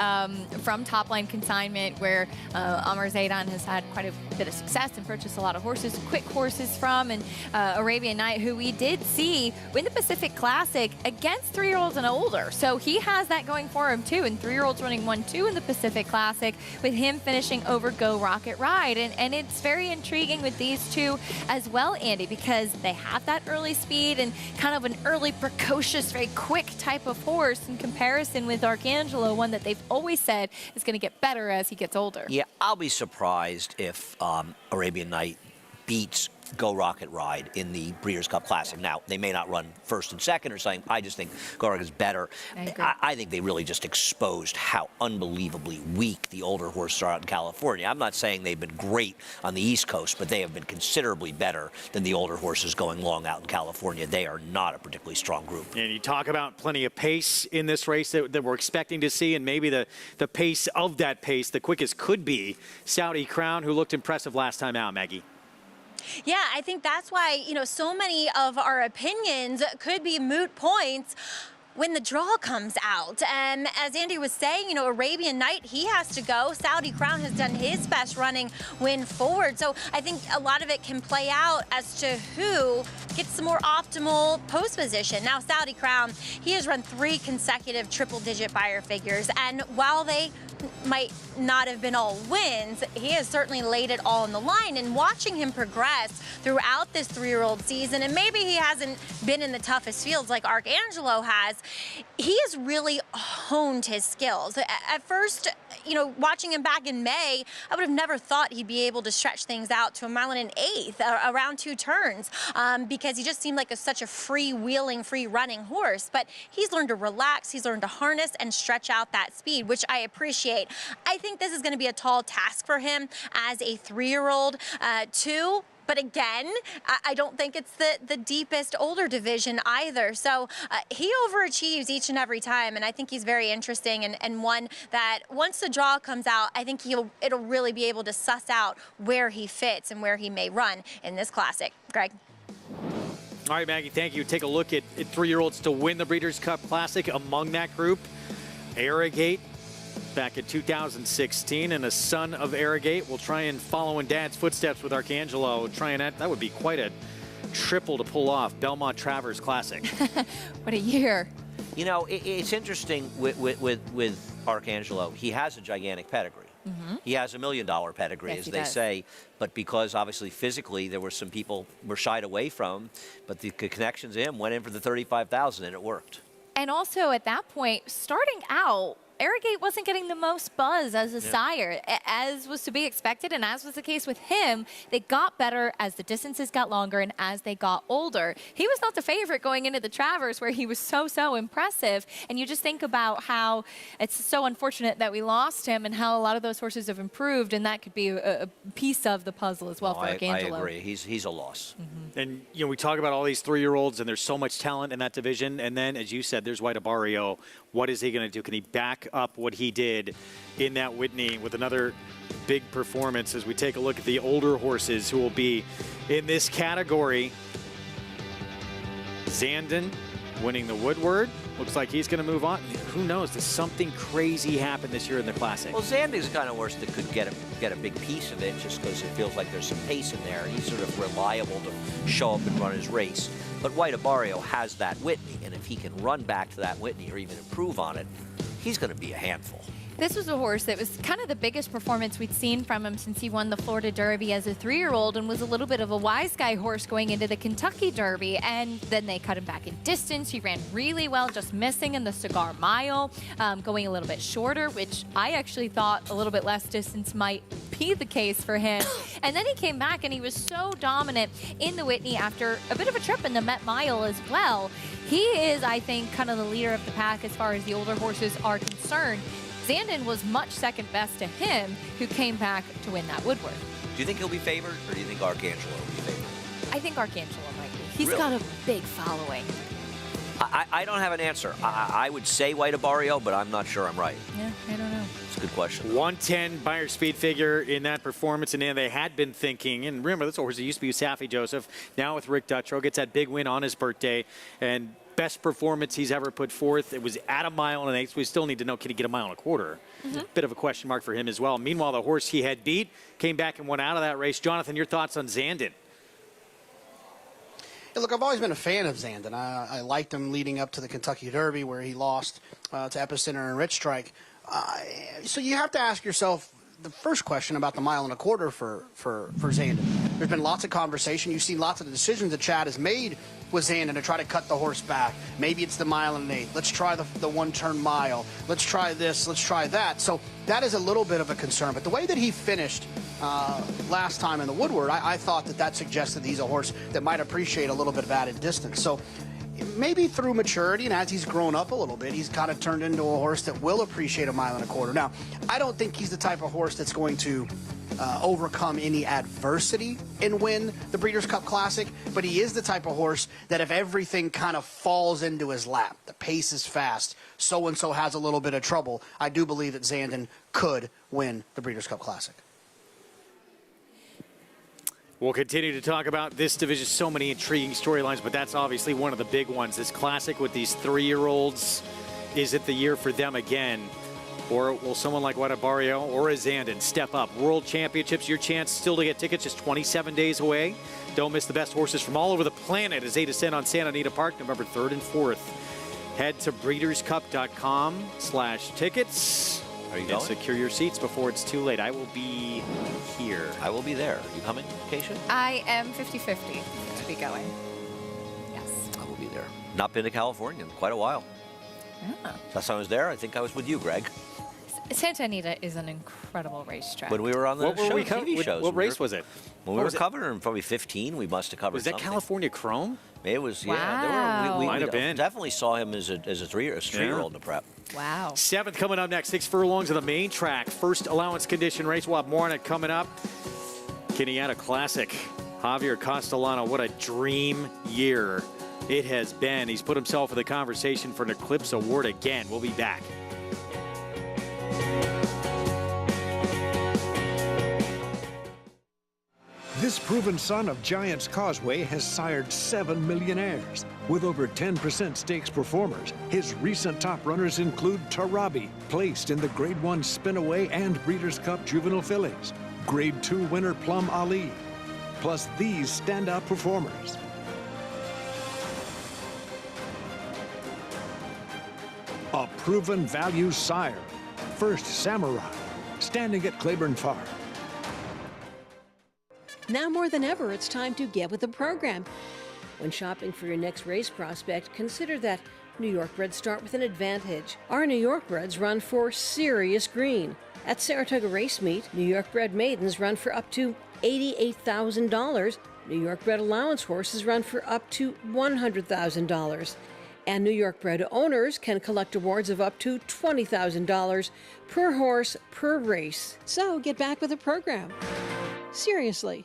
from Top Line Consignment, where Amr Zaidan has had quite a bit of success and purchased a lot of horses, quick horses from. And Arabian Night, who we did see win the Pacific Classic against 3-year-olds and older. So he has that going for him, too. And 3-year-olds running 1-2 in the Pacific Classic, with him finishing over Go Rocket Ride. And it's very intriguing with these two as well, Andy, because they have that early speed and kind of an early, precocious, very quick type of horse in comparison with Arcangelo, one that they've always said is going to get better as he gets older. Yeah, I'll be surprised if Arabian Night beats Go Rocket Ride in the Breeders' Cup Classic. Now, they may not run first and second or something. I just think Go Rocket is better. I think they really just exposed how unbelievably weak the older horses are out in California. I'm not saying they've been great on the East Coast, but they have been considerably better than the older horses going long out in California. They are not a particularly strong group. And you talk about plenty of pace in this race that we're expecting to see, and maybe the pace of that pace, the quickest could be Saudi Crown, who looked impressive last time out, Maggie. Yeah, I think that's why, so many of our opinions could be moot points when the draw comes out. And as Andy was saying, Arabian Night, he has to go. Saudi Crown has done his best running win forward. So I think a lot of it can play out as to who gets the more optimal post position. Now, Saudi Crown, he has run 3 consecutive triple-digit buyer figures. And while they might not have been all wins, he has certainly laid it all on the line. And watching him progress throughout this 3-year-old season, and maybe he hasn't been in the toughest fields like Arcangelo has, he has really honed his skills. At first, watching him back in May, I would have never thought he'd be able to stretch things out to 1 1/8 miles, around 2 turns, because he just seemed like such a free-wheeling, free-running horse. But he's learned to relax, he's learned to harness and stretch out that speed, which I appreciate. I think this is going to be a tall task for him as a 3-year-old, too. But again, I don't think it's the deepest older division either. So he overachieves each and every time, and I think he's very interesting and one that once the draw comes out, I think it'll really be able to suss out where he fits and where he may run in this classic. Greg? All right, Maggie, thank you. Take a look at 3-year-olds to win the Breeders' Cup Classic. Among that group, Arrogate, back in 2016, and a son of Arrogate will try and follow in Dad's footsteps with Arcangelo. That would be quite a triple to pull off. Belmont Travers Classic. What a year. It's interesting with Arcangelo. He has a gigantic pedigree. He has $1 million pedigree, yes, as they say, but because obviously physically there were some people were shied away from, but the connections to him went in for the 35,000 and it worked. And also at that point, starting out, Arrogate wasn't getting the most buzz as a sire, as was to be expected, and as was the case with him. They got better as the distances got longer and as they got older. He was not the favorite going into the Travers, where he was so impressive. And you just think about how it's so unfortunate that we lost him and how a lot of those horses have improved, and that could be a piece of the puzzle as well for Arcangelo. I agree. He's a loss. And, we talk about all these 3-year-olds, and there's so much talent in that division. And then, as you said, there's Waya Barrio. What is he going to do? Can he back up what he did in that Whitney with another big performance as we take a look at the older horses who will be in this category? Zandon winning the Woodward. Looks like he's going to move on. Who knows? Does something crazy happen this year in the Classic? Well, Zandon's kind of horse that could get a big piece of it just because it feels like there's some pace in there. He's sort of reliable to show up and run his race. But Waya Barrio has that Whitney, and if he can run back to that Whitney or even improve on it, he's going to be a handful. This was a horse that was kind of the biggest performance we'd seen from him since he won the Florida Derby as a 3-year-old, and was a little bit of a wise guy horse going into the Kentucky Derby. And then they cut him back in distance. He ran really well, just missing in the Cigar Mile, going a little bit shorter, which I actually thought a little bit less distance might be the case for him. And then he came back and he was so dominant in the Whitney after a bit of a trip in the Met Mile as well. He is, I think, kind of the leader of the pack as far as the older horses are concerned. Zandon was much second best to him, who came back to win that Woodward. Do you think he'll be favored, or do you think Arcangelo will be favored? I think Arcangelo might be. He's Really? got a big following. I don't have an answer. I would say Waya Barrio, but I'm not sure I'm right. Yeah, I don't know. It's a good question. 110 buyer speed figure in that performance, and then they had been thinking, and remember, this horse used to be with Safi Joseph, now with Rick Dutrow, gets that big win on his birthday, and best performance he's ever put forth. It was at 1 1/8 miles. We still need to know, can he get 1 1/4 miles? Bit of a question mark for him as well. Meanwhile, the horse he had beat came back and went out of that race. Jonathan, your thoughts on Zandon? Yeah, look, I've always been a fan of Zandon. I liked him leading up to the Kentucky Derby where he lost to Epicenter and Rich Strike. So you have to ask yourself the first question about the 1 1/4 miles for Zandon. There's been lots of conversation. You've seen lots of the decisions that Chad has made with Zandon to try to cut the horse back. Maybe it's the 1 1/8 miles. Let's try the one-turn mile. Let's try this. Let's try that. So that is a little bit of a concern. But the way that he finished last time in the Woodward, I thought that suggested he's a horse that might appreciate a little bit of added distance. So maybe through maturity and as he's grown up a little bit, he's kind of turned into a horse that will appreciate 1 1/4 miles. Now, I don't think he's the type of horse that's going to overcome any adversity and win the Breeders' Cup Classic, but he is the type of horse that if everything kind of falls into his lap, the pace is fast, so-and-so has a little bit of trouble, I do believe that Zandon could win the Breeders' Cup Classic. We'll continue to talk about this division. So many intriguing storylines, but that's obviously one of the big ones. This Classic with these 3-year-olds, is it the year for them again? Or will someone like Waya or a Zandon step up? World Championships, your chance still to get tickets, just 27 days away. Don't miss the best horses from all over the planet as they descend on Santa Anita Park, November 3rd and 4th. Head to breederscup.com/tickets. Are you and going? secure your seats before it's too late. I will be here. I will be there. You coming, Keisha? I am 50-50 to be going. Yes. I will be there. Not been to California in quite a while. Yeah. Last time I was there, I think I was with you, Greg. Santa Anita is an incredible racetrack. When we were on the TV shows. What race was it? When we were covering probably 15, we must have covered Was that something. California Chrome? It was, Wow. yeah. We Might have been. definitely saw him as a three-year-old in the prep. Wow. 7th coming up next, 6 furlongs of the main track. First allowance condition race. We'll have more on it coming up. Kenyatta Classic. Javier Castellano, what a dream year it has been. He's put himself in the conversation for an Eclipse Award again. We'll be back. This proven son of Giants Causeway has sired 7 millionaires. With over 10% stakes performers, his recent top runners include Tarabi, placed in the Grade 1 Spinaway and Breeders' Cup Juvenile Fillies, Grade 2 winner Plum Ali, plus these standout performers. A proven value sire, First Samurai, standing at Claiborne Farm. Now more than ever, it's time to get with the program. When shopping for your next race prospect, consider that New York breds start with an advantage. Our New York breds run for serious green. At Saratoga Race Meet, New York bred maidens run for up to $88,000. New York bred allowance horses run for up to $100,000. And New York bred owners can collect awards of up to $20,000 per horse per race. So get back with the program. Seriously.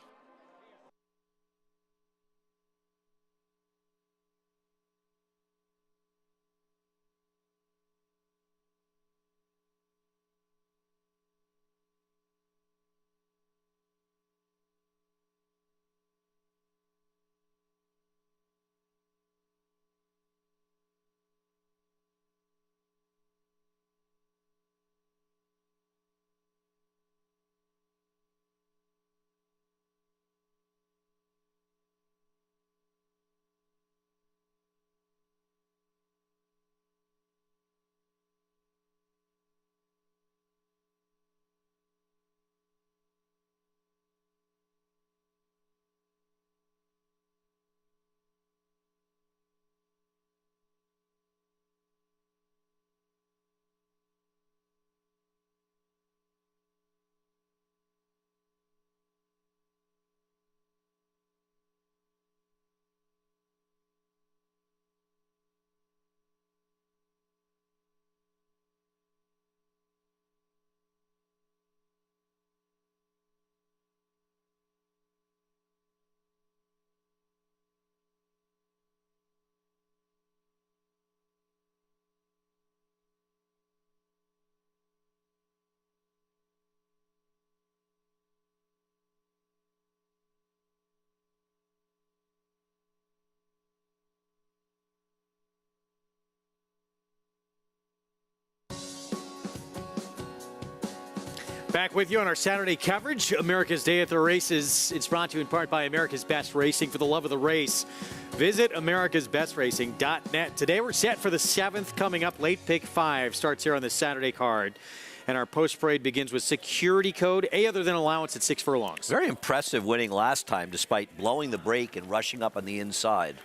Back with you on our Saturday coverage, America's Day at the Races. It's brought to you in part by America's Best Racing. For the love of the race, visit americasbestracing.net. Today we're set for the 7th coming up. Late Pick 5 starts here on the Saturday card. And our post-parade begins with Security Code, A other than allowance at 6 furlongs. Very impressive winning last time despite blowing the brake and rushing up on the inside.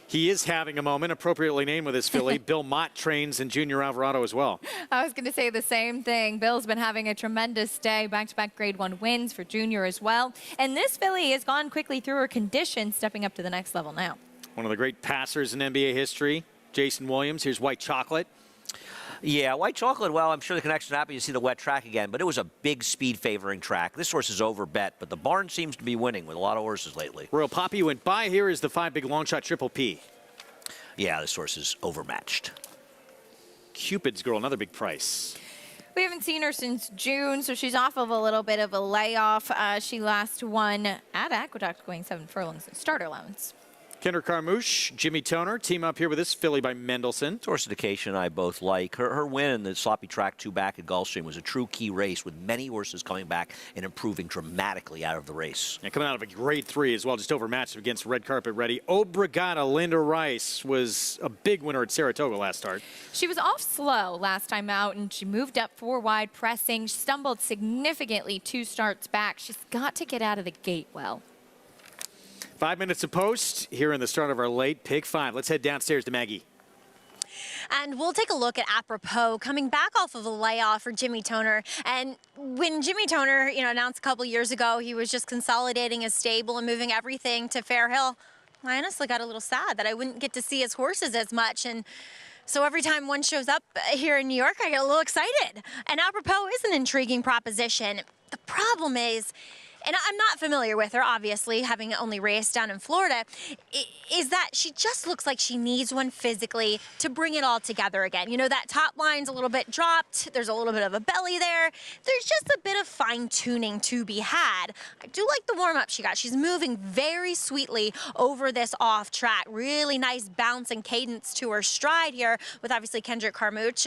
He is having a moment, appropriately named with his filly. Bill Mott trains in Junior Alvarado as well. I was going to say the same thing. Bill's been having a tremendous day. Back-to-back Grade 1 wins for Junior as well. And this filly has gone quickly through her condition, stepping up to the next level now. One of the great passers in NBA history, Jason Williams. Here's White Chocolate. Yeah, White Chocolate, well, I'm sure the connection's happy to see the wet track again, but it was a big speed favoring track. This horse is over bet, but the barn seems to be winning with a lot of horses lately. Royal Poppy went by. Here is the 5 big long shot Triple P. Yeah, this horse is overmatched. Cupid's Girl, another big price. We haven't seen her since June, so she's off of a little bit of a layoff. She last won at Aqueduct, going 7 furlongs in starter allowance. Kinder Carmouche, Jimmy Toner, team up here with this filly by Mendelssohn. Torsification I both like. Her win in the sloppy track 2 back at Gulfstream was a true key race with many horses coming back and improving dramatically out of the race. And coming out of a Grade 3 as well, just overmatched against Red Carpet Ready. Obrigada, Linda Rice was a big winner at Saratoga last start. She was off slow last time out, and she moved up 4 wide pressing. She stumbled significantly 2 starts back. She's got to get out of the gate well. 5 minutes of post here in the start of our late Pick 5. Let's head downstairs to Maggie. And we'll take a look at Apropos coming back off of a layoff for Jimmy Toner. And when Jimmy Toner, announced a couple years ago he was just consolidating his stable and moving everything to Fair Hill, I honestly got a little sad that I wouldn't get to see his horses as much. And so every time one shows up here in New York, I get a little excited. And Apropos is an intriguing proposition. The problem is, and I'm not familiar with her, obviously, having only raced down in Florida, is that she just looks like she needs one physically to bring it all together again. That top line's a little bit dropped. There's a little bit of a belly there. There's just a bit of fine-tuning to be had. I do like the warm-up she got. She's moving very sweetly over this off track. Really nice bounce and cadence to her stride here with, obviously, Kendrick Carmouche.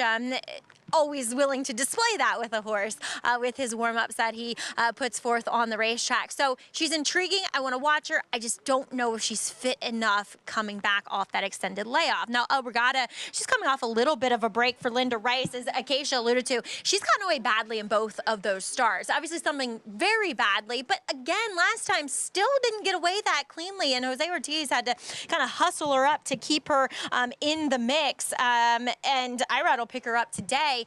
Always willing to display that with a horse with his warm-ups that he puts forth on the racetrack. So she's intriguing. I want to watch her. I just don't know if she's fit enough coming back off that extended layoff. Now, Obrigada, she's coming off a little bit of a break for Linda Rice, as Acacia alluded to. She's gotten away badly in both of those starts. Obviously, something very badly, but again, last time still didn't get away that cleanly, and Jose Ortiz had to kind of hustle her up to keep her in the mix, and Irad will pick her up today.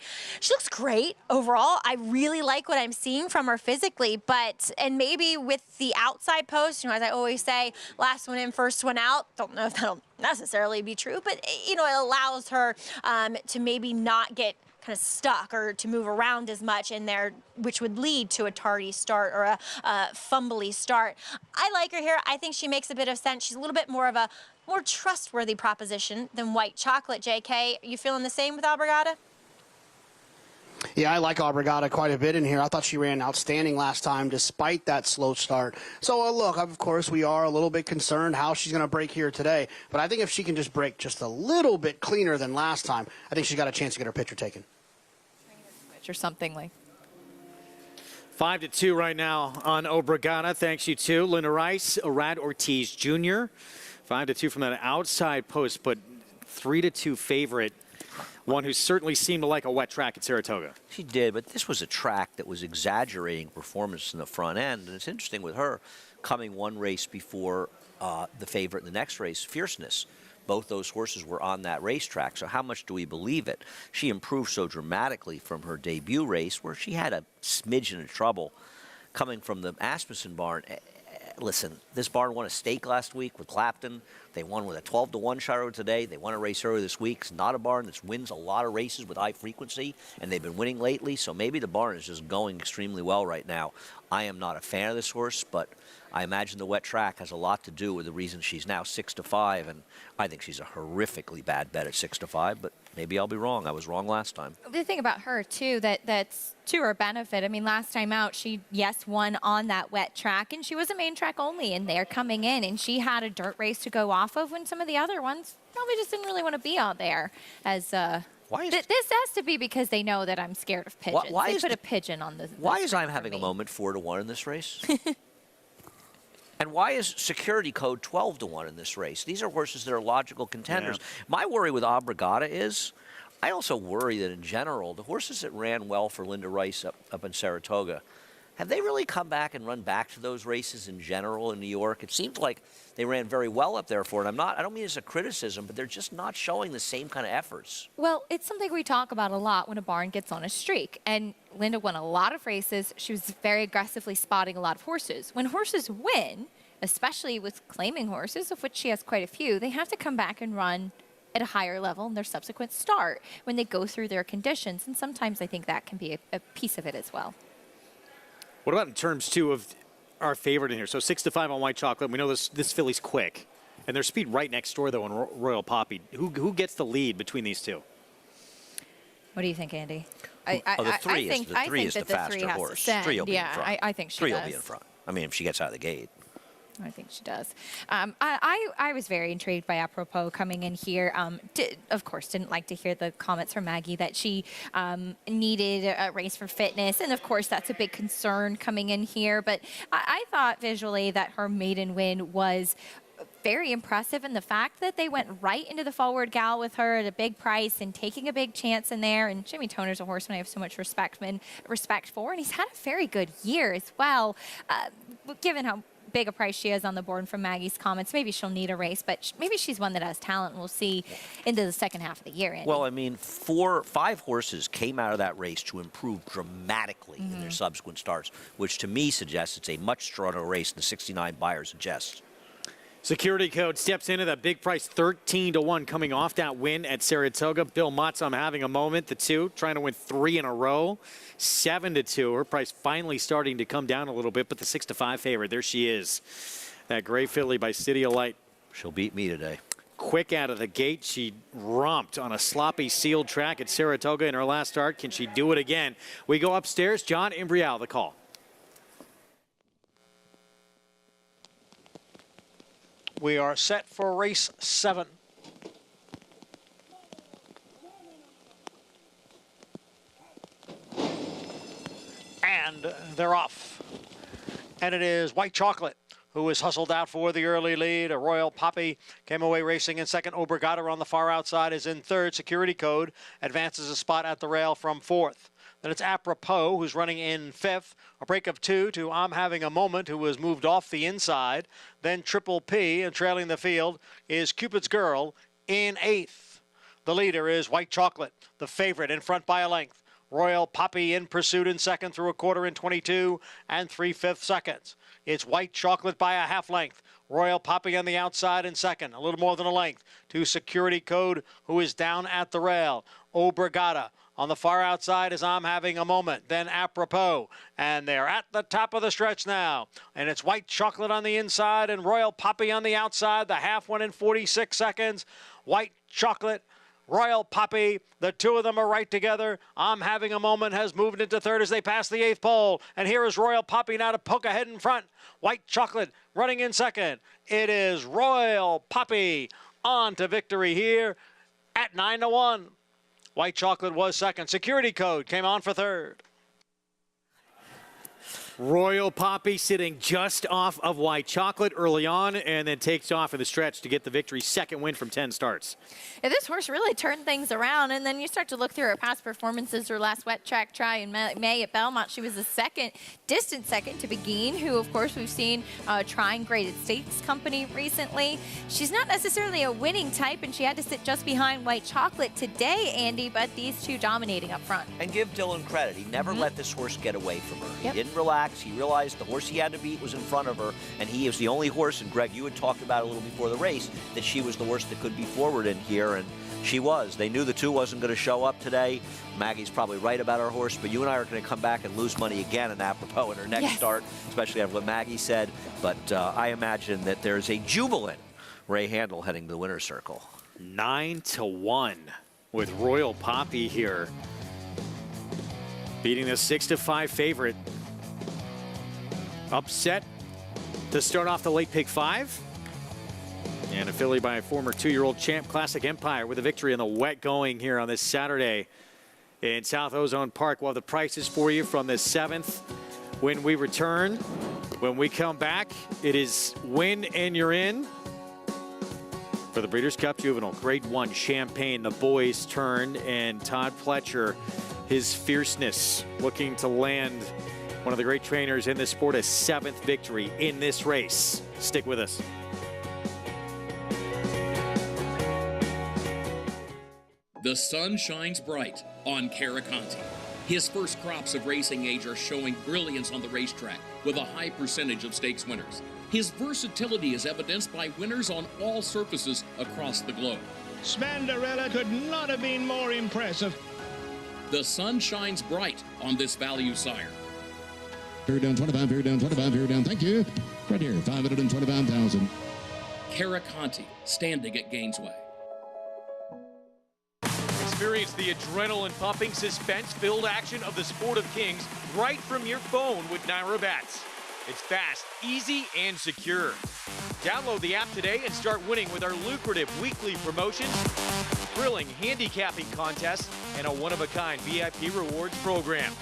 She looks great overall. I really like what I'm seeing from her physically, and maybe with the outside post, as I always say, last one in, first one out. Don't know if that'll necessarily be true, but it allows her to maybe not get kind of stuck or to move around as much in there, which would lead to a tardy start or a fumbly start. I like her here. I think she makes a bit of sense. She's a little bit more of a more trustworthy proposition than White Chocolate. JK, are you feeling the same with Obrigada? Yeah, I like Obrigada quite a bit in here. I thought she ran outstanding last time despite that slow start. So, look, of course, we are a little bit concerned how she's going to break here today. But I think if she can just break just a little bit cleaner than last time, I think she's got a chance to get her picture taken. Or something like 5-2 right now on Obrigada. Thanks you to Linda Rice, Irad Ortiz Jr. 5-2 from that outside post, but 3-2 favorite. One who certainly seemed to like a wet track at Saratoga. She did, but this was a track that was exaggerating performance in the front end. And it's interesting with her coming one race before the favorite in the next race, Fierceness. Both those horses were on that racetrack. So how much do we believe it? She improved so dramatically from her debut race where she had a smidgen of trouble coming from the Asmussen barn. Listen, this barn won a stake last week with Clapton. They won with a 12-1 shot today. They won a race earlier this week. It's not a barn that wins a lot of races with high frequency, and they've been winning lately. So maybe the barn is just going extremely well right now. I am not a fan of this horse, but I imagine the wet track has a lot to do with the reason she's now 6-5, and I think she's a horrifically bad bet at 6-5, but maybe I'll be wrong. I was wrong last time. The thing about her, too, that's to her benefit. I mean, last time out, she, won on that wet track, and she was a main track only in there coming in, and she had a dirt race to go off of when some of the other ones probably just didn't really want to be out there as Why is this has to be because they know that I'm scared of pigeons. They put a pigeon on the Why is screen I'm having for a me. moment 4-1 in this race? And why is Security Code 12-1 in this race? These are horses that are logical contenders. Yeah. My worry with Obrigada is I also worry that in general, the horses that ran well for Linda Rice up in Saratoga, have they really come back and run back to those races in general in New York? It seems like they ran very well up there for it. I don't mean it's a criticism, but they're just not showing the same kind of efforts. Well, it's something we talk about a lot when a barn gets on a streak. And Linda won a lot of races. She was very aggressively spotting a lot of horses. When horses win, especially with claiming horses, of which she has quite a few, they have to come back and run at a higher level in their subsequent start when they go through their conditions. And sometimes I think that can be a piece of it as well. What about in terms, too, of our favorite in here? So 6-5 on White Chocolate. We know this filly's quick. And their speed right next door, though, on Royal Poppy. Who gets the lead between these two? What do you think, Andy? The three is the faster horse. Three will be in front. I think she Three does. will be in front. I mean, if she gets out of the gate. I think she does. I was very intrigued by Apropos coming in here. Of course, didn't like to hear the comments from Maggie that she needed a race for fitness. And, of course, that's a big concern coming in here. But I thought visually that her maiden win was very impressive, and the fact that they went right into the forward gal with her at a big price and taking a big chance in there. And Jimmy Toner's a horseman I have so much respect for, and he's had a very good year as well. Given how big a price she is on the board from Maggie's comments, maybe she'll need a race, but maybe she's one that has talent, and we'll see into the second half of the year. Andy. Well, I mean, 5 horses came out of that race to improve dramatically in their subsequent starts, which to me suggests it's a much stronger race than 69 Buyers suggest. Security Code steps into that big price, 13-1, coming off that win at Saratoga. Bill Motz, I'm having a moment. The two trying to win 3 in a row, 7-2. Her price finally starting to come down a little bit, but the 6-5 favorite, there she is. That gray filly by City of Light. She'll beat me today. Quick out of the gate. She romped on a sloppy sealed track at Saratoga in her last start. Can she do it again? We go upstairs. John Imbrial, the call. We are set for race 7. And they're off. And it is White Chocolate who is hustled out for the early lead. A Royal Poppy came away racing in second. Obrigada on the far outside is in third. Security Code advances a spot at the rail from 4th. Then it's Apropos, who's running in 5th. A break of 2 to I'm Having a Moment, who was moved off the inside. Then Triple P, and trailing the field is Cupid's Girl in 8th. The leader is White Chocolate, the favorite, in front by a length. Royal Poppy in pursuit in second through a quarter in 22 and 3/5 seconds. It's White Chocolate by a half length. Royal Poppy on the outside in second, a little more than a length, to Security Code, who is down at the rail. Obrigada on the far outside is I'm Having a Moment. Then Apropos, and they're at the top of the stretch now. And it's White Chocolate on the inside and Royal Poppy on the outside. The half went in 46 seconds. White Chocolate, Royal Poppy, the two of them are right together. I'm Having a Moment has moved into third as they pass the 8th pole. And here is Royal Poppy now to poke ahead in front. White Chocolate running in second. It is Royal Poppy on to victory here at 9-1. White Chocolate was second. Security Code came on for third. Royal Poppy sitting just off of White Chocolate early on and then takes off in the stretch to get the victory. Second win from 10 starts. Yeah, this horse really turned things around, and then you start to look through her past performances. Her last wet track try in May at Belmont, she was a distant second to Begin, who, of course, we've seen trying Graded Stakes Company recently. She's not necessarily a winning type, and she had to sit just behind White Chocolate today, Andy, but these two dominating up front. And give Dylan credit. He never let this horse get away from her. He didn't relax. He realized the horse he had to beat was in front of her, and he is the only horse, and Greg, you had talked about a little before the race, that she was the horse that could be forward in here, and she was. They knew the 2 wasn't going to show up today. Maggie's probably right about our horse, but you and I are going to come back and lose money again in Apropos in her next start, especially after what Maggie said. But I imagine that there's a jubilant Ray Handel heading to the winner's circle. 9-1 with Royal Poppy here, beating the 6-5 favorite. Upset to start off the late pick 5. And a filly by a former 2-year-old champ, Classic Empire, with a victory in the wet going here on this Saturday in South Ozone Park. We'll have the prices for you from the 7th when we return. When we come back, it is win and you're in for the Breeders' Cup Juvenile. Grade 1 Champagne, the boys' turn, and Todd Pletcher, his fierceness, looking to land one of the great trainers in this sport, a 7th victory in this race. Stick with us. The sun shines bright on Caraconte. His first crops of racing age are showing brilliance on the racetrack with a high percentage of stakes winners. His versatility is evidenced by winners on all surfaces across the globe. Spandarella could not have been more impressive. The sun shines bright on this value sire. Here down 25, here down 25, here down. Thank you. Right here, 525,000. Caraconte, standing at Gainesway. Experience the adrenaline-pumping, suspense-filled action of the Sport of Kings right from your phone with Naira Bats. It's fast, easy, and secure. Download the app today and start winning with our lucrative weekly promotions, thrilling handicapping contests, and a one-of-a-kind VIP rewards program.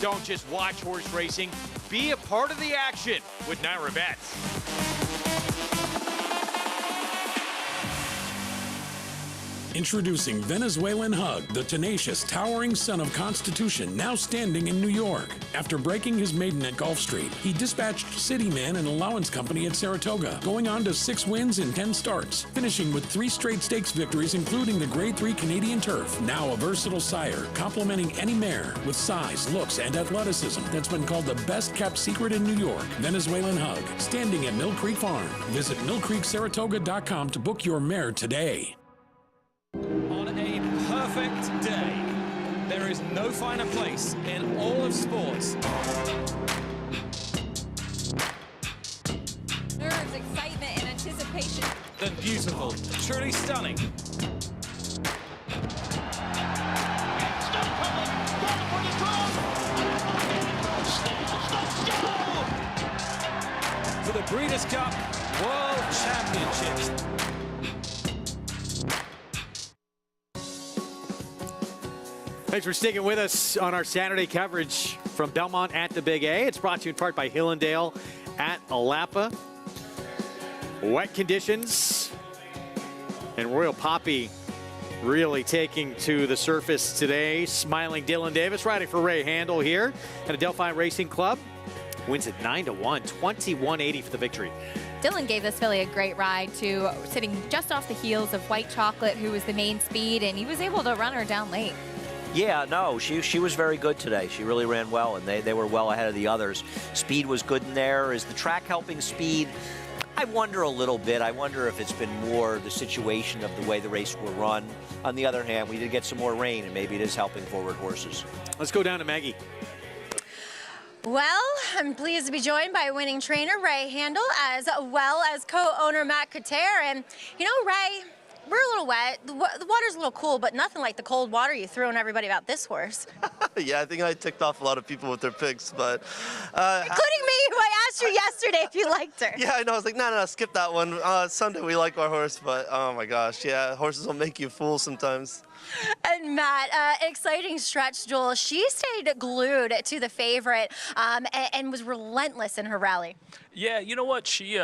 Don't just watch horse racing, be a part of the action with Naira Bats. Introducing Venezuelan Hug, the tenacious, towering son of Constitution, now standing in New York. After breaking his maiden at Gulf Street, he dispatched Cityman and Allowance Company at Saratoga, going on to 6 wins in 10 starts, finishing with 3 straight stakes victories, including the Grade 3 Canadian Turf. Now a versatile sire, complementing any mare with size, looks, and athleticism that's been called the best-kept secret in New York. Venezuelan Hug, standing at Mill Creek Farm. Visit millcreeksaratoga.com to book your mare today. On a perfect day, there is no finer place in all of sports. Nerves, excitement, and anticipation. Than beautiful, truly stunning. For the Breeders' Cup World Championships. Thanks for sticking with us on our Saturday coverage from Belmont at the Big A. It's brought to you in part by Hillendale at Alapa. Wet conditions and Royal Poppy really taking to the surface today. Smiling Dylan Davis riding for Ray Handel here at a Delphi Racing Club. Wins at 9-1, 21.80 for the victory. Dylan gave this filly a great ride, too, sitting just off the heels of White Chocolate, who was the main speed, and he was able to run her down late. Yeah, no, she was very good today. She really ran well, and they were well ahead of the others. Speed was good in there. Is the track helping speed? I wonder a little bit. I wonder if it's been more the situation of the way the race will run. On the other hand, we did get some more rain, and maybe it is helping forward horses. Let's go down to Maggie. Well, I'm pleased to be joined by winning trainer Ray Handel, as well as co-owner Matt Cotter. And, you know, Ray, we're a little wet. The water's a little cool, but nothing like the cold water you threw on everybody about this horse. Yeah, I think I ticked off a lot of people with their picks, but... Including me, who I asked you yesterday if you liked her. Yeah, I know. I was like, no, skip that one. Sunday we like our horse, but oh my gosh, yeah, horses will make you a fool sometimes. And Matt, exciting stretch, Joel. She stayed glued to the favorite and was relentless in her rally. Yeah, you know what? She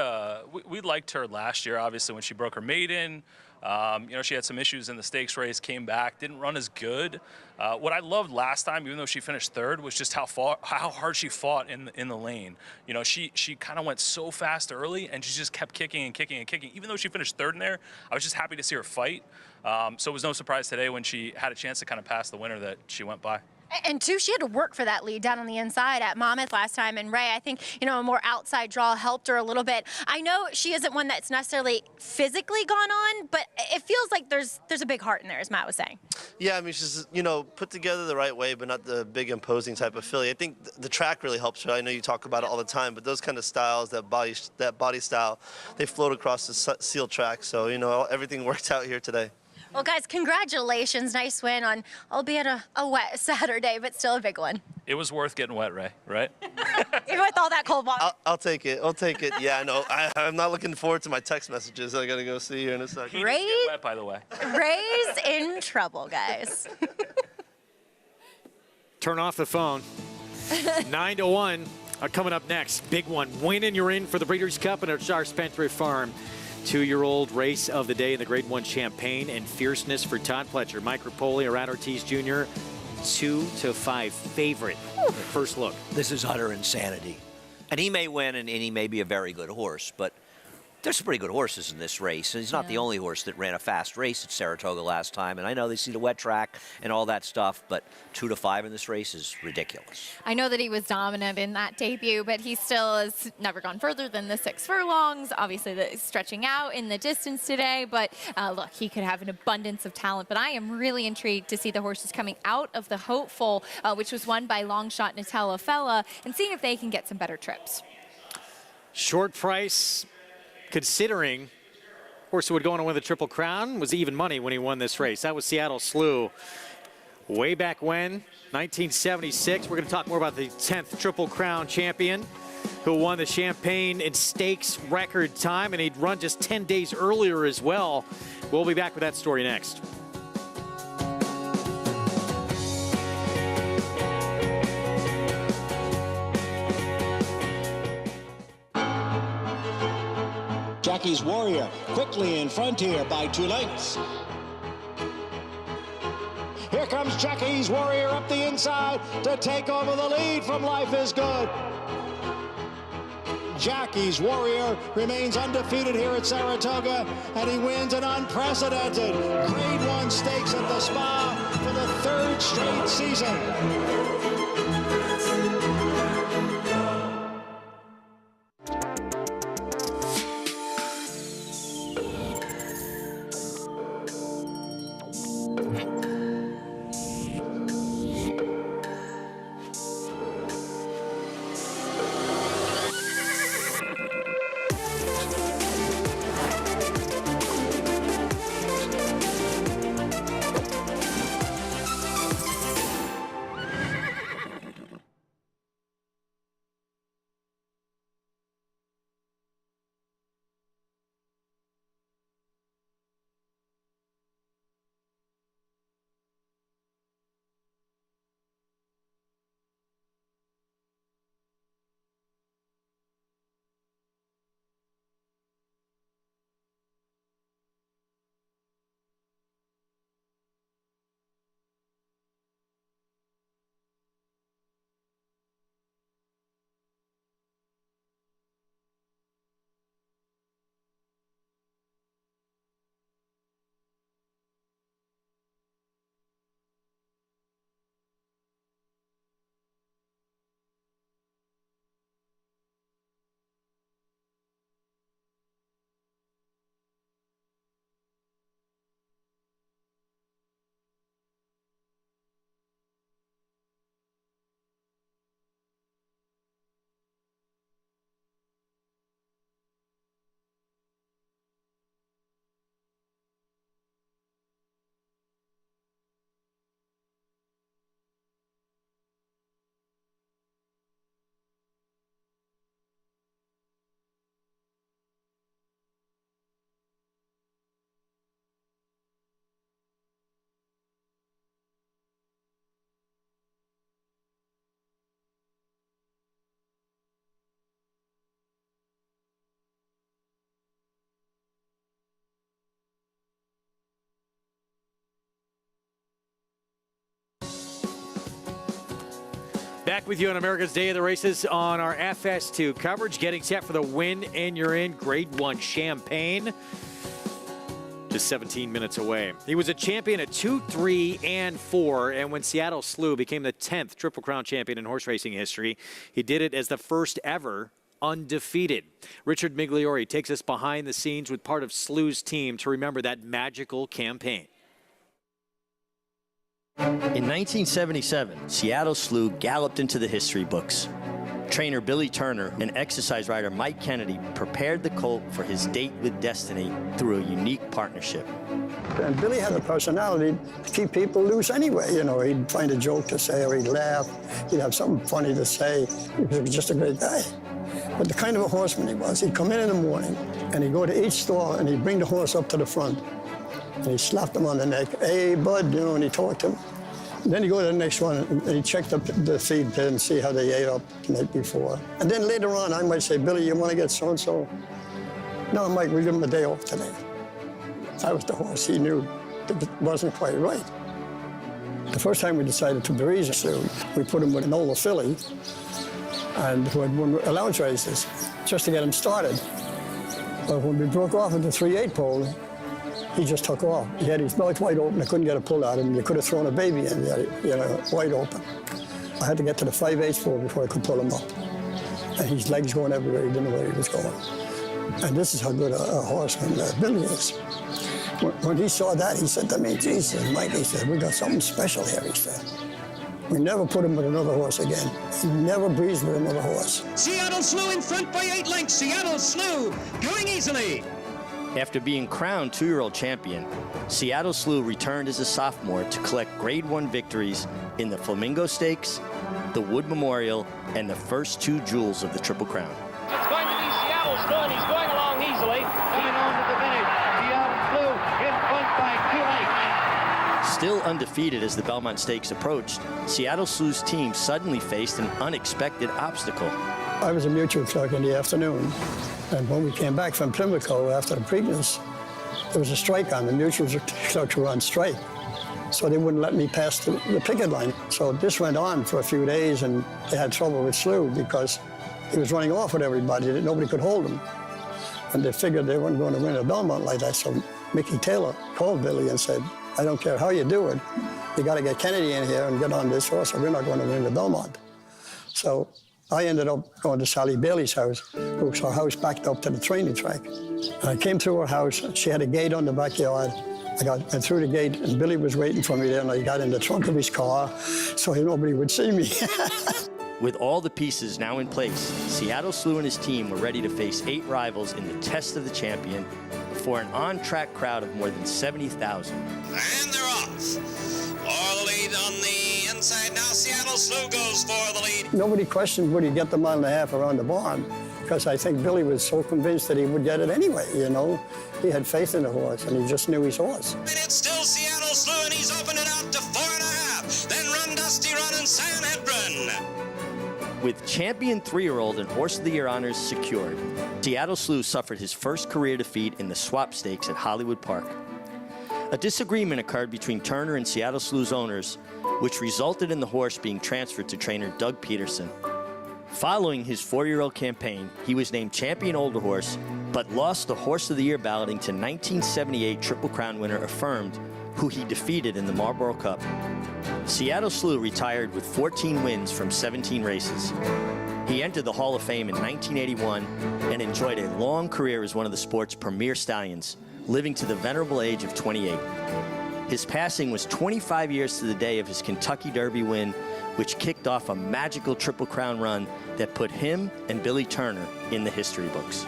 we liked her last year, obviously, when she broke her maiden. You know, she had some issues in the stakes race, came back, didn't run as good. What I loved last time, even though she finished third, was just how hard she fought in the lane. You know, she kind of went so fast early, and she just kept kicking and kicking and kicking. Even though she finished third in there, I was just happy to see her fight. So it was no surprise today when she had a chance to kind of pass the winner that she went by. And two, she had to work for that lead down on the inside at Monmouth last time. And Ray, I think, you know, a more outside draw helped her a little bit. I know she isn't one that's necessarily physically gone on, but it feels like there's a big heart in there, as Matt was saying. Yeah, I mean, she's, you know, put together the right way, but not the big imposing type of filly. I think the track really helps her. I know you talk about it all the time, but those kind of styles, that body style, they float across the sealed track. So, you know, everything worked out here today. Well, guys, congratulations. Nice win on, albeit a wet Saturday, but still a big one. It was worth getting wet, Ray, right? Even with all that cold water. I'll take it. I'll take it. Yeah, I know. I'm not looking forward to my text messages. I got to go see here in a second. He didn't get wet, by the way. Ray's in trouble, guys. Turn off the phone. 9-1 coming up next. Big one. Win and you're in for the Breeders' Cup at our Spendthrift Farm. 2-year-old race of the day in the Grade 1 Champagne and Fierceness for Todd Pletcher. Mike Rapoli, Arad Ortiz Jr., 2-5 favorite. First look. This is utter insanity. And he may win, and he may be a very good horse, but there's some pretty good horses in this race. And he's not the only horse that ran a fast race at Saratoga last time. And I know they see the wet track and all that stuff, but 2-5 in this race is ridiculous. I know that he was dominant in that debut, but he still has never gone further than the 6 furlongs. Obviously, stretching out in the distance today. But look, he could have an abundance of talent. But I am really intrigued to see the horses coming out of the Hopeful, which was won by Longshot Nutella Fella, and seeing if they can get some better trips. Short price. Considering horse who would go on to win the Triple Crown was even money when he won this race. That was Seattle Slew. Way back when, 1976. We're going to talk more about the 10th Triple Crown champion who won the Champagne and Stakes record time, and he'd run just 10 days earlier as well. We'll be back with that story next. Jockey's Warrior quickly in front here by 2 lengths. Here comes Jockey's Warrior up the inside to take over the lead from Life is Good. Jockey's Warrior remains undefeated here at Saratoga, and he wins an unprecedented Grade 1 Stakes at the Spa for the 3rd straight season. Back with you on America's Day of the Races on our FS2 coverage, getting set for the Win and You're In Grade 1 Champagne. Just 17 minutes away. He was a champion at 2, 3, and 4, and when Seattle Slew became the 10th Triple Crown champion in horse racing history, he did it as the first ever undefeated. Richard Migliori takes us behind the scenes with part of Slew's team to remember that magical campaign. In 1977, Seattle Slew galloped into the history books. Trainer Billy Turner and exercise rider Mike Kennedy prepared the colt for his date with destiny through a unique partnership. And Billy had a personality to keep people loose anyway. You know, he'd find a joke to say or he'd laugh. He'd have something funny to say. He was just a great guy. But the kind of a horseman he was, he'd come in the morning and he'd go to each stall and he'd bring the horse up to the front and he'd slap him on the neck. Hey, bud, you know, and he'd talk to him. Then he'd go to the next one and he'd check the feed pit and see how they ate up the night before. And then later on, I might say, Billy, you want to get so-and-so? No, Mike, we'll give him a day off today. If I was the horse, he knew that it wasn't quite right. The first time we decided to breeze a slew, we put him with an older filly and who had won allowance races just to get him started. But when we broke off at the 3/8 pole, he just took off. He had his mouth wide open. I couldn't get a pull out of him. You could have thrown a baby in there, you know, wide open. I had to get to the 5/8 pole before I could pull him up. And his legs going everywhere. He didn't know where he was going. And this is how good a horseman Billy is. When he saw that, he said to me, Jesus, Mike, he said, we got something special here, he said. We never put him with another horse again. He never breezed with another horse. Seattle Slew in front by 8 lengths. Seattle Slew going easily. After being crowned 2-year-old champion, Seattle Slew returned as a sophomore to collect Grade 1 victories in the Flamingo Stakes, the Wood Memorial, and the first 2 jewels of the Triple Crown. It's going to be Seattle Slew, and he's going along easily. Coming on to the finish. Seattle Slew in front by 2 lengths. Still undefeated as the Belmont Stakes approached, Seattle Slew's team suddenly faced an unexpected obstacle. I was a mutual clerk in the afternoon. And when we came back from Pimlico after the Preakness, there was a strike on. The mutual clerks were on strike. So they wouldn't let me pass the picket line. So this went on for a few days, and they had trouble with Slew because he was running off with everybody. Nobody could hold him. And they figured they weren't going to win a Belmont like that. So Mickey Taylor called Billy and said, I don't care how you do it. You got to get Kennedy in here and get on this horse, or we're not going to win the Belmont. So I ended up going to Sally Bailey's house, whose her house backed up to the training track. And I came through her house, and she had a gate on the backyard. I went through the gate, and Billy was waiting for me there, and I got in the trunk of his car so nobody would see me. With all the pieces now in place, Seattle Slew and his team were ready to face 8 rivals in the test of the champion before an on-track crowd of more than 70,000. And they're off. All the lead on the inside now. Seattle Slew goes for the lead. Nobody questioned would he get the 1.5 miles around the barn, because I think Billy was so convinced that he would get it anyway, you know. He had faith in the horse, and he just knew his horse. And it's still Seattle Slew, and he's opened it out to 4.5. Then Run Dusty Run and Sanhedrin. With champion 3-year-old and Horse of the Year honors secured, Seattle Slew suffered his first career defeat in the Swap Stakes at Hollywood Park. A disagreement occurred between Turner and Seattle Slew's owners, which resulted in the horse being transferred to trainer Doug Peterson. Following his 4-year-old campaign, he was named champion older horse, but lost the Horse of the Year balloting to 1978 Triple Crown winner Affirmed, who he defeated in the Marlboro Cup. Seattle Slew retired with 14 wins from 17 races. He entered the Hall of Fame in 1981 and enjoyed a long career as one of the sport's premier stallions, living to the venerable age of 28. His passing was 25 years to the day of his Kentucky Derby win, which kicked off a magical Triple Crown run that put him and Billy Turner in the history books.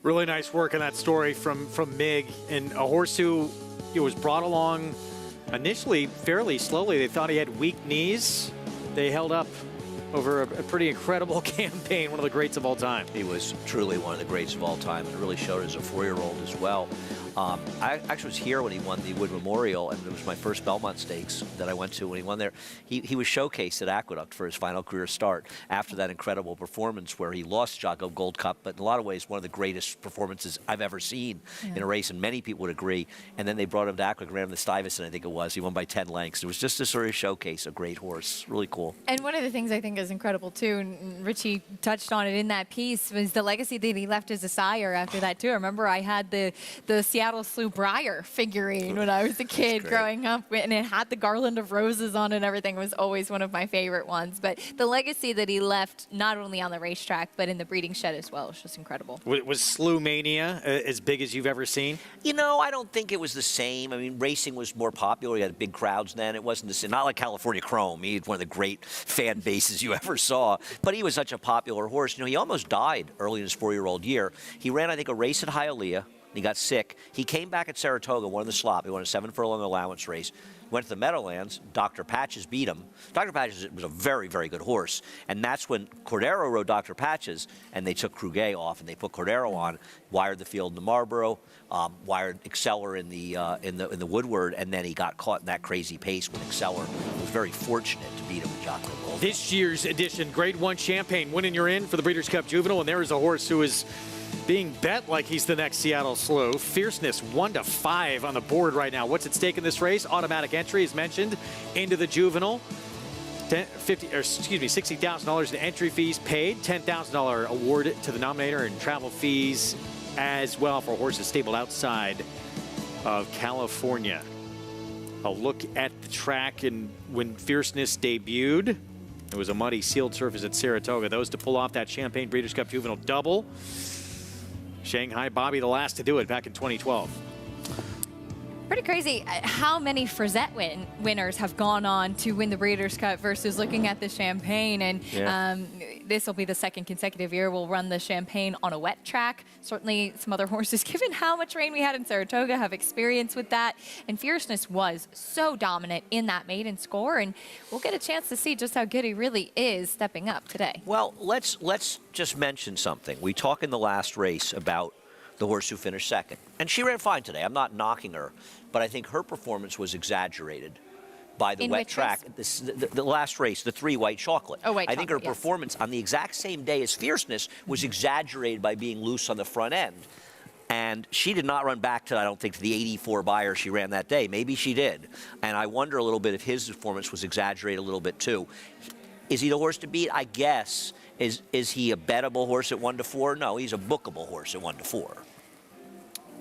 Really nice work on that story from Mig, and a horse who was brought along initially fairly slowly. They thought he had weak knees. They held up over a pretty incredible campaign, one of the greats of all time. He was truly one of the greats of all time, and it really showed as a 4-year-old as well. I actually was here when he won the Wood Memorial, and it was my first Belmont Stakes that I went to when he won there. He was showcased at Aqueduct for his final career start after that incredible performance where he lost Jocko Gold Cup, but in a lot of ways one of the greatest performances I've ever seen in a race, and many people would agree. And then they brought him to Aqueduct, ran him the Stuyvesant, I think it was. He won by 10 lengths. It was just a sort of showcase, a great horse. Really cool. And one of the things I think is incredible, too, and Richie touched on it in that piece, was the legacy that he left as a sire after that, too. Remember, I had the Seattle Seattle Slew Briar figurine when I was a kid growing up, and it had the garland of roses on it and everything. It was always one of my favorite ones. But the legacy that he left, not only on the racetrack, but in the breeding shed as well, is just incredible. Was Slew Mania as big as you've ever seen? You know, I don't think it was the same. I mean, racing was more popular. You had big crowds then. It wasn't the same. Not like California Chrome. He had one of the great fan bases you ever saw. But he was such a popular horse. You know, he almost died early in his 4-year-old year. He ran, I think, a race at Hialeah. He got sick. He came back at Saratoga, won the slop. He won a 7-furlong allowance race. Went to the Meadowlands. Dr. Patches beat him. Dr. Patches was a very, very good horse. And that's when Cordero rode Dr. Patches, and they took Cruguet off, and they put Cordero on, wired the field in the Marlboro, wired Exceller in the Woodward, and then he got caught in that crazy pace with Exceller. Was very fortunate to beat him in Jockey Club. This year's edition, Grade 1 Champagne, winning you're in for the Breeders' Cup Juvenile, and there is a horse who is being bet like he's the next Seattle Slew. Fierceness 1-5 on the board right now. What's at stake in this race? Automatic entry, as mentioned, into the Juvenile. $60,000 in entry fees paid. $10,000 award to the nominator and travel fees as well for horses stabled outside of California. A look at the track, and when Fierceness debuted, it was a muddy sealed surface at Saratoga. Those to pull off that Champagne Breeders' Cup Juvenile double. Shanghai Bobby the last to do it back in 2012. Pretty crazy how many Frizette winners have gone on to win the Breeders' Cup versus looking at the Champagne. And this will be the second consecutive year we'll run the Champagne on a wet track. Certainly some other horses, given how much rain we had in Saratoga, have experience with that. And Fierceness was so dominant in that maiden score. And we'll get a chance to see just how good he really is stepping up today. Well, let's just mention something. We talked in the last race about the horse who finished second. And she ran fine today. I'm not knocking her, but I think her performance was exaggerated by the wet track. The last race, the 3 White Chocolate. Oh, White I think her Chocolate, yes. performance on the exact same day as Fierceness was exaggerated by being loose on the front end. And she did not run back to, I don't think, to the 84 buyer she ran that day. Maybe she did. And I wonder a little bit if his performance was exaggerated a little bit too. Is he the horse to beat? I guess. Is he a bettable horse at 1-4? No, he's a bookable horse at 1-4.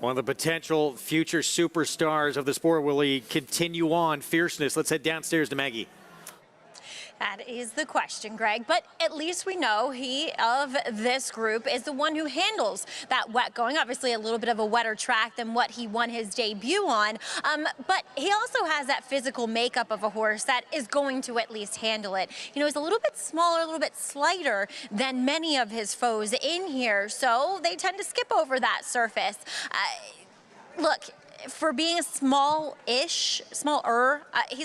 One of the potential future superstars of the sport. Will he continue on? Fierceness. Let's head downstairs to Maggie. That is the question, Greg. But at least we know he, of this group, is the one who handles that wet going. Obviously, a little bit of a wetter track than what he won his debut on. But he also has that physical makeup of a horse that is going to at least handle it. You know, he's a little bit smaller, a little bit slighter than many of his foes in here. So they tend to skip over that surface. Look, for being a smaller, he's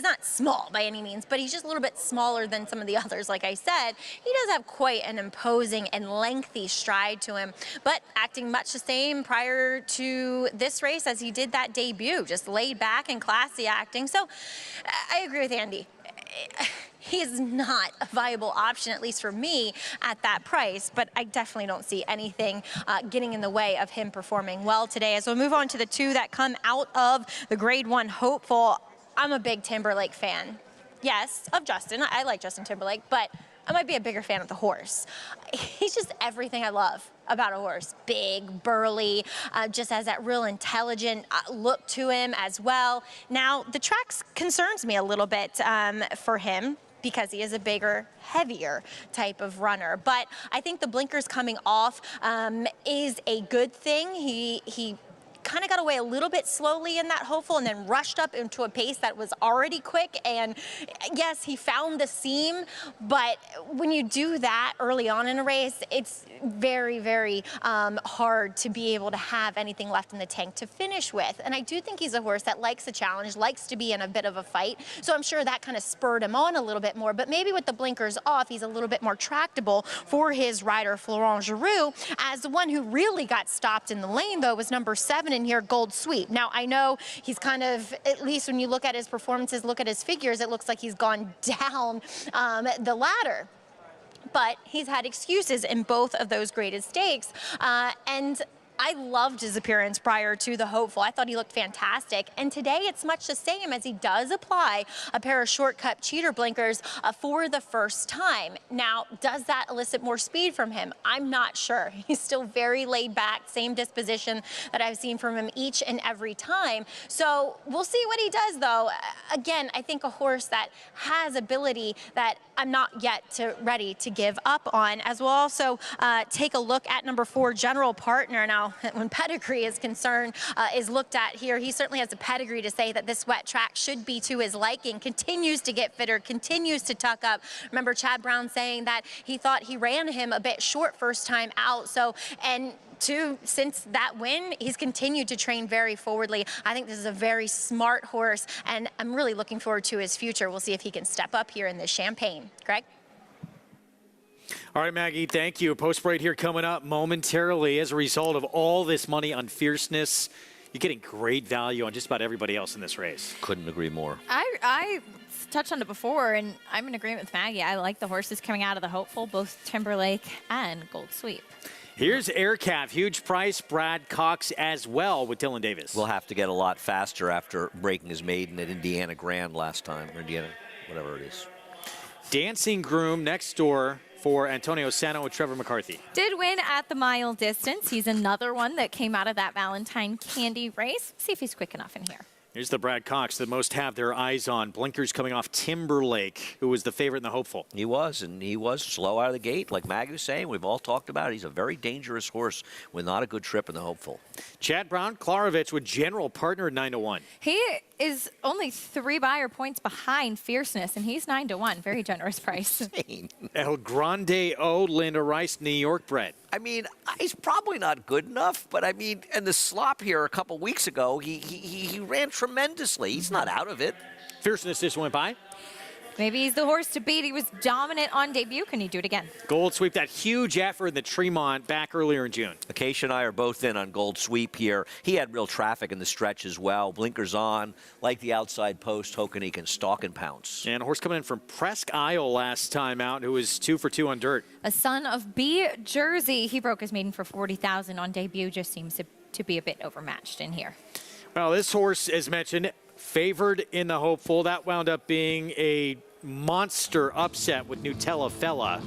not small by any means, but he's just a little bit smaller than some of the others. Like I said, he does have quite an imposing and lengthy stride to him, but acting much the same prior to this race as he did that debut, just laid back and classy acting. So I agree with Andy. He's not a viable option, at least for me, at that price, but I definitely don't see anything getting in the way of him performing well today. As we'll move on to the 2 that come out of the Grade 1 hopeful, I'm a big Timberlake fan. Yes, of Justin. I like Justin Timberlake, but I might be a bigger fan of the horse. He's just everything I love about a horse. Big, burly, just has that real intelligent look to him as well. Now, the track concerns me a little bit for him, because he is a bigger, heavier type of runner. But I think the blinkers coming off is a good thing. He kind of got away a little bit slowly in that hopeful and then rushed up into a pace that was already quick. And yes, he found the seam, but when you do that early on in a race, it's very, very hard to be able to have anything left in the tank to finish with. And I do think he's a horse that likes a challenge, likes to be in a bit of a fight. So I'm sure that kind of spurred him on a little bit more, but maybe with the blinkers off, he's a little bit more tractable for his rider, Florent Giroux. As the one who really got stopped in the lane, though, was number 7 in here, Gold Sweep. Now, I know he's kind of, at least when you look at his performances, look at his figures, it looks like he's gone down the ladder. But he's had excuses in both of those graded stakes. And I loved his appearance prior to the Hopeful. I thought he looked fantastic. And today it's much the same, as he does apply a pair of shortcut cheater blinkers for the first time. Now, does that elicit more speed from him? I'm not sure. He's still very laid back, same disposition that I've seen from him each and every time. So we'll see what he does, though. Again, I think a horse that has ability that I'm not yet ready to give up on. As we'll also take a look at number 4, General Partner. Now, when pedigree is concerned, is looked at here, he certainly has a pedigree to say that this wet track should be to his liking. Continues to get fitter, continues to tuck up. Remember Chad Brown saying that he thought he ran him a bit short first time out. So, and since that win, he's continued to train very forwardly. I think this is a very smart horse, and I'm really looking forward to his future. We'll see if he can step up here in this Champagne. Greg? All right, Maggie, thank you. Post break here coming up momentarily. As a result of all this money on Fierceness, you're getting great value on just about everybody else in this race. Couldn't agree more. I touched on it before, and I'm in agreement with Maggie. I like the horses coming out of the Hopeful, both Timberlake and Gold Sweep. Here's Aircalf, huge price, Brad Cox as well with Dylan Davis. We'll have to get a lot faster after breaking his maiden at Indiana Grand last time, or Indiana, whatever it is. Dancing Groom next door for Antonio Sano and Trevor McCarthy. Did win at the mile distance. He's another one that came out of that Valentine Candy race. See if he's quick enough in here. Here's the Brad Cox that most have their eyes on. Blinkers coming off Timberlake, who was the favorite in the Hopeful. He was, and he was slow out of the gate. Like Maggie was saying, we've all talked about it. He's a very dangerous horse with not a good trip in the Hopeful. Chad Brown, Klarovich with General Partner at 9-1. He is only 3 buyer points behind Fierceness, and he's 9-1. Very generous price. Insane. El Grande O, Linda Rice, New York bred. I mean, he's probably not good enough, but I mean, and the slop here a couple weeks ago, he ran tremendously. He's not out of it. Fierceness just went by. Maybe he's the horse to beat. He was dominant on debut. Can he do it again? Gold Sweep, that huge effort in the Tremont back earlier in June. Acacia and I are both in on Gold Sweep here. He had real traffic in the stretch as well. Blinkers on, like the outside post, hoping he can stalk and pounce. And a horse coming in from Presque Isle last time out, who was 2 for 2 on dirt. A son of B Jersey. He broke his maiden for $40,000 on debut. Just seems to be a bit overmatched in here. Well, this horse, as mentioned, favored in the Hopeful. That wound up being a monster upset with Nutella Fella.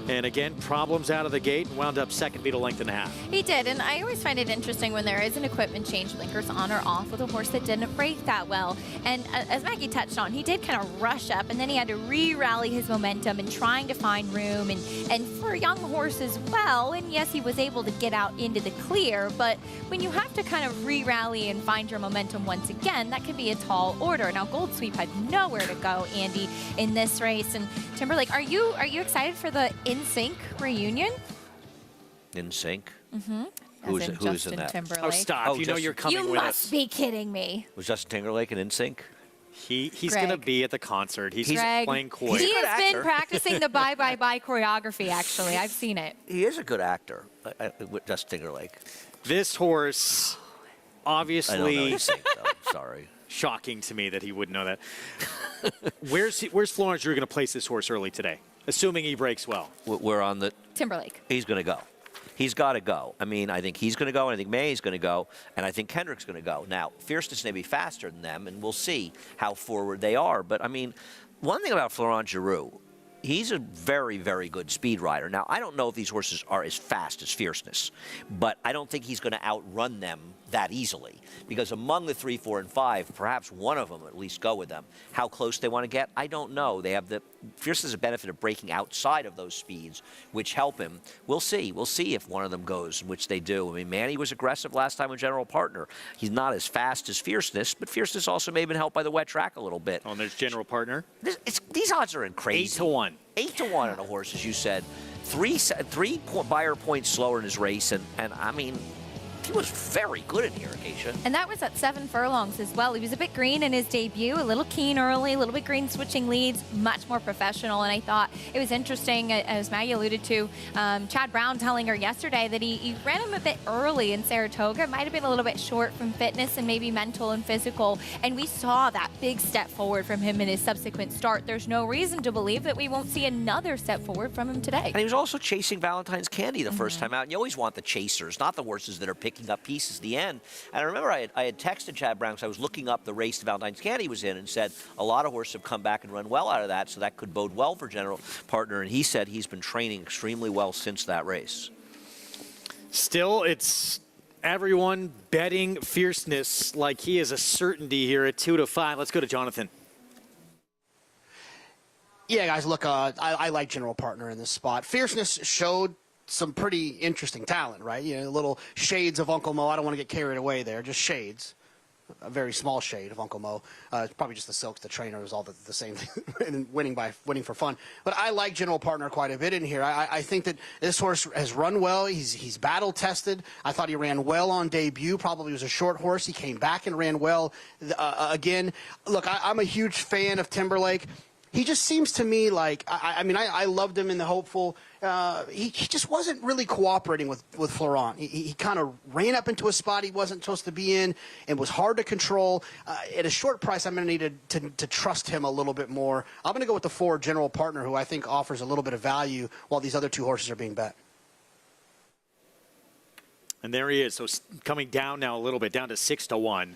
And again, problems out of the gate and wound up second, beat a length and a half. He did, and I always find it interesting when there is an equipment change, blinkers on or off, with a horse that didn't break that well. And as Maggie touched on, he did kind of rush up, and then he had to re-rally his momentum and trying to find room, and for a young horse as well. And yes, he was able to get out into the clear, but when you have to kind of re-rally and find your momentum once again, that can be a tall order. Now, Gold Sweep had nowhere to go, Andy, in this race. And Timberlake, are you excited for the In-Sync reunion? In-Sync? Mm-hmm. Who's in that? Timberlake. Oh, stop. You know you're coming with us. You must be kidding me. Was Justin Timberlake in In-Sync? He's going to be at the concert. He's playing coy. He has been practicing the Bye Bye Bye choreography, actually. I've seen it. He is a good actor, Justin Timberlake. This horse, obviously... I don't know In-Sync, though. Sorry. Shocking to me that he wouldn't know that. Where's Florence Drew going to place this horse early today? Assuming he breaks well. We're on the... Timberlake. He's going to go. He's got to go. I mean, I think he's going to go, and I think May's going to go, and I think Kendrick's going to go. Now, Fierceness may be faster than them, and we'll see how forward they are. But, I mean, one thing about Florent Giroux, he's a very, very good speed rider. Now, I don't know if these horses are as fast as Fierceness, but I don't think he's going to outrun them that easily. Because among the 3, 4, and 5, perhaps one of them at least go with them. How close they want to get, I don't know. They have the Fierceness has a benefit of breaking outside of those speeds, which help him. We'll see. We'll see if one of them goes, which they do. I mean, Manny was aggressive last time with General Partner. He's not as fast as Fierceness, but Fierceness also may have been helped by the wet track a little bit. Oh, and there's General Partner. These odds are crazy. 8-1. 8-1 on a horse, as you said. Three buyer points slower in his race, and I mean, He was very good in here, Acacia. And that was at 7 furlongs as well. He was a bit green in his debut, a little keen early, a little bit green switching leads, much more professional. And I thought it was interesting, as Maggie alluded to, Chad Brown telling her yesterday that he ran him a bit early in Saratoga. Might have been a little bit short from fitness and maybe mental and physical. And we saw that big step forward from him in his subsequent start. There's no reason to believe that we won't see another step forward from him today. And he was also chasing Valentine's Candy the first time out. And you always want the chasers, not the horses that are picking up pieces at the end. And I remember I had texted Chad Brown because I was looking up the race that Valentine's Candy was in and said a lot of horses have come back and run well out of that, so that could bode well for General Partner. And he said he's been training extremely well since that race. Still, it's everyone betting Fierceness like he is a certainty here at 2-5. Let's go to Jonathan. Yeah, guys, look, I like General Partner in this spot. Fierceness showed some pretty interesting talent, right? You know, little shades of Uncle Mo. I don't want to get carried away there, just shades. A very small shade of Uncle Mo. It's probably just the silks, the trainer is all the same thing, and winning for fun. But I like General Partner quite a bit in here. I think that this horse has run well. He's battle tested. I thought he ran well on debut. Probably was a short horse. He came back and ran well again. Look, I'm a huge fan of Timberlake. He just seems to me like, I loved him in the Hopeful. He just wasn't really cooperating with Florent. He kind of ran up into a spot he wasn't supposed to be in and was hard to control. At a short price, I'm going to need to trust him a little bit more. I'm going to go with the 4 General Partner, who I think offers a little bit of value while these other 2 horses are being bet. And there he is. So coming down now a little bit, down to 6-1.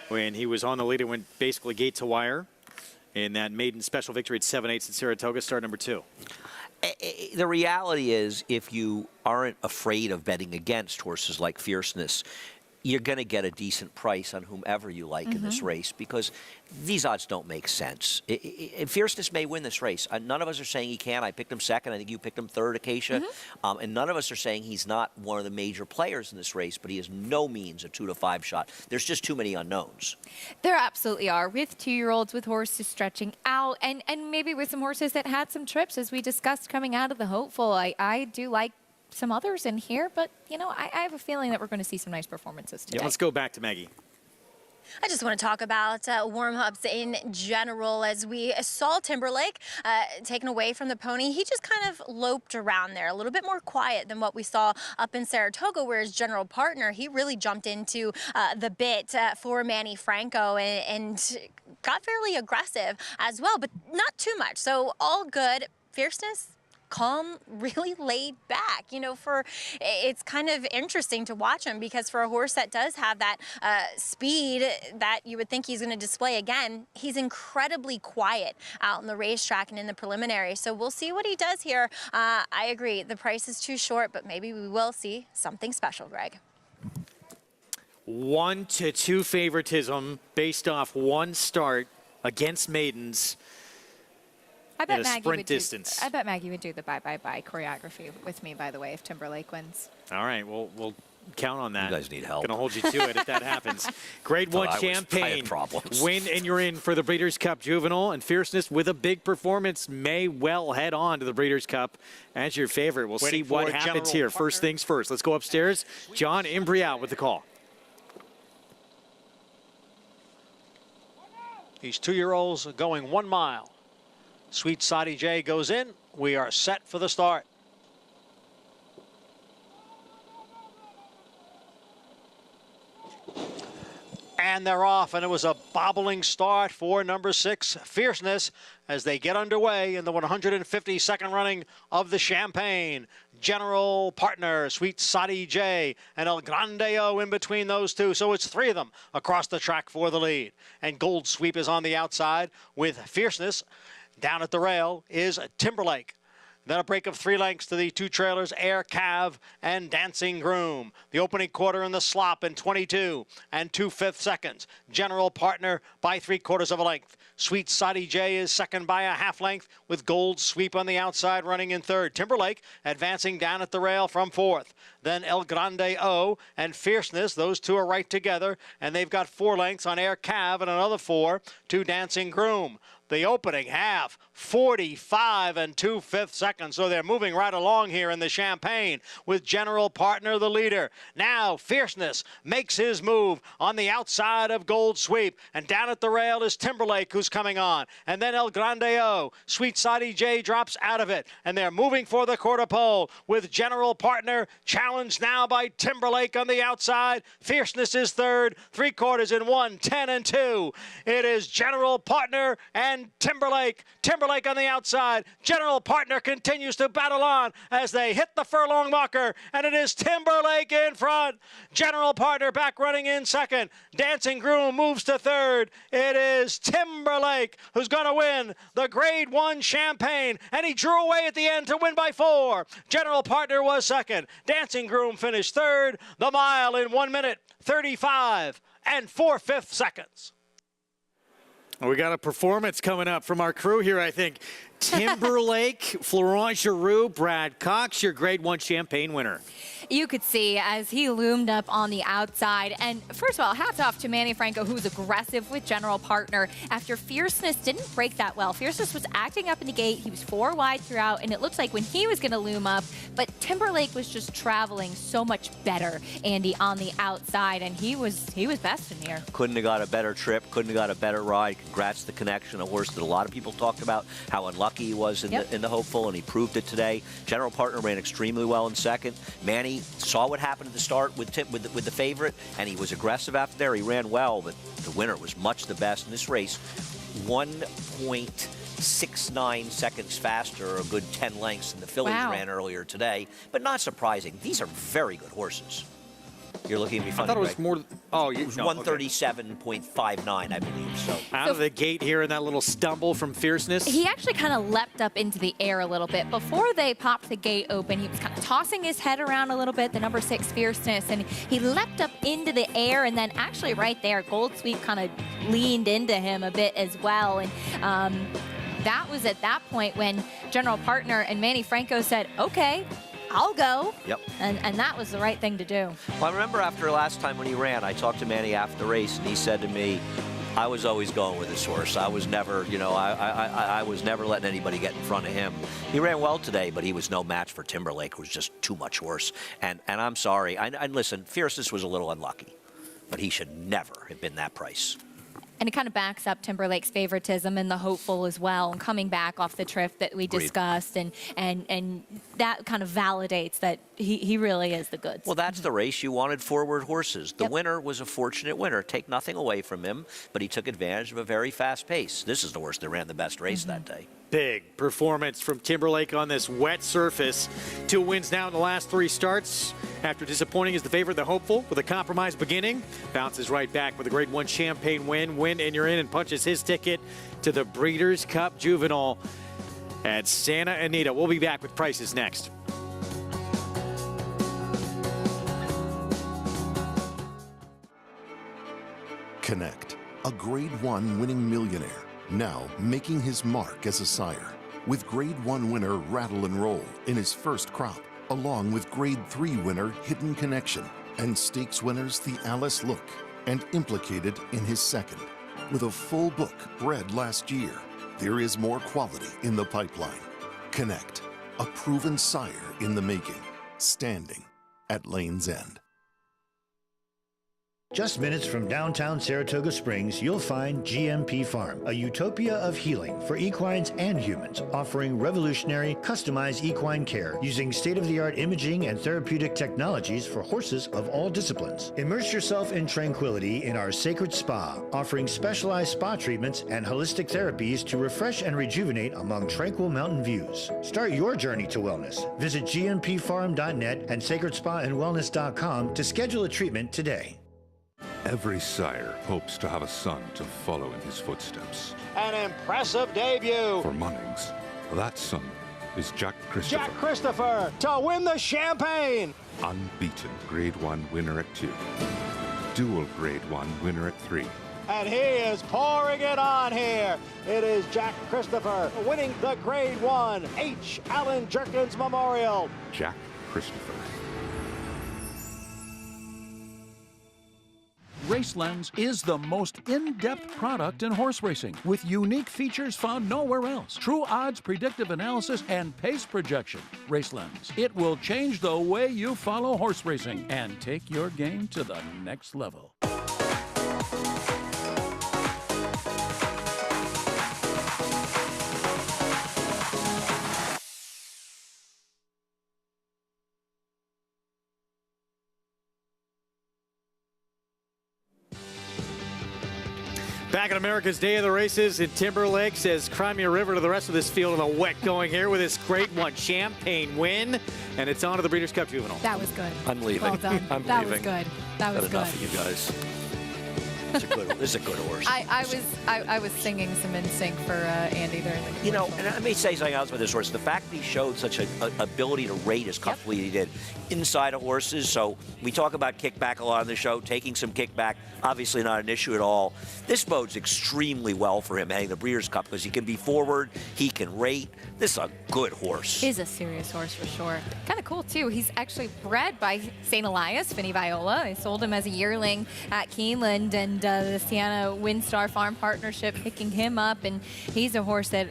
When he was on the lead, it went basically gate to wire. In that maiden special victory at 7/8 at Saratoga, start number 2. The reality is, if you aren't afraid of betting against horses like Fierceness, you're going to get a decent price on whomever you like in this race, because these odds don't make sense. Fierceness may win this race. None of us are saying he can. I picked him second. I think you picked him third, Acacia. And none of us are saying he's not one of the major players in this race, but he is no means a 2-5 shot. There's just too many unknowns. There absolutely are, with 2-year-olds, with horses stretching out, and maybe with some horses that had some trips, as we discussed coming out of the Hopeful. I do like some others in here, but, you know, I have a feeling that we're going to see some nice performances today. Yeah, let's go back to Maggie. I just want to talk about warm-ups in general. As we saw Timberlake taken away from the pony, he just kind of loped around there, a little bit more quiet than what we saw up in Saratoga, whereas General Partner, he really jumped into the bit for Manny Franco and got fairly aggressive as well, but not too much. So all good. Fierceness, calm, really laid back. You know, it's kind of interesting to watch him, because for a horse that does have that speed that you would think he's going to display again, he's incredibly quiet out on the racetrack and in the preliminary. So we'll see what he does here. I agree, the price is too short, but maybe we will see something special, Greg. 1-2 favoritism based off one start against maidens. I bet distance. I bet Maggie would do the bye-bye-bye choreography with me, by the way, if Timberlake wins. All right, we'll count on that. You guys need help. Going to hold you to it if that happens. Grade 1 Champagne. Win and you're in for the Breeders' Cup Juvenile, and Fierceness with a big performance may well head on to the Breeders' Cup as your favorite. We'll see what happens here. First things first. Let's go upstairs. John Imbrial with the call. These 2-year-olds are going 1 mile. Sweet Sadie J goes in. We are set for the start. And they're off, and it was a bobbling start for number 6, Fierceness, as they get underway in the 152nd running of the Champagne. General Partner, Sweet Sadie J, and El Grande O in between those 2. So it's 3 of them across the track for the lead. And Gold Sweep is on the outside with Fierceness. Down at the rail is Timberlake. Then a break of 3 lengths to the 2 trailers, Air Cav and Dancing Groom. The opening quarter in the slop in 22 and 2/5 seconds. General Partner by 3/4 of a length. Sweet Sadie J is second by a half length, with Gold Sweep on the outside running in third. Timberlake advancing down at the rail from 4th. Then El Grande O and Fierceness, those 2 are right together, and they've got 4 lengths on Air Cav and another 4 to Dancing Groom. The opening half, 45 and 2/5 seconds. second. So they're moving right along here in the Champagne with General Partner the leader. Now Fierceness makes his move on the outside of Gold Sweep. And down at the rail is Timberlake, who's coming on. And then El Grandeo. Sweet Side EJ drops out of it. And they're moving for the quarter pole with General Partner challenged now by Timberlake on the outside. Fierceness is third. 3/4 in 1, 10 and 2. It is General Partner and Timberlake. Timberlake on the outside. General Partner continues to battle on as they hit the furlong marker. And it is Timberlake in front. General Partner back running in second. Dancing Groom moves to third. It is Timberlake who's going to win the Grade 1 Champagne. And he drew away at the end to win by 4. General Partner was second. Dancing Groom finished third. The mile in 1 minute, 35 and 4/5 seconds. We got a performance coming up from our crew here, I think. Timberlake, Florent Giroux, Brad Cox, your Grade 1 Champagne winner. You could see as he loomed up on the outside. And first of all, hats off to Manny Franco, who was aggressive with General Partner after Fierceness didn't break that well. Fierceness was acting up in the gate. He was 4 wide throughout, and it looked like when he was going to loom up, but Timberlake was just traveling so much better, Andy, on the outside, and he was best in here. Couldn't have got a better trip, couldn't have got a better ride. Congrats to the Connection, a horse that a lot of people talked about, how unlucky he was in the Hopeful, and he proved it today. General Partner ran extremely well in second. Manny saw what happened at the start with the favorite, and he was aggressive after there. He ran well, but the winner was much the best in this race. 1.69 seconds faster, a good 10 lengths than the fillies ran earlier today, but not surprising. These are very good horses. You're looking at me funny. I thought it was more. Oh, it was 137.59, I believe. So out of the gate here in that little stumble from Fierceness. He actually kind of leapt up into the air a little bit before they popped the gate open. He was kind of tossing his head around a little bit. The number 6 Fierceness, and he leapt up into the air, and then actually right there, Gold Sweep kind of leaned into him a bit as well, and. That was at that point when General Partner and Manny Franco said, okay, I'll go. Yep. And that was the right thing to do. Well, I remember after last time when he ran, I talked to Manny after the race, and he said to me, I was always going with this horse. I was never, I was never letting anybody get in front of him. He ran well today, but he was no match for Timberlake, who was just too much horse. And I'm sorry. And listen, Fierceness was a little unlucky, but he should never have been that price. And it kind of backs up Timberlake's favoritism in the Hopeful as well, and coming back off the trip that we discussed, and that kind of validates that he really is the goods. Well, that's the race you wanted forward horses. The winner was a fortunate winner. Take nothing away from him, but he took advantage of a very fast pace. This is the horse that ran the best race that day. Big performance from Timberlake on this wet surface. 2 wins now in the last 3 starts. After disappointing as the favorite, the Hopeful, with a compromise beginning, bounces right back with a Grade 1 Champagne win. Win and you're in, and punches his ticket to the Breeders' Cup Juvenile at Santa Anita. We'll be back with prices next. Connect, a Grade 1 winning millionaire, now making his mark as a sire. With Grade 1 winner Rattle and Roll in his first crop, along with Grade 3 winner Hidden Connection and stakes winners The Alice Look and Implicated in his second. With a full book bred last year, there is more quality in the pipeline. Connect, a proven sire in the making, standing at Lane's End. Just minutes from downtown Saratoga Springs, you'll find GMP Farm, a utopia of healing for equines and humans, offering revolutionary, customized equine care using state-of-the-art imaging and therapeutic technologies for horses of all disciplines. Immerse yourself in tranquility in our sacred spa, offering specialized spa treatments and holistic therapies to refresh and rejuvenate among tranquil mountain views. Start your journey to wellness. Visit gmpfarm.net and sacredspaandwellness.com to schedule a treatment today. Every sire hopes to have a son to follow in his footsteps. An impressive debut. For Munnings, that son is Jack Christopher. Jack Christopher to win the Champagne. Unbeaten Grade 1 winner at 2. Dual Grade 1 winner at 3. And he is pouring it on here. It is Jack Christopher winning the Grade 1 H. Allen Jerkins Memorial. Jack Christopher. Race Lens is the most in-depth product in horse racing, with unique features found nowhere else. True odds, predictive analysis, and pace projection. Race Lens. It will change the way you follow horse racing and take your game to the next level. Back at America's Day of the Races, and Timberlake says, "Cry me a river" to the rest of this field in the wet going here with this great one, Champagne win. And it's on to the Breeders' Cup Juvenile. That was good. I'm leaving. Well done. I'm That leaving. was good. That was good. Enough of you guys. This is a good horse. I was singing some NSYNC for Andy during the You know, and I may say something else about this horse. The fact that he showed such an ability to rate as comfortably as he did inside of horses. So we talk about kickback a lot on the show, taking some kickback, obviously not an issue at all. This bodes extremely well for him heading the Breeders' Cup because he can be forward, he can rate. This is a good horse. He's a serious horse for sure. Kind of cool too. He's actually bred by St. Elias, Finny Viola. They sold him as a yearling at Keeneland, and the Sienna Windstar Farm Partnership picking him up, and he's a horse that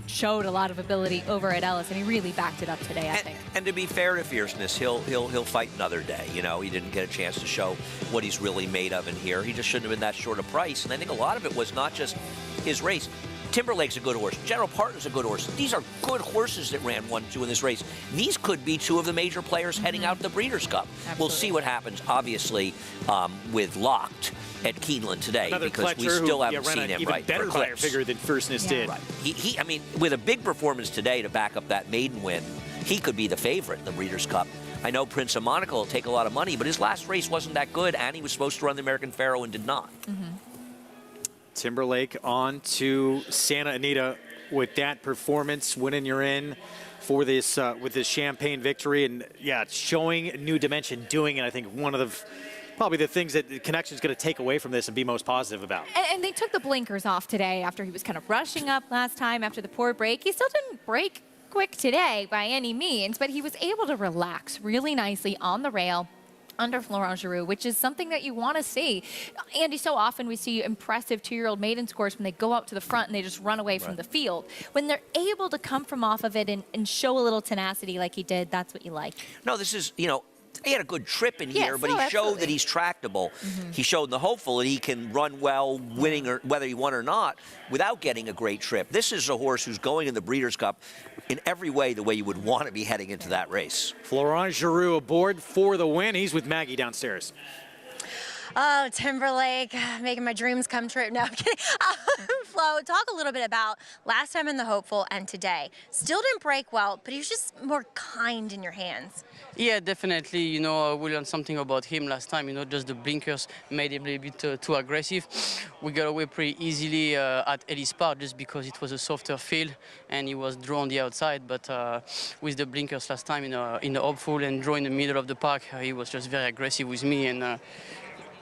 showed a lot of ability over at Ellis, and he really backed it up today, I think. And to be fair to Fierceness, he'll fight another day. You know, he didn't get a chance to show what he's really made of in here. He just shouldn't have been that short a price, and I think a lot of it was not just his race. Timberlake's a good horse. General Partner's a good horse. These are good horses that ran 1-2 in this race. These could be two of the major players heading out to the Breeders' Cup. Absolutely. We'll see what happens, obviously, with Locked at Keeneland today, Another because we Pletcher still who, haven't ran seen an him even right. better for buyer Clips. figure than Fierceness did. Right. I mean, with a big performance today to back up that maiden win, he could be the favorite in the Breeders' Cup. I know Prince of Monaco will take a lot of money, but his last race wasn't that good, and he was supposed to run the American Pharoah and did not. Timberlake on to Santa Anita with that performance, winning you're in for this with this Champagne victory, and yeah, it's showing a new dimension, doing it. I think one of the probably the things that the connection is going to take away from this and be most positive about. And they took the blinkers off today after he was kind of rushing up last time after the poor break. He still didn't break quick today by any means, but he was able to relax really nicely on the rail under Florent Giroux, which is something that you want to see. Andy, so often we see impressive two-year-old maiden scores when they go out to the front and they just run away from the field. When they're able to come from off of it and show a little tenacity like he did, that's what you like. No, this is, you know, he had a good trip in here, but he absolutely. showed that he's tractable. He showed in the hopeful that he can run well, winning or whether he won or not, without getting a great trip. This is a horse who's going in the Breeders' Cup in every way the way you would want to be heading into that race. Florent Giroux aboard for the win. He's with Maggie downstairs. Oh, Timberlake, making my dreams come true. No, I'm kidding. Flo, talk a little bit about last time in the hopeful and today. Still didn't break well, but he was just more kind in your hands. Yeah, definitely. You know, we learned something about him last time. You know, just the blinkers made him a little bit too aggressive. We got away pretty easily at Ellis Park just because it was a softer field and he was drawn on the outside. But with the blinkers last time in the hopeful and draw in the middle of the park, he was just very aggressive with me and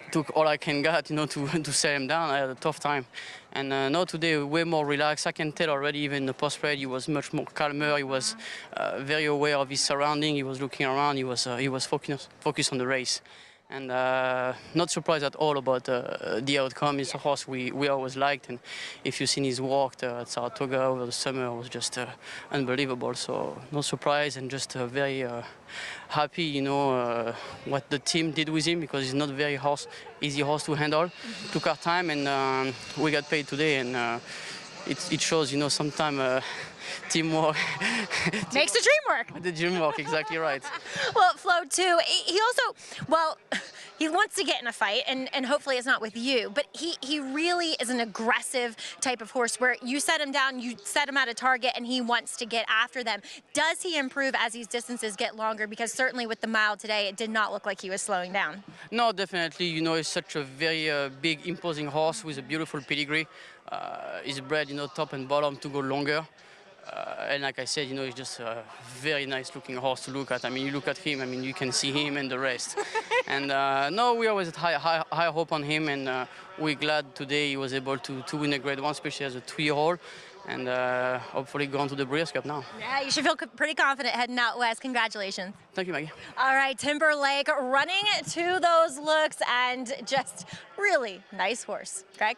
took all I can get, you know, to set him down. I had a tough time. And no, today way more relaxed. I can tell already, even in the post-parade, he was much more calmer. He was very aware of his surrounding. He was looking around. He was focused on the race. And not surprised at all about the outcome. It's a horse we always liked. And if you've seen his walk at Saratoga over the summer, it was just unbelievable. So no surprise and just very happy, you know, what the team did with him, because he's not very easy horse to handle. Took our time and we got paid today, and it shows, you know, sometimes teamwork Makes the dream work. The dream work, exactly right. Well, Flo, too, he also, well, he wants to get in a fight, and hopefully it's not with you, but he really is an aggressive type of horse where you set him down, you set him at a target, and he wants to get after them. Does he improve as these distances get longer? Because certainly with the mile today, it did not look like he was slowing down. No, definitely. You know, he's such a very big, imposing horse with a beautiful pedigree. He's bred, you know, top and bottom to go longer. And like I said, you know, he's just a very nice looking horse to look at. I mean, you look at him, I mean, you can see him and the rest. And no, we always had high hope on him, and we're glad today he was able to win a grade one, especially as a 2-year-old. and hopefully go on to the Breeders' Cup now. Yeah, you should feel pretty confident heading out west. Congratulations. Thank you, Maggie. All right, Timberlake running to those looks and just really nice horse. Greg?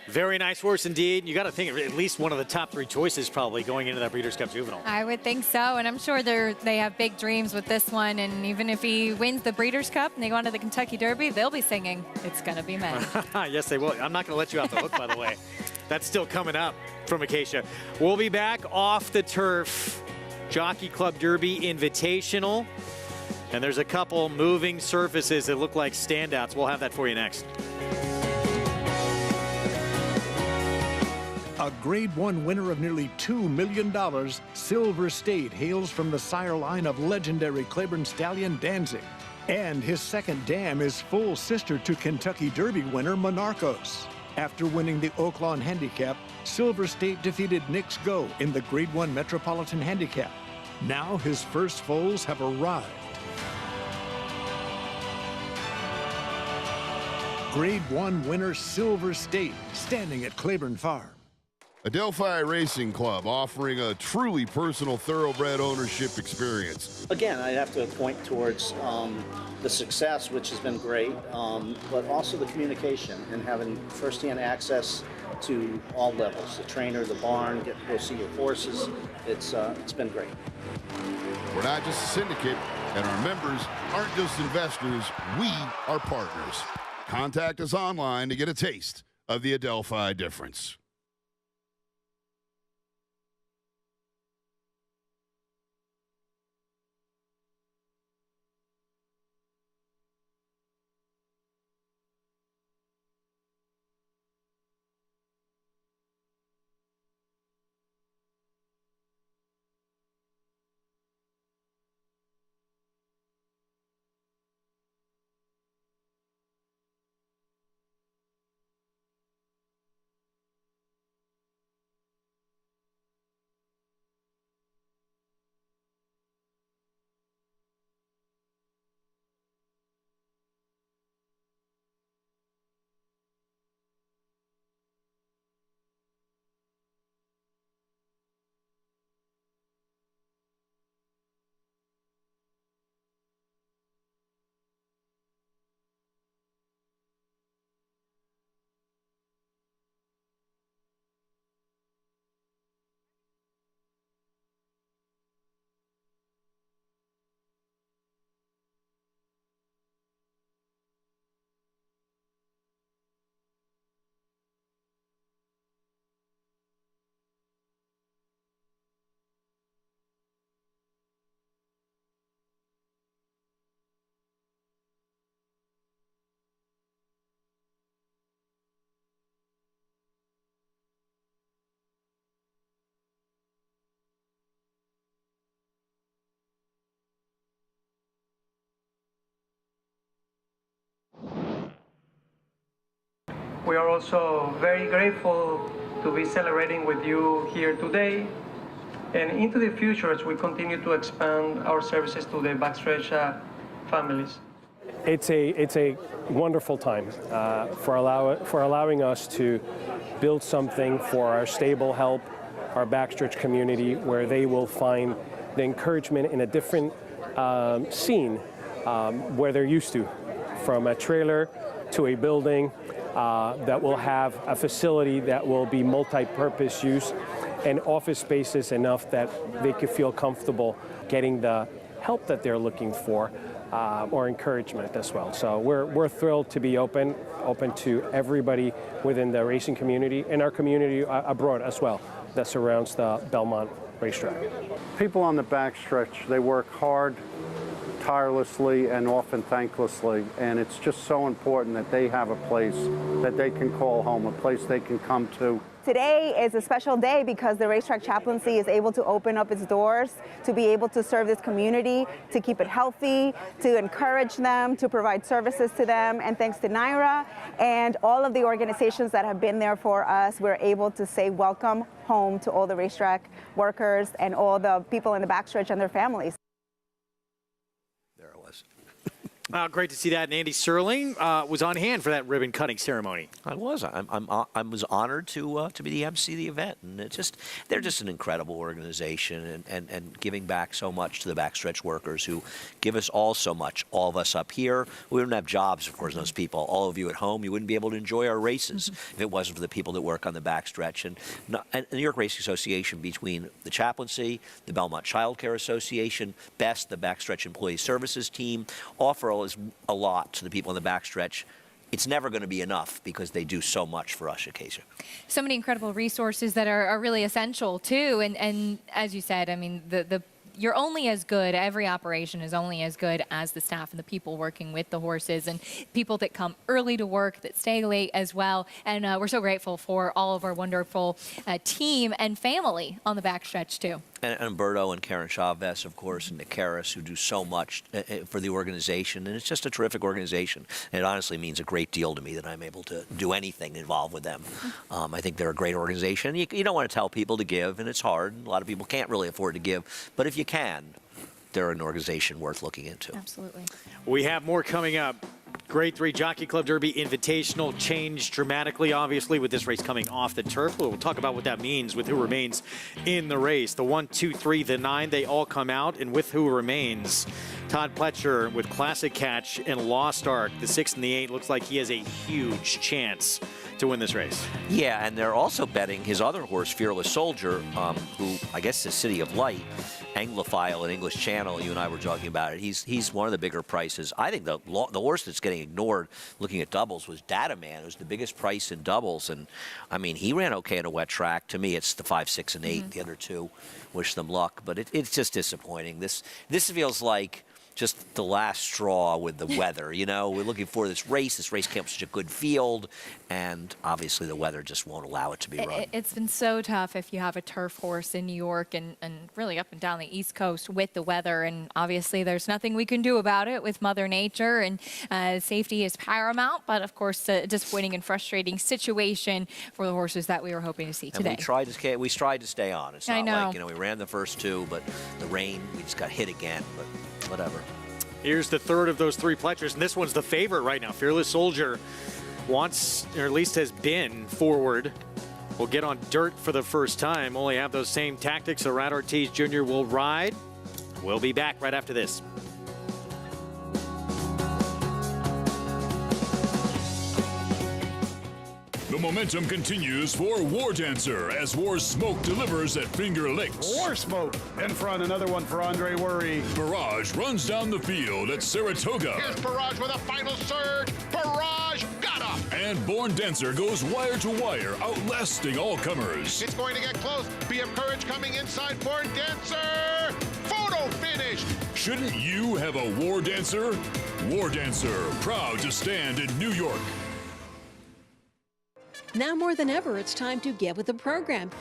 Very nice horse indeed. You got to think of at least one of the top 3 choices probably going into that Breeders' Cup Juvenile. I would think so, and I'm sure they have big dreams with this one, and even if he wins the Breeders' Cup and they go on to the Kentucky Derby, they'll be singing "It's Gonna Be Men." Yes, they will. I'm not going to let you off the hook, by the way. That's still coming up from Acacia. We'll be back off the turf. Jockey Club Derby Invitational, and there's a couple moving surfaces that look like standouts. We'll have that for you next. A Grade 1 winner of nearly $2 million, Silver State hails from the sire line of legendary Claiborne stallion Danzig. And his second dam is full sister to Kentucky Derby winner Monarchos. After winning the Oaklawn Handicap, Silver State defeated Knicks Go in the Grade 1 Metropolitan Handicap. Now his first foals have arrived. Grade 1 winner Silver State, standing at Claiborne Farm. Adelphi Racing Club offering a truly personal thoroughbred ownership experience. Again, I'd have to point towards the success, which has been great, but also the communication and having firsthand access to all levels, the trainer, the barn, get to go see your horses. It's been great. We're not just a syndicate, and our members aren't just investors, we are partners. Contact us online to get a taste of the Adelphi difference. We are also very grateful to be celebrating with you here today and into the future as we continue to expand our services to the backstretch families. It's a wonderful time for allowing us to build something for our stable help, our backstretch community, where they will find the encouragement in a different scene where they're used to, from a trailer to a building that will have a facility that will be multi-purpose use and office spaces enough that they could feel comfortable getting the help that they're looking for or encouragement as well. So we're thrilled to be open to everybody within the racing community and our community abroad as well that surrounds the Belmont racetrack. People on the backstretch, they work hard, tirelessly, and often thanklessly, and it's just so important that they have a place that they can call home, a place they can come to. Today is a special day because the Racetrack Chaplaincy is able to open up its doors to be able to serve this community, to keep it healthy, to encourage them, to provide services to them. And thanks to Naira and all of the organizations that have been there for us, we're able to say welcome home to all the racetrack workers and all the people in the backstretch and their families. Great to see that. And Andy Serling was on hand for that ribbon cutting ceremony. I was. I was honored to be the MC of the event, and they're just an incredible organization, and giving back so much to the backstretch workers who give us all so much. All of us up here, we wouldn't have jobs, of course, those people. All of you at home, you wouldn't be able to enjoy our races if it wasn't for the people that work on the backstretch. And the New York Racing Association, between the chaplaincy, the Belmont Child Care Association, BEST, the Backstretch Employee Services team, offer a lot to the people in the backstretch. It's never going to be enough because they do so much for us, Acacia. So many incredible resources that are really essential too. And as you said, I mean, you're only as good, every operation is only as good as the staff and the people working with the horses, and people that come early to work, that stay late as well. And we're so grateful for all of our wonderful team and family on the backstretch too. And Umberto and Karen Chavez, of course, and Nick Harris, who do so much for the organization. And it's just a terrific organization. And it honestly means a great deal to me that I'm able to do anything involved with them. I think they're a great organization. You don't want to tell people to give, and it's hard. A lot of people can't really afford to give. But if you can, they're an organization worth looking into. Absolutely. We have more coming up. Grade 3 Jockey Club Derby Invitational changed dramatically, obviously, with this race coming off the turf. We'll talk about what that means with who remains in the race. The 1, 2, 3, the 9, they all come out, and with who remains. Todd Pletcher with Classic Catch and Lost Ark, the 6 and the 8, looks like he has a huge chance to win this race. Yeah, and they're also betting his other horse, Fearless Soldier, who I guess is City of Light, Anglophile and English Channel. You and I were talking about it. He's one of the bigger prices. I think the horse that's getting ignored looking at doubles was Data Man, who's the biggest price in doubles. And I mean, he ran okay in a wet track. To me, it's the 5, 6, and 8. The other two, wish them luck. But it's just disappointing. This feels like just the last straw with the weather. You know, we're looking for this race. This race came up such a good field, and obviously the weather just won't allow it to be run. It's been so tough if you have a turf horse in New York and really up and down the East Coast with the weather, and obviously there's nothing we can do about it with Mother Nature, and safety is paramount, but of course a disappointing and frustrating situation for the horses that we were hoping to see today. And we tried to stay on. It's not I know. like, we ran the first two, but the rain, we just got hit again, but whatever. Here's the third of those 3 Pletchers, and this one's the favorite right now. Fearless Soldier wants, or at least has been, forward. Will get on dirt for the first time. Only have those same tactics. So Rad Ortiz Jr. will ride. We'll be back right after this. The momentum continues for War Dancer as War Smoke delivers at Finger Lakes. War Smoke in front, another one for Andre Worry. Barrage runs down the field at Saratoga. Here's Barrage with a final surge. Barrage got up. And Born Dancer goes wire to wire, outlasting all comers. It's going to get close. Be of Courage coming inside Born Dancer. Photo finished. Shouldn't you have a War Dancer? War Dancer, proud to stand in New York. Now more than ever, it's time to get with the program.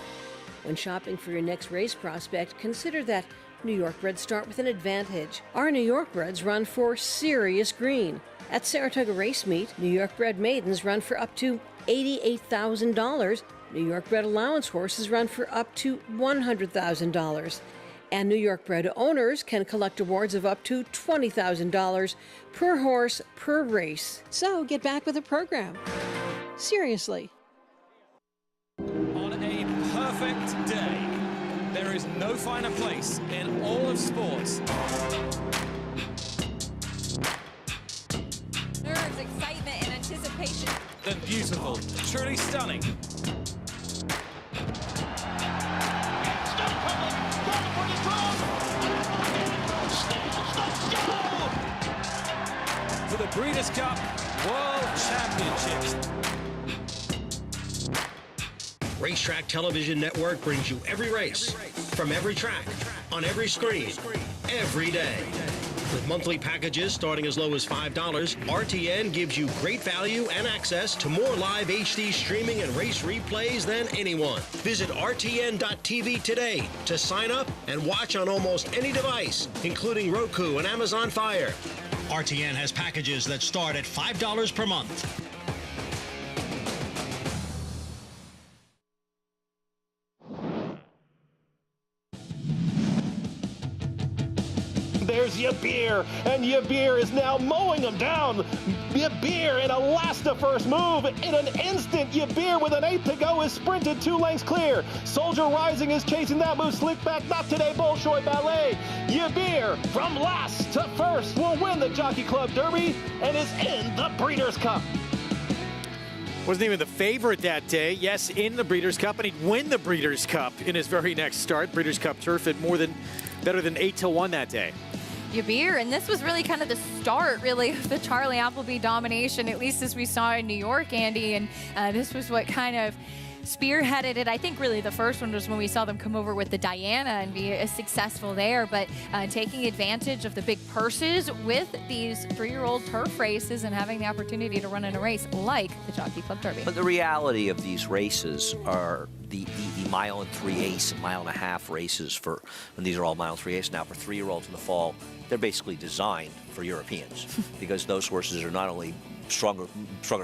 When shopping for your next race prospect, consider that New York breds start with an advantage. Our New York breds run for serious green. At Saratoga Race Meet, New York bred maidens run for up to $88,000. New York bred allowance horses run for up to $100,000. And New York bred owners can collect awards of up to $20,000 per horse per race. So get back with the program. Seriously. On a perfect day, there is no finer place in all of sports. Nerves, excitement, and anticipation. Than beautiful, truly stunning. For the Breeders' Cup World Championships. Racetrack Television Network brings you every race, from every track, on every screen, every day. With monthly packages starting as low as $5, RTN gives you great value and access to more live HD streaming and race replays than anyone. Visit RTN.tv today to sign up and watch on almost any device, including Roku and Amazon Fire. RTN has packages that start at $5 per month. there's Yabir, and Yabir is now mowing him down. Yabir in a last-to-first move. In an instant, Yabir with an 8 to go is sprinted 2 lengths clear. Soldier Rising is chasing that move. Slick back, not today, Bolshoi Ballet. Yabir from last to first will win the Jockey Club Derby and is in the Breeders' Cup. Wasn't even the favorite that day. Yes, in the Breeders' Cup, and he'd win the Breeders' Cup in his very next start. Breeders' Cup Turf at better than 8-1 that day. Yabir, and this was really kind of the start, really, of the Charlie Appleby domination, at least as we saw in New York, Andy, and this was what kind of spearheaded it. I think really the first one was when we saw them come over with the Diana and be successful there, but taking advantage of the big purses with these 3-year-old turf races and having the opportunity to run in a race like the Jockey Club Derby. But the reality of these races are the mile and 3/8 and mile and a half races and these are all mile and 3/8 now for 3-year-olds in the fall. They're basically designed for Europeans because those horses are not only stronger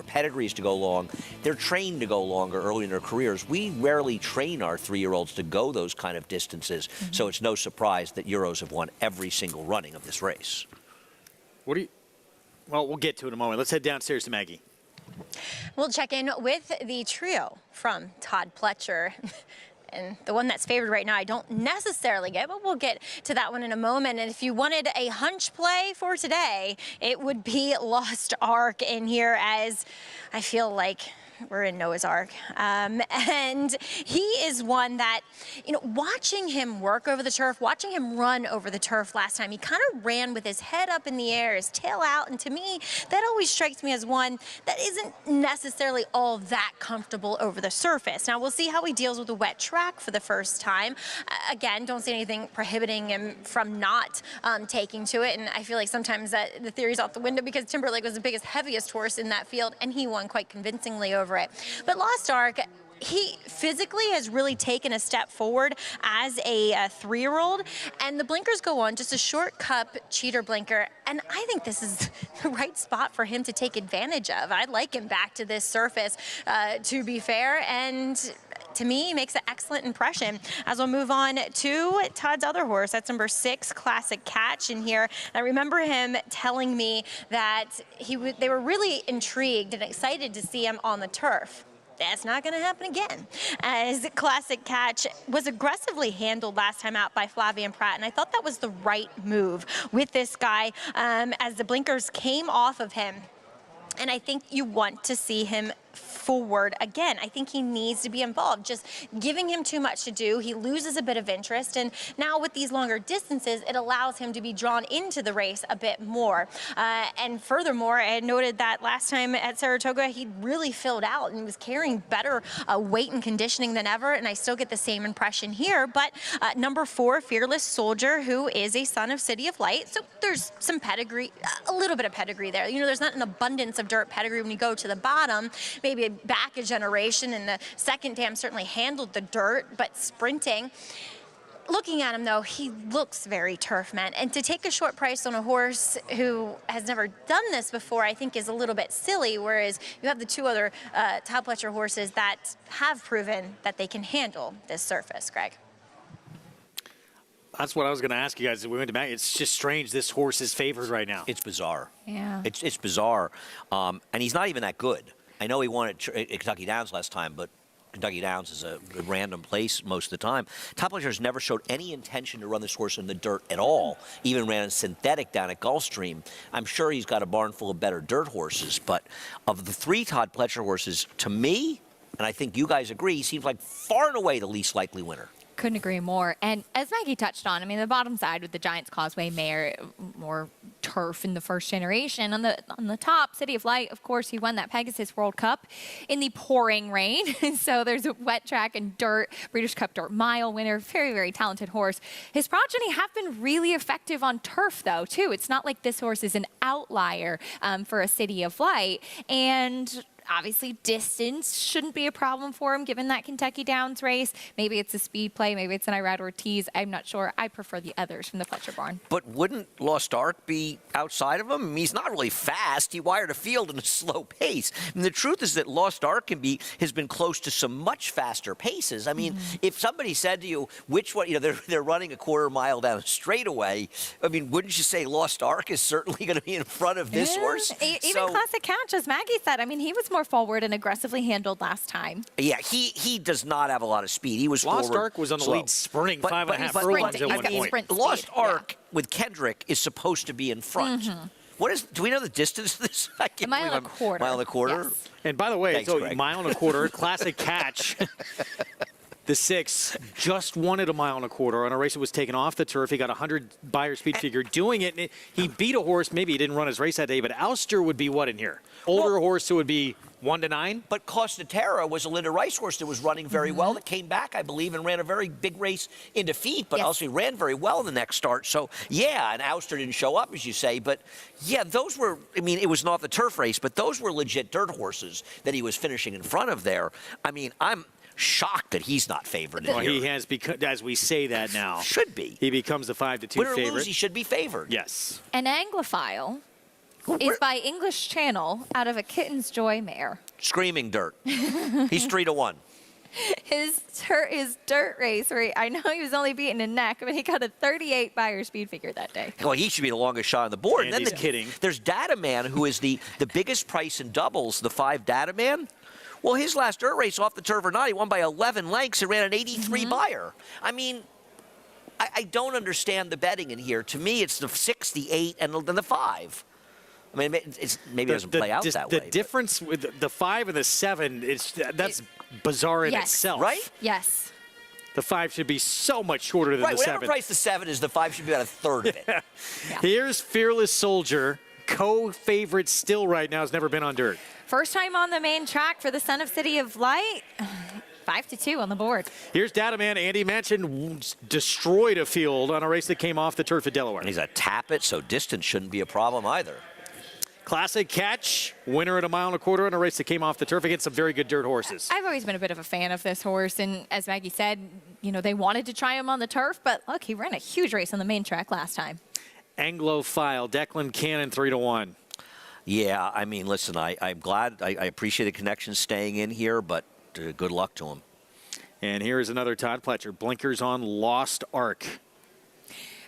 pedigrees to go long, they're trained to go longer early in their careers. We rarely train our 3-year-olds to go those kind of distances, so it's no surprise that Euros have won every single running of this race. Well, we'll get to it in a moment. Let's head downstairs to Maggie. We'll check in with the trio from Todd Pletcher. And the one that's favored right now, I don't necessarily get, but we'll get to that one in a moment. And if you wanted a hunch play for today, it would be Lost Ark in here, as I feel like we're in Noah's Ark. And he is one that, watching him work over the turf, watching him run over the turf last time, he kind of ran with his head up in the air, his tail out. And to me, that always strikes me as one that isn't necessarily all that comfortable over the surface. Now, we'll see how he deals with a wet track for the first time. Again, don't see anything prohibiting him from not taking to it. And I feel like sometimes that the theory's off the window because Timberlake was the biggest, heaviest horse in that field, and he won quite convincingly over it. But Lost Ark, he physically has really taken a step forward as a 3-year-old, and the blinkers go on, just a short cup cheater blinker, and I think this is the right spot for him to take advantage of. I'd like him back to this surface, to be fair, and to me, makes an excellent impression. As we'll move on to Todd's other horse, that's number 6, Classic Catch in here. I remember him telling me that they were really intrigued and excited to see him on the turf. That's not going to happen again, as Classic Catch was aggressively handled last time out by Flavian Pratt, and I thought that was the right move with this guy as the blinkers came off of him. And I think you want to see him forward again. I think he needs to be involved. Just giving him too much to do, he loses a bit of interest. And now with these longer distances, it allows him to be drawn into the race a bit more. And furthermore, I had noted that last time at Saratoga, he really filled out and was carrying better weight and conditioning than ever. And I still get the same impression here. But number 4, Fearless Soldier, who is a son of City of Light. So there's some pedigree, a little bit of pedigree there. There's not an abundance of dirt pedigree when you go to the bottom. Maybe back a generation, and the second dam certainly handled the dirt, but sprinting. Looking at him, though, he looks very turf man. And to take a short price on a horse who has never done this before, I think is a little bit silly, whereas you have the 2 other Todd Pletcher horses that have proven that they can handle this surface, Greg. That's what I was going to ask you guys. We went to Matt. It's just strange. This horse is favored right now. It's bizarre. Yeah. It's bizarre. And he's not even that good. I know he won at Kentucky Downs last time, but Kentucky Downs is a random place most of the time. Todd Pletcher has never showed any intention to run this horse in the dirt at all. Even ran a synthetic down at Gulfstream. I'm sure he's got a barn full of better dirt horses, but of the 3 Todd Pletcher horses, to me, and I think you guys agree, he seems like far and away the least likely winner. Couldn't agree more. And as Maggie touched on, I mean, the bottom side with the Giants Causeway Mare, more turf in the first generation. On the top, City of Light, of course, he won that Pegasus World Cup in the pouring rain. So there's a wet track and dirt, Breeders' Cup Dirt Mile winner, very, very talented horse. His progeny have been really effective on turf, though, too. It's not like this horse is an outlier for a City of Light. And obviously distance shouldn't be a problem for him given that Kentucky Downs race. Maybe it's a speed play. Maybe it's an Irad Ortiz. I'm not sure. I prefer the others from the Fletcher barn. But wouldn't Lost Ark be outside of him? I mean, he's not really fast. He wired a field in a slow pace. And the truth is that Lost Ark has been close to some much faster paces. I mean, if somebody said to you, which one, they're running a quarter mile down straightaway, I mean, wouldn't you say Lost Ark is certainly going to be in front of this horse? Even Classic Catch, as Maggie said, I mean, he was more forward and aggressively handled last time. Yeah, he does not have a lot of speed. He was Lost forward, Ark was on the slow. lead sprinting 5.5 furlongs at one point. Lost Ark with Kendrick is supposed to be in front. Do we know the distance of this? A mile and a quarter. Mile and a quarter? Yes. And by the way, Thanks, so Greg. mile and a quarter, Classic Catch. The 6 just won it a mile and a quarter on a race that was taken off the turf. He got 100 Beyer speed figure doing it. And he beat a horse. Maybe he didn't run his race that day, but Ouster would be what in here? Older horse who would be 1 to 9. But Costa Terra was a Linda Rice horse that was running very well. That came back, I believe, and ran a very big race in defeat. But also he ran very well in the next start. So yeah, and Ouster didn't show up, as you say. But yeah, those were. I mean, it was not the turf race, but those were legit dirt horses that he was finishing in front of there. I mean, I'm shocked that he's not favored. Well, he has become, as we say that now, should be. He becomes the 5-2 Win or favorite. lose, he should be favored. Yes. An Anglophile is by English Channel out of a Kitten's Joy mare. Screaming dirt. He's 3 to 1. His dirt race, where I know he was only beaten in neck, but he got a 38 Beyer speed figure that day. Well, he should be the longest shot on the board. And then he's kidding. There's Data Man, who is the biggest price in doubles, the 5 Data Man. Well, his last dirt race off the turf or not, he won by 11 lengths and ran an 83 Beyer. I mean, I don't understand the betting in here. To me, it's the 6, the 8, and then the 5. I mean, maybe it doesn't play out that way. The difference with the 5 and the 7, that's bizarre in itself. Right? Yes. The 5 should be so much shorter than the 7. Whatever price the 7 is, the 5 should be about a third of it. Here's Fearless Soldier. Co-favorite still right now, has never been on dirt. First time on the main track for the Son of City of Light. 5-2 on the board. Here's Data Man. Andy mentioned destroyed a field on a race that came off the turf at Delaware. He's a tappet, so distance shouldn't be a problem either. Classic Catch, winner at a mile and a quarter on a race that came off the turf against some very good dirt horses. I've always been a bit of a fan of this horse, and as Maggie said, they wanted to try him on the turf, but look, he ran a huge race on the main track last time. Anglophile, Declan Cannon, 3 to 1. Yeah, I mean, listen, I'm glad. I appreciate the connection staying in here, but good luck to him. And here is another Todd Pletcher. Blinkers on Lost Ark.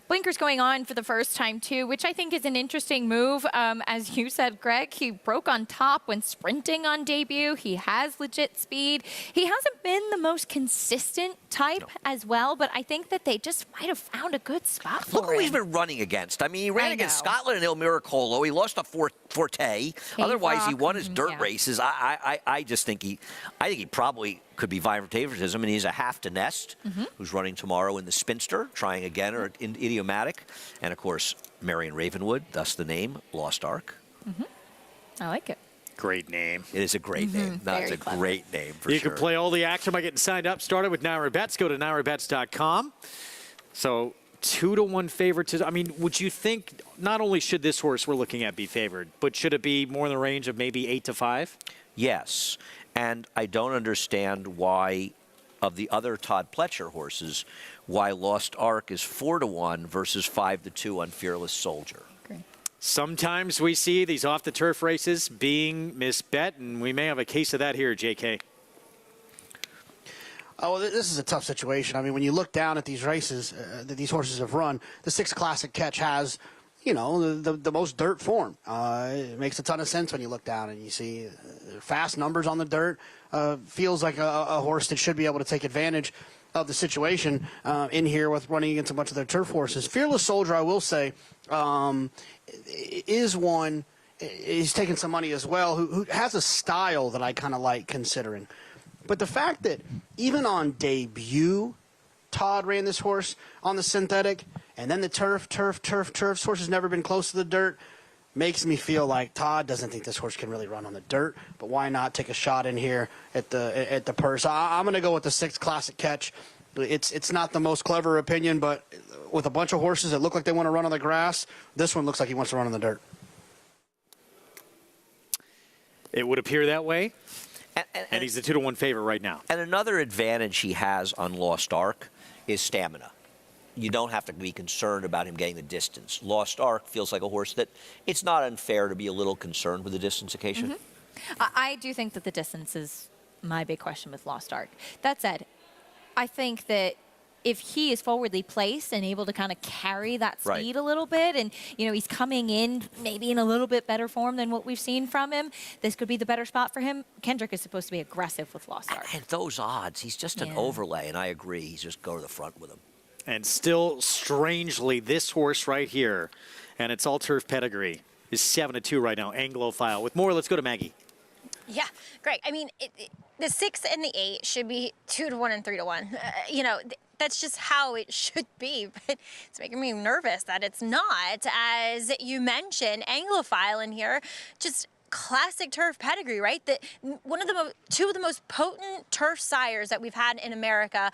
Blinkers going on for the first time, too, which I think is an interesting move. As you said, Greg, he broke on top when sprinting on debut. He has legit speed. He hasn't been the most consistent type as well, but I think that they just might have found a good spot for him. Look who he's been running against. I mean, he ran against Scotland and Il Miracolo. He lost a Forte. Otherwise, he won his dirt races. I just think he probably could be vying for favoritism, and he's a half to Nest, who's running tomorrow in the Spinster, trying again, or in Idiomatic. And, of course, Marion Ravenwood, thus the name, Lost Ark. I like it. Great name. It is a great name. That's a great name for sure. You can play all the action by getting signed up. Started with Naira Bets. Go to nairabets.com. So 2 to 1 favoritism. I mean, would you think not only should this horse we're looking at be favored, but should it be more in the range of maybe 8 to 5? Yes. And I don't understand why, of the other Todd Pletcher horses, why Lost Ark is 4 to 1 versus 5 to 2 on Fearless Soldier. Sometimes we see these off-the-turf races being misbet, and we may have a case of that here, JK. Oh, this is a tough situation. I mean, when you look down at these races that these horses have run, the 6 Classic Catch has, the most dirt form. It makes a ton of sense when you look down and you see fast numbers on the dirt. Feels like a horse that should be able to take advantage of the situation in here with running against a bunch of their turf horses. Fearless Soldier, I will say, is one. He's taking some money as well, who has a style that I kind of like considering. But the fact that even on debut, Todd ran this horse on the synthetic, and then the turf. This horse has never been close to the dirt. Makes me feel like Todd doesn't think this horse can really run on the dirt. But why not take a shot in here at the purse? I'm going to go with the 6 Classic Catch. It's not the most clever opinion, but with a bunch of horses that look like they want to run on the grass, this one looks like he wants to run on the dirt. It would appear that way. And he's the 2-1 favorite right now. And another advantage he has on Lost Ark is stamina. You don't have to be concerned about him getting the distance. Lost Ark feels like a horse that it's not unfair to be a little concerned with the distance occasion. I do think that the distance is my big question with Lost Ark. That said, I think that if he is forwardly placed and able to kind of carry that speed a little bit, and he's coming in maybe in a little bit better form than what we've seen from him, this could be the better spot for him. Kendrick is supposed to be aggressive with Lost Ark. And those odds, he's just an overlay, and I agree. He's just go to the front with him. And still, strangely, this horse right here, and it's all turf pedigree, is 7-2 right now. Anglophile. With more, let's go to Maggie. Yeah, Greg. I mean, the 6 and the 8 should be 2-1 and 3-1. That's just how it should be, but it's making me nervous that it's not. As you mentioned, Anglophile in here, just classic turf pedigree, right? Two of the most potent turf sires that we've had in America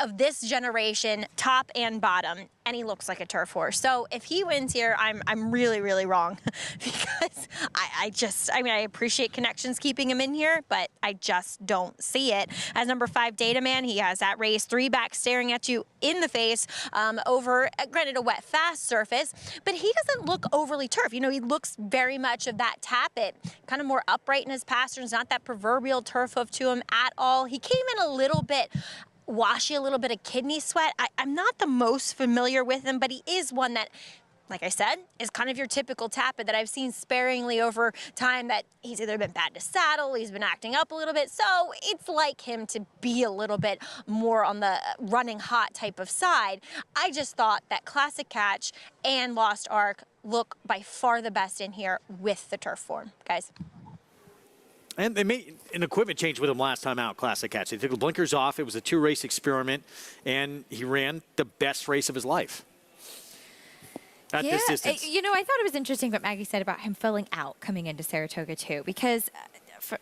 of this generation, top and bottom, and he looks like a turf horse. So if he wins here, I'm really, really wrong because I appreciate Connections keeping him in here, but I just don't see it. As number 5 Data Man, he has that race 3 back staring at you in the face over, granted, a wet, fast surface, but he doesn't look overly turf. He looks very much of that Tappet, kind of more upright in his pasterns, not that proverbial turf hoof to him at all. He came in a little bit washy, a little bit of kidney sweat. I'm not the most familiar with him, but he is one that, like I said, is kind of your typical Tappet that I've seen sparingly over time, that he's either been bad to saddle, he's been acting up a little bit, so it's like him to be a little bit more on the running hot type of side. I just thought that Classic Catch and Lost Ark look by far the best in here with the turf form, guys. And they made an equipment change with him last time out, Classic Catch. They took the blinkers off. It was a 2-race experiment, and he ran the best race of his life at this distance. I thought it was interesting what Maggie said about him filling out coming into Saratoga, too, because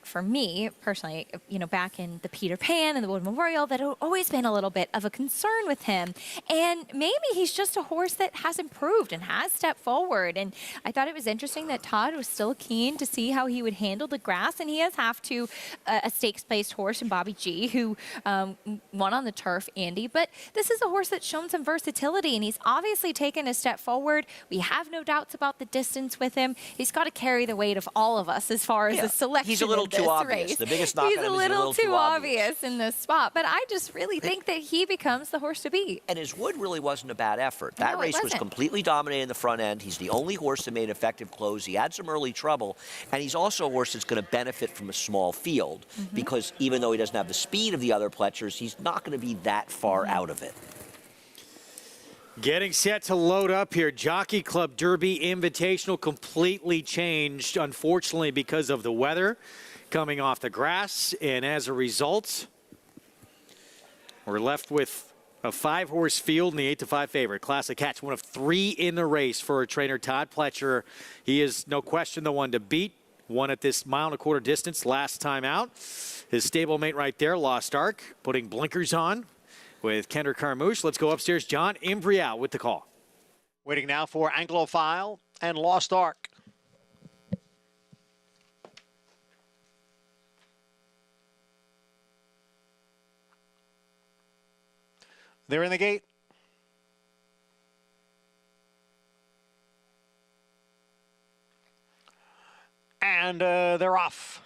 for me, personally, back in the Peter Pan and the Wood Memorial, that had always been a little bit of a concern with him. And maybe he's just a horse that has improved and has stepped forward. And I thought it was interesting that Todd was still keen to see how he would handle the grass. And he has a stakes-placed horse in Bobby G, who won on the turf, Andy. But this is a horse that's shown some versatility, and he's obviously taken a step forward. We have no doubts about the distance with him. He's got to carry the weight of all of us as far as the selection. He's a little too obvious. Race. The biggest knock on him is a little too obvious in this spot, but I just really think that he becomes the horse to beat. And his Wood really wasn't a bad effort. That race was completely dominated in the front end. He's the only horse that made an effective close. He had some early trouble, and he's also a horse that's going to benefit from a small field because even though he doesn't have the speed of the other Pletchers, he's not going to be that far out of it. Getting set to load up here. Jockey Club Derby Invitational completely changed, unfortunately, because of the weather coming off the grass. And as a result, we're left with a 5-horse field and the 8-5 favorite. Classic Catch, one of 3 in the race for trainer Todd Pletcher. He is no question the one to beat. Won at this 1.25 mile distance last time out. His stablemate right there, Lost Ark, putting blinkers on with Kendrick Carmouche. Let's go upstairs. John Imbrial with the call. Waiting now for Anglophile and Lost Ark. They're in the gate. And they're off.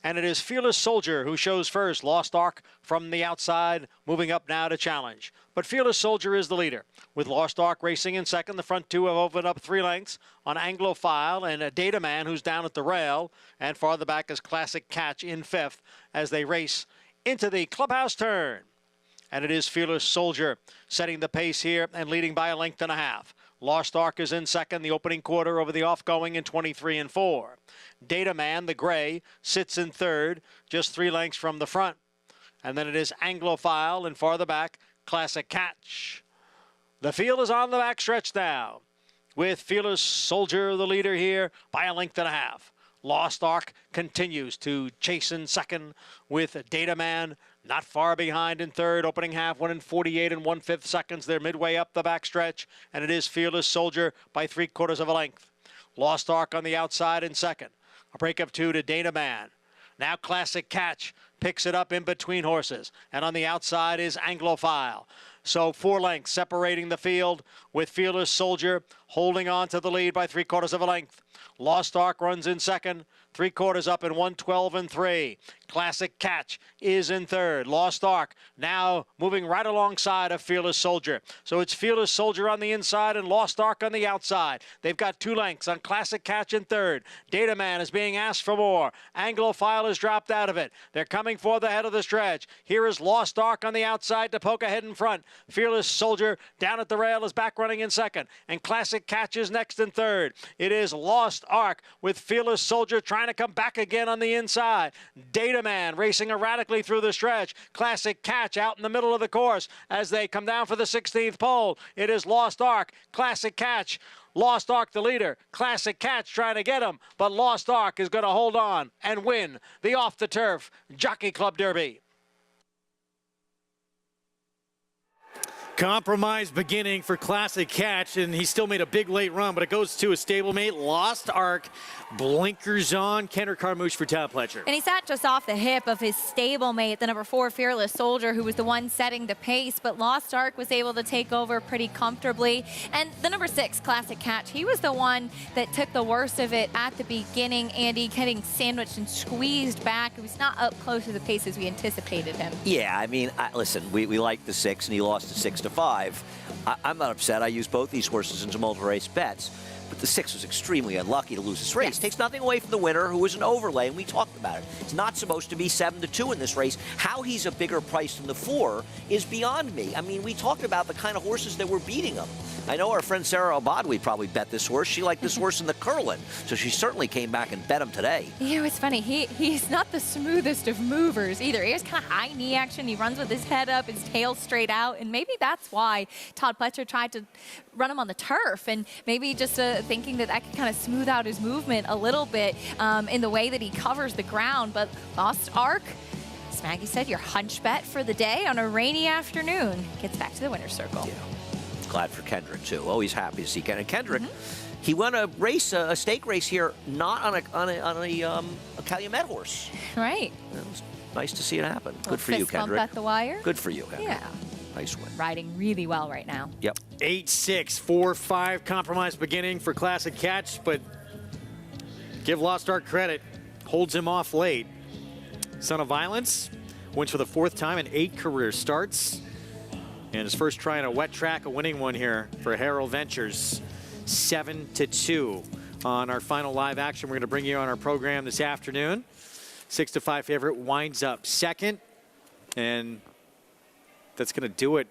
And it is Fearless Soldier who shows first. Lost Ark from the outside, moving up now to challenge. But Fearless Soldier is the leader, with Lost Ark racing in second. The front 2 have opened up 3 lengths on Anglophile and a Data Man who's down at the rail. And farther back is Classic Catch in 5th as they race into the clubhouse turn. And it is Fearless Soldier setting the pace here and leading by 1.5 lengths. Lost Ark is in second, the opening quarter over the offgoing in 23 4. Data Man, the gray, sits in third, just 3 lengths from the front. And then it is Anglophile and farther back, Classic Catch. The field is on the backstretch now, with Fearless Soldier, the leader here, by 1.5 lengths. Lost Ark continues to chase in second with Data Man not far behind in third. Opening half, 1:48 1/5 seconds. They're midway up the backstretch, and it is Fearless Soldier by 3/4 of a length. Lost Ark on the outside in second. A break of 2 to Dana Man. Now Classic Catch picks it up in between horses. And on the outside is Anglophile. So 4 lengths separating the field, with Fearless Soldier holding on to the lead by 3/4 of a length. Lost Ark runs in second. 3/4 up in 1:12 and 3. Classic Catch is in third. Lost Ark now moving right alongside of Fearless Soldier. So it's Fearless Soldier on the inside and Lost Ark on the outside. They've got 2 lengths on Classic Catch in third. Data Man is being asked for more. Anglophile has dropped out of it. They're coming for the head of the stretch. Here is Lost Ark on the outside to poke ahead in front. Fearless Soldier down at the rail is back running in second. And Classic Catch is next in third. It is Lost Ark with Fearless Soldier trying to come back again on the inside. Data Man racing erratically through the stretch. Classic Catch out in the middle of the course as they come down for the 16th pole. It is Lost Ark, Classic Catch. Lost Ark the leader. Classic Catch trying to get him, but Lost Ark is going to hold on and win the Off the Turf Jockey Club Derby. Compromise beginning for Classic Catch, and he still made a big late run, but it goes to a stablemate. Lost Ark, blinkers on. Kendrick Carmouche for Todd Pletcher. And he sat just off the hip of his stablemate, the number 4 Fearless Soldier, who was the one setting the pace, but Lost Ark was able to take over pretty comfortably. And the number 6 Classic Catch, he was the one that took the worst of it at the beginning. Andy getting sandwiched and squeezed back. He was not up close to the pace as we anticipated him. Yeah, I mean, listen, we like the 6, and he lost to 6 to 5. I'm not upset. I used both these horses into multi-race bets, but the 6 was extremely unlucky to lose this race. Yes. Takes nothing away from the winner, who was an overlay, and we talked about it. It's not supposed to be 7 to 2 in this race. How he's a bigger price than the 4 is beyond me. I mean, we talked about the kind of horses that were beating him. I know our friend Sarah Abadwi probably bet this horse. She liked this horse in the Curlin, so she certainly came back and bet him today. You know, it's funny. He's not the smoothest of movers either. He has kind of high knee action. He runs with his head up, his tail straight out, and maybe that's why Todd Pletcher tried to run him on the turf, and maybe just thinking that could kind of smooth out his movement a little bit in the way that he covers the ground. But Lost Ark, as Maggie said, your hunch bet for the day on a rainy afternoon gets back to the winner's circle. Yeah. Glad for Kendrick, too. Always happy to see Kendrick. Kendrick, he won a race, a stake race here, not on a Calumet horse. Right. It was nice to see it happen. Good for you, Kendrick. Bump at the wire. Good for you, Kendrick. Yeah. Nice win. Riding really well right now. Yep. 8-6, 4-5 compromise beginning for Classic Catch, but give Lost Ark credit. Holds him off late. Son of Violence wins for the 4th time in 8 career starts. And his first try on a wet track, a winning one here for Harold Ventures. 7-2 on our final live action. We're going to bring you on our program this afternoon. 6-5 favorite winds up second. And that's going to do it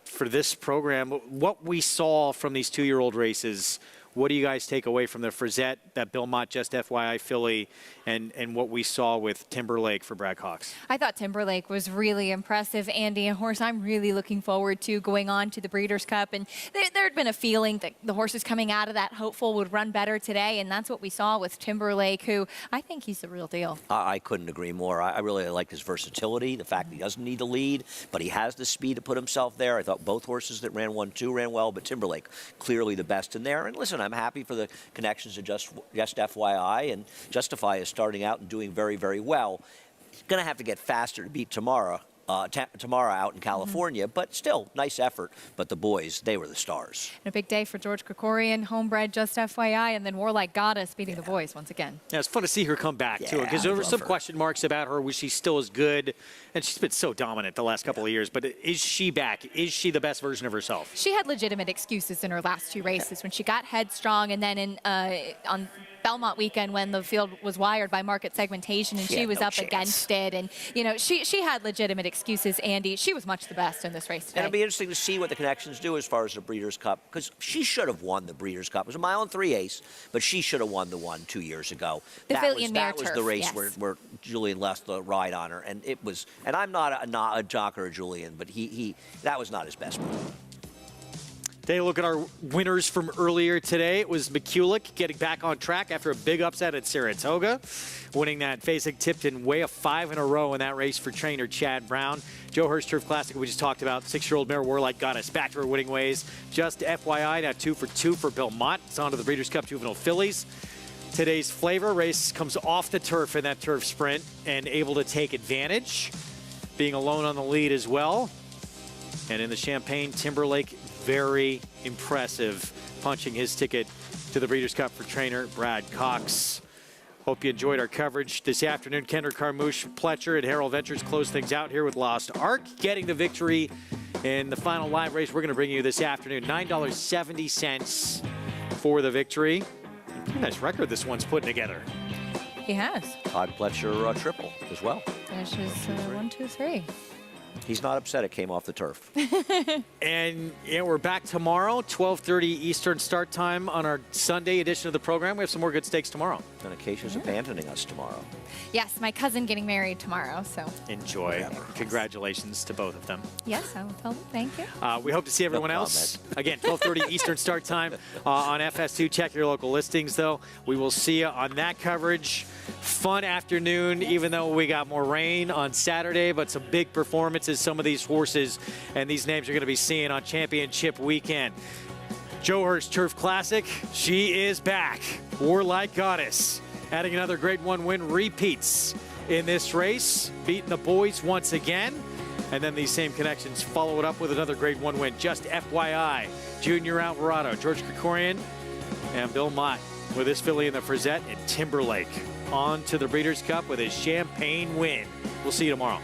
for this program. What we saw from these 2-year-old races, what do you guys take away from the Frizette, that Belmont Just FYI filly, and what we saw with Timberlake for Brad Cox? I thought Timberlake was really impressive, Andy, a horse I'm really looking forward to going on to the Breeders' Cup. And there had been a feeling that the horses coming out of that hopeful would run better today, and that's what we saw with Timberlake, who I think he's the real deal. I couldn't agree more. I really like his versatility, the fact that he doesn't need to lead, but he has the speed to put himself there. I thought both horses that ran 1-2 ran well, but Timberlake clearly the best in there. And listen, I'm happy for the connections to Just FYI, and Justify is starting out and doing very, very well. He's going to have to get faster to beat Tamara out in California, but still, nice effort. But the boys, they were the stars. And a big day for George Krikorian, homebred Just FYI, and then Warlike Goddess beating the boys once again. Yeah, it's fun to see her come back, too, because there were some question marks about her. Was she still as good? And she's been so dominant the last couple of years, but is she back? Is she the best version of herself? She had legitimate excuses in her last 2 races when she got headstrong, and then on Belmont weekend when the field was wired by market segmentation and she was up against it. And, you know, she had legitimate excuses, Andy. She was much the best in this race today. And it'll be interesting to see what the connections do as far as the Breeders' Cup, because she should have won the Breeders' Cup. It was a 1-3 ace, but she should have won the one 2 years ago. That was the race where Julian left the ride on her. And it was, and I'm not a jocker of Julian, but that was not his best move. Take a look at our winners from earlier today. It was McCulloch getting back on track after a big upset at Saratoga, winning that Fasig-Tipton Waya 5 in a row in that race for trainer Chad Brown. Joe Hirsch Turf Classic, we just talked about. 6-year-old Mare Warlike got us back to her winning ways. Just FYI, now 2 for 2 for Belmont. It's on to the Breeders' Cup Juvenile Fillies. Today's flavor race comes off the turf in that turf sprint and able to take advantage, being alone on the lead as well. And in the Champagne, Timberlake, very impressive, punching his ticket to the Breeders' Cup for trainer Brad Cox. Hope you enjoyed our coverage this afternoon. Kendra Carmouche, Pletcher, and Harold Ventures close things out here with Lost Ark, getting the victory in the final live race we're going to bring you this afternoon. $9.70 for the victory. Pretty nice record this one's putting together. He has. Todd Pletcher triple as well. Finishes 1, 2, 3. He's not upset it came off the turf. And yeah, we're back tomorrow, 12:30 Eastern start time on our Sunday edition of the program. We have some more good stakes tomorrow. And Acacia's abandoning us tomorrow. Yes, my cousin getting married tomorrow, so. Enjoy. Congratulations to both of them. Yes, I will tell them thank you. We hope to see everyone else. Again, 12:30 Eastern start time on FS2. Check your local listings, though. We will see you on that coverage. Fun afternoon, even though we got more rain on Saturday, but some big performances. Some of these horses and these names you're going to be seeing on championship weekend. Joe Hirsch Turf Classic, she is back. Warlike Goddess, adding another Grade 1 win, repeats in this race, beating the boys once again. And then these same connections follow it up with another Grade 1 win. Just FYI, Junior Alvarado, George Krikorian, and Bill Mott with his filly in the Frizette, and Timberlake on to the Breeders' Cup with his Champagne win. We'll see you tomorrow.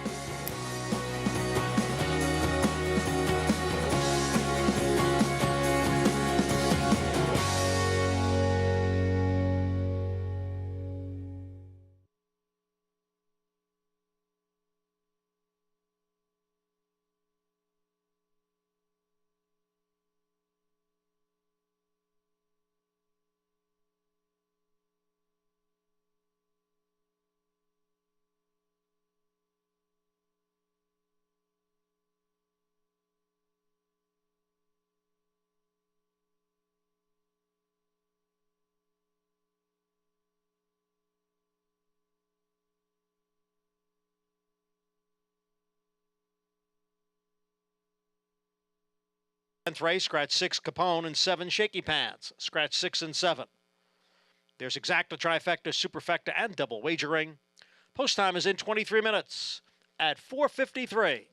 Race, scratch 6 Capone and 7 Shaky Pants. Scratch 6 and 7. There's exacta, trifecta, superfecta, and double wagering. Post time is in 23 minutes at 4:53.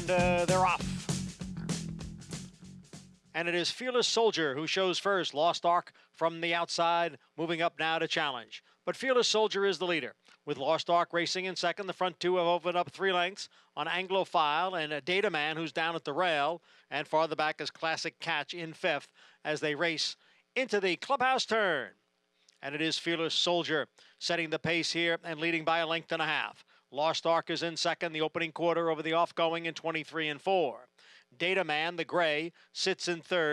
And they're off. And it is Fearless Soldier who shows first. Lost Ark from the outside, moving up now to challenge. But Fearless Soldier is the leader, with Lost Ark racing in second. The front two have opened up 3 lengths on Anglophile and a Data Man who's down at the rail. And farther back is Classic Catch in 5th as they race into the clubhouse turn. And it is Fearless Soldier setting the pace here and leading by 1.5 lengths. Lost Ark is in second, the opening quarter over the off-going in 23 and 4. Data Man, the gray, sits in third.